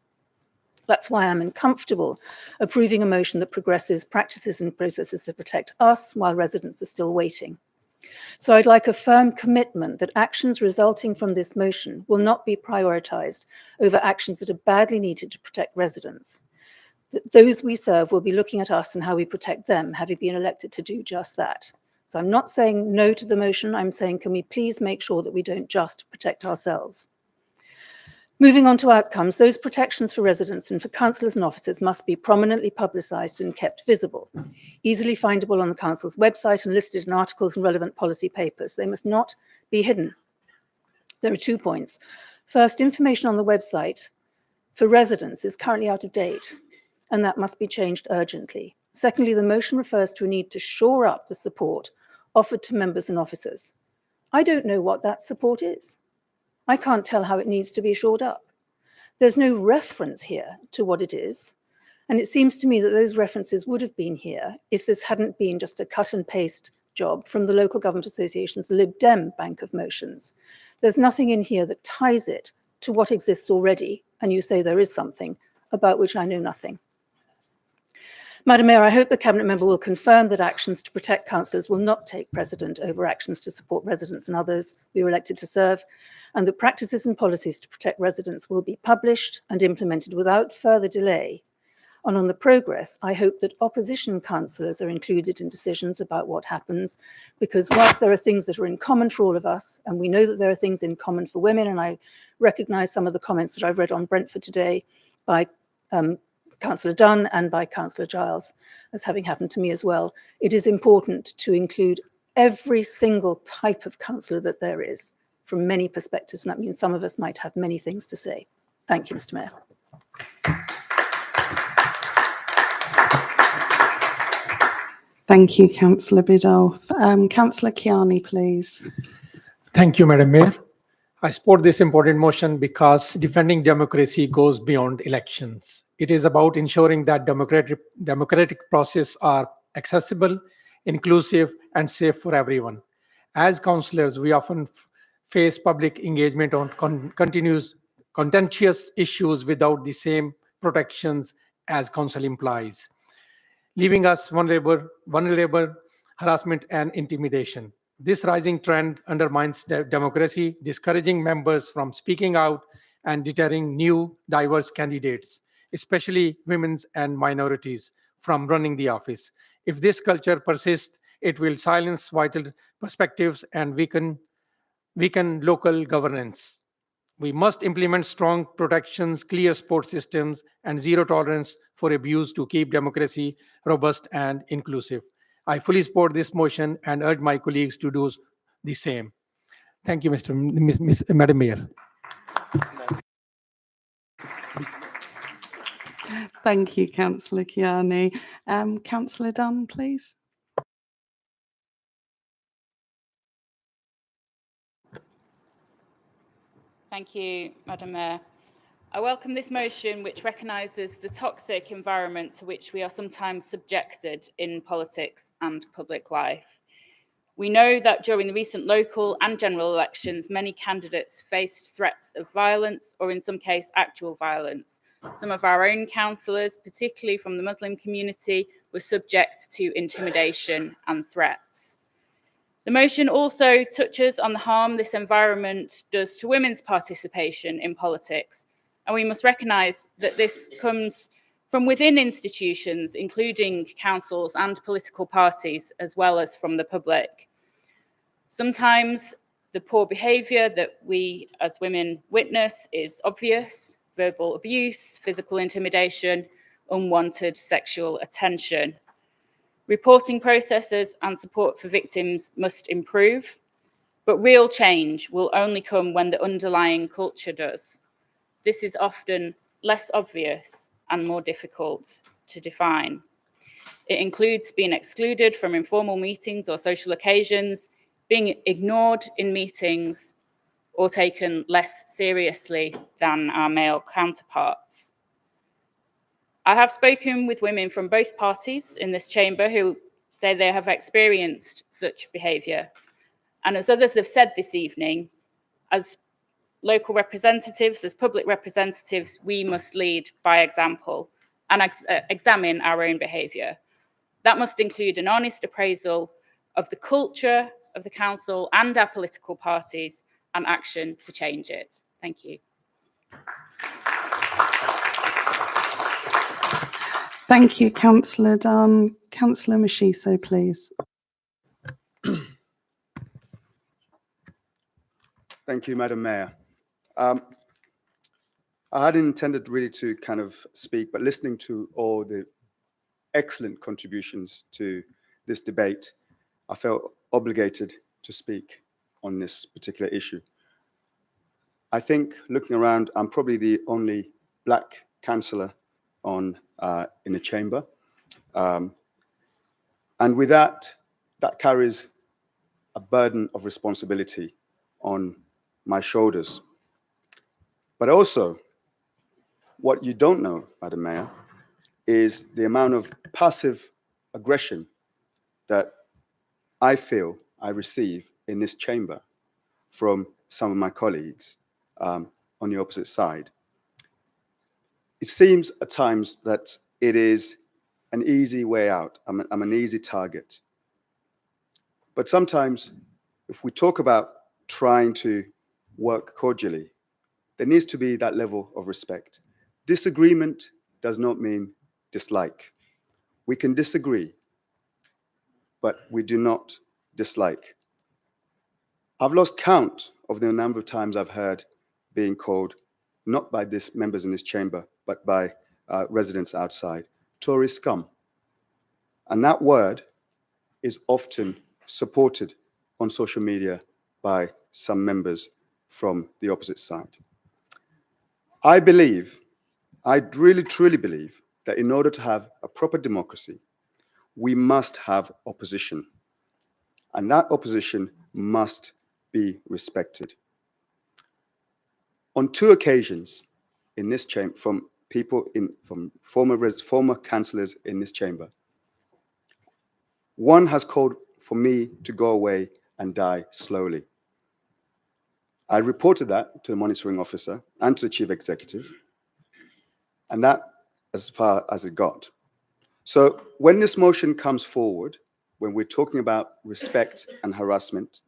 That's why I'm uncomfortable approving a motion that progresses practices and processes to protect us while residents are still waiting. So I'd like a firm commitment that actions resulting from this motion will not be prioritised over actions that are badly needed to protect residents. That those we serve will be looking at us and how we protect them, having been elected to do just that. So I'm not saying no to the motion, I'm saying can we please make sure that we don't just protect ourselves. Moving on to outcomes, those protections for residents and for councillors and officers must be prominently publicised and kept visible, easily findable on the council's website and listed in articles and relevant policy papers. They must not be hidden. There are 2 points. First, information on the website for residents is currently out of date, and that must be changed urgently. Secondly, the motion refers to a need to shore up the support offered to members and officers. I don't know what that support is. I can't tell how it needs to be shored up. There's no reference here to what it is. And it seems to me that those references would have been here if this hadn't been just a cut and paste job from the Local Government Association's Lib Dem bank of motions. There's nothing in here that ties it to what exists already. And you say there is something about which I know nothing. Madam Mayor, I hope the Cabinet member will confirm that actions to protect councillors will not take precedent over actions to support residents and others we were elected to serve, and that practices and policies to protect residents will be published and implemented without further delay. And on the progress, I hope that opposition councillors are included in decisions about what happens, because whilst there are things that are in common for all of us, and we know that there are things in common for women, and I recognise some of the comments that I've read on Brentford today by Councillor Dunn and by Councillor Giles, as having happened to me as well, it is important to include every single type of councillor that there is from many perspectives, and that means some of us might have many things to say. Thank you, Mr. Mayor. Thank you, Councillor Biddulph. Councillor Kiani, please. Thank you, Madam Mayor. I support this important motion because defending democracy goes beyond elections. It is about ensuring that democratic processes are accessible, inclusive, and safe for everyone. As councillors, we often face public engagement on contentious issues without the same protections as council implies, leaving us vulnerable harassment and intimidation. This rising trend undermines democracy, discouraging members from speaking out and deterring new, diverse candidates, especially women and minorities, from running the office. If this culture persists, it will silence vital perspectives and weaken weaken local governance. We must implement strong protections, clear support systems, and zero tolerance for abuse to keep democracy robust and inclusive. I fully support this motion and urge my colleagues to do the same. Thank you, Madam Mayor. Thank you, Councillor Kiani. Councillor Dunn, please. Thank you, Madam Mayor. I welcome this motion, which recognises the toxic environment to which we are sometimes subjected in politics and public life. We know that during the recent local and general elections, many candidates faced threats of violence or in some case actual violence. Some of our own councillors, particularly from the Muslim community, were subject to intimidation and threats. The motion also touches on the harm this environment does to women's participation in politics, and we must recognise that this comes from within institutions, including councils and political parties, as well as from the public. Sometimes the poor behaviour that we as women witness is obvious: verbal abuse, physical intimidation, unwanted sexual attention. Reporting processes and support for victims must improve, but real change will only come when the underlying culture does. This is often less obvious and more difficult to define. It includes being excluded from informal meetings or social occasions, being ignored in meetings, or taken less seriously than our male counterparts. I have spoken with women from both parties in this chamber who say they have experienced such behaviour. And as others have said this evening, as local representatives, as public representatives, we must lead by example and examine our own behaviour. That must include an honest appraisal of the culture of the council and our political parties and action to change it. Thank you. Thank you, Councillor Dunn. Councillor Mashiso, please. Thank you, Madam Mayor. I hadn't intended really to kind of speak, but listening to all the excellent contributions to this debate, I felt obligated to speak on this particular issue. I think, looking around, I'm probably the only black councillor in the chamber. And with that, that carries a burden of responsibility on my shoulders. But also, what you don't know, Madam Mayor, is the amount of passive aggression that I feel I receive in this chamber from some of my colleagues on the opposite side. It seems at times that it is an easy way out. I'm an easy target. But sometimes, if we talk about trying to work cordially, there needs to be that level of respect. Disagreement does not mean dislike. We can disagree, but we do not dislike. I've lost count of the number of times I've heard being called, not by this members in this chamber, but by residents outside, Tory scum. And that word is often supported on social media by some members from the opposite side. I believe, I really truly believe, that in order to have a proper democracy, we must have opposition. And that opposition must be respected. On 2 occasions in this chamber, from former councillors in this chamber, one has called for me to go away and die slowly. I reported that to the monitoring officer and to the chief executive, and that as far as it got. So when this motion comes forward, when we're talking about respect and harassment,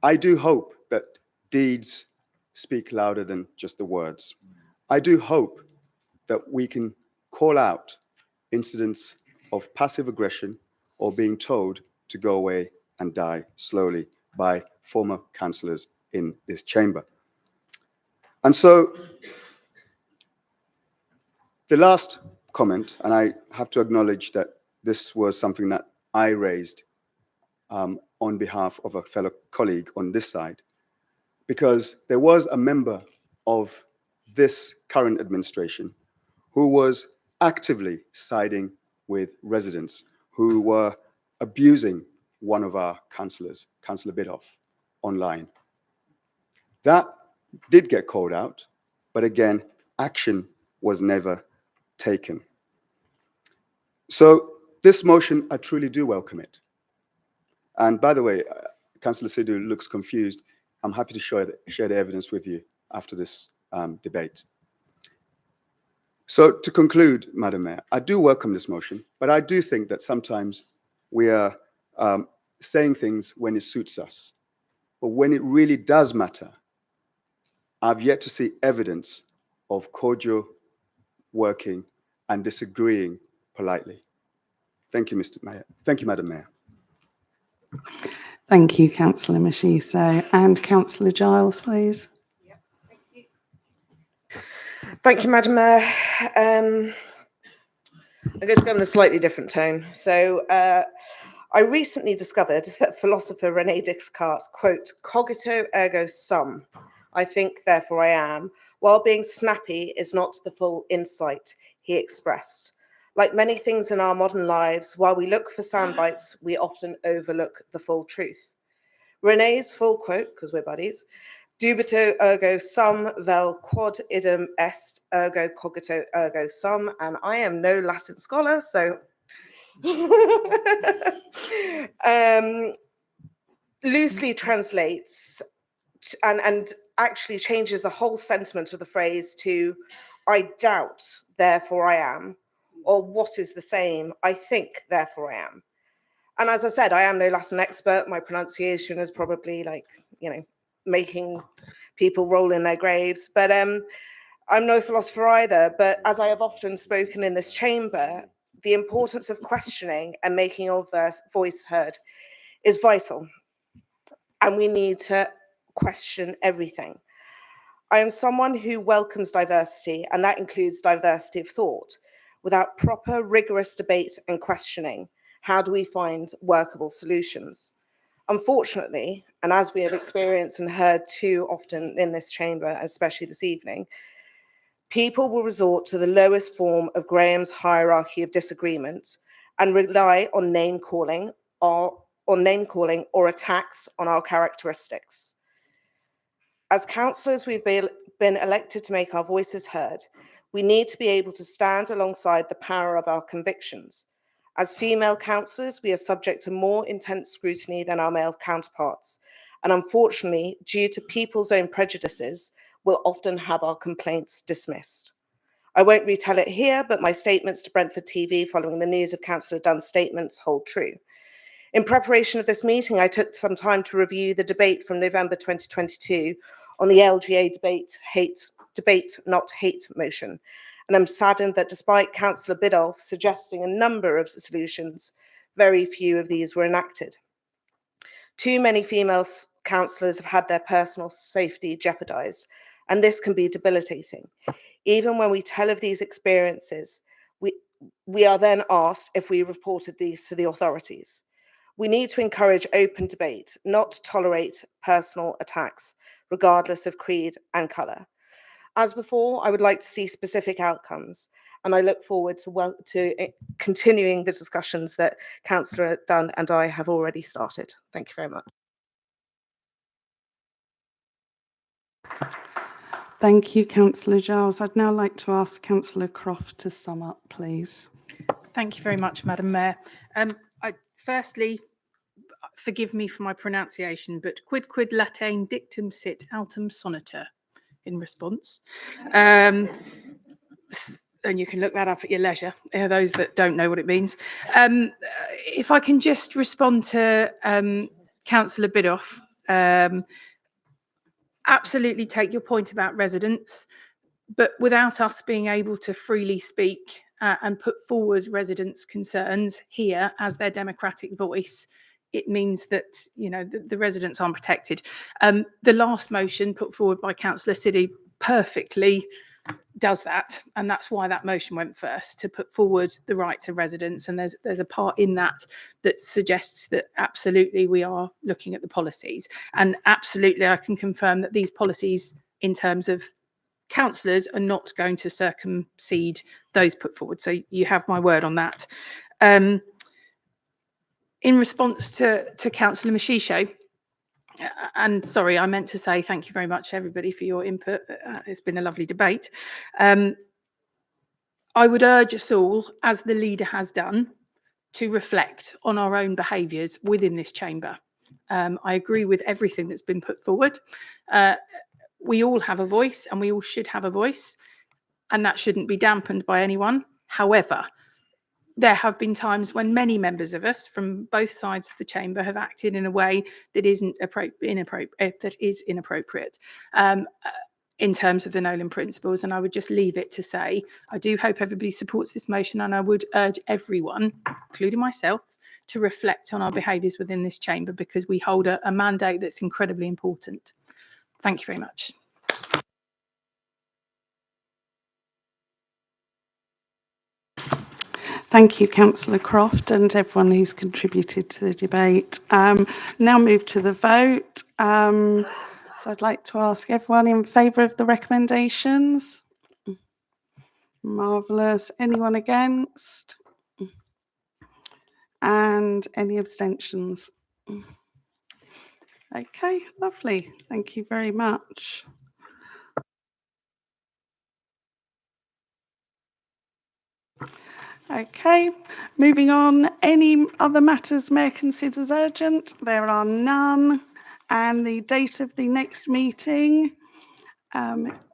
I do hope that deeds speak louder than just the words. I do hope that we can call out incidents of passive aggression or being told to go away and die slowly by former councillors in this chamber. And so the last comment, and I have to acknowledge that this was something that I raised on behalf of a fellow colleague on this side, because there was a member of this current administration who was actively siding with residents who were abusing one of our councillors, Councillor Bidoff, online. That did get called out, but again, action was never taken. So this motion, I truly do welcome it. And by the way, Councillor Sidhu looks confused. I'm happy to share the evidence with you after this debate. So to conclude, Madam Mayor, I do welcome this motion, but I do think that sometimes we are saying things when it suits us. But when it really does matter, I've yet to see evidence of cordial working and disagreeing politely. Thank you, Mr. Mayor. Thank you, Madam Mayor. Thank you, Councillor Mashiso. And Councillor Giles, please. Thank you, Madam Mayor. I'm going to go in a slightly different tone. So I recently discovered that philosopher René Descartes, quote, cogito ergo sum, I think, therefore I am, while being snappy is not the full insight he expressed. Like many things in our modern lives, while we look for sound bites, we often overlook the full truth. René's full quote, because we're buddies, dubito ergo sum vel quod idem est ergo cogito ergo sum, and I am no Latin scholar, so loosely translates and actually changes the whole sentiment of the phrase to I doubt, therefore I am, or what is the same, I think, therefore I am. And as I said, I am no Latin expert. My pronunciation is probably like, making people roll in their graves. But I'm no philosopher either. But as I have often spoken in this chamber, the importance of questioning and making your voice heard is vital. And we need to question everything. I am someone who welcomes diversity, and that includes diversity of thought. Without proper, rigorous debate and questioning, how do we find workable solutions? Unfortunately, and as we have experienced and heard too often in this chamber, especially this evening, people will resort to the lowest form of Graham's hierarchy of disagreement and rely on name calling or attacks on our characteristics. As councillors, we've been elected to make our voices heard. We need to be able to stand alongside the power of our convictions. As female councillors, we are subject to more intense scrutiny than our male counterparts. And unfortunately, due to people's own prejudices, we'll often have our complaints dismissed. I won't retell it here, but my statements to Brentford TV following the news of Councillor Dunn's statements hold true. In preparation of this meeting, I took some time to review the debate from November 2022 on the LGA debate not hate motion. And I'm saddened that despite Councillor Bidoff suggesting a number of solutions, very few of these were enacted. Too many female councillors have had their personal safety jeopardised, and this can be debilitating. Even when we tell of these experiences, we are then asked if we reported these to the authorities. We need to encourage open debate, not tolerate personal attacks, regardless of creed and colour. As before, I would like to see specific outcomes, and I look forward to continuing the discussions that Councillor Dunn and I have already started. Thank you very much. Thank you, Councillor Giles. I'd now like to ask Councillor Croft to sum up, please. Thank you very much, Madam Mayor. Firstly, forgive me for my pronunciation, but quid latin dictum sit autem sonata in response. And you can look that up at your leisure, those that don't know what it means. If I can just respond to Councillor Bidoff, absolutely take your point about residents, but without us being able to freely speak and put forward residents' concerns here as their democratic voice, it means that, you know, the residents aren't protected. The last motion put forward by Councillor Siddy perfectly does that, and that's why that motion went first, to put forward the rights of residents. And there's a part in that that suggests that absolutely we are looking at the policies, and absolutely I can confirm that these policies in terms of councillors are not going to circumsede those put forward. So you have my word on that. In response to Councillor Mashisho, and sorry, I meant to say thank you very much, everybody, for your input. It's been a lovely debate. I would urge us all, as the leader has done, to reflect on our own behaviours within this chamber. I agree with everything that's been put forward. We all have a voice, and we all should have a voice, and that shouldn't be dampened by anyone. However, there have been times when many members of us from both sides of the chamber have acted in a way that is inappropriate in terms of the Nolan principles. And I would just leave it to say, I do hope everybody supports this motion, and I would urge everyone, including myself, to reflect on our behaviours within this chamber, because we hold a mandate that's incredibly important. Thank you very much. Thank you, Councillor Croft, and everyone who's contributed to the debate. Now move to the vote. So I'd like to ask everyone in favour of the recommendations. Marvellous. Anyone against? And any abstentions? Okay, lovely. Thank you very much. Okay, moving on. Any other matters Mayor considers urgent? There are none. And the date of the next meeting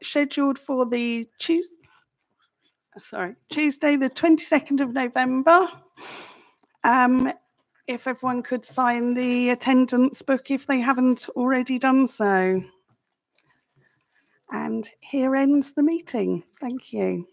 scheduled for the Tuesday, the 22nd of November. If everyone could sign the attendance book if they haven't already done so. And here ends the meeting. Thank you.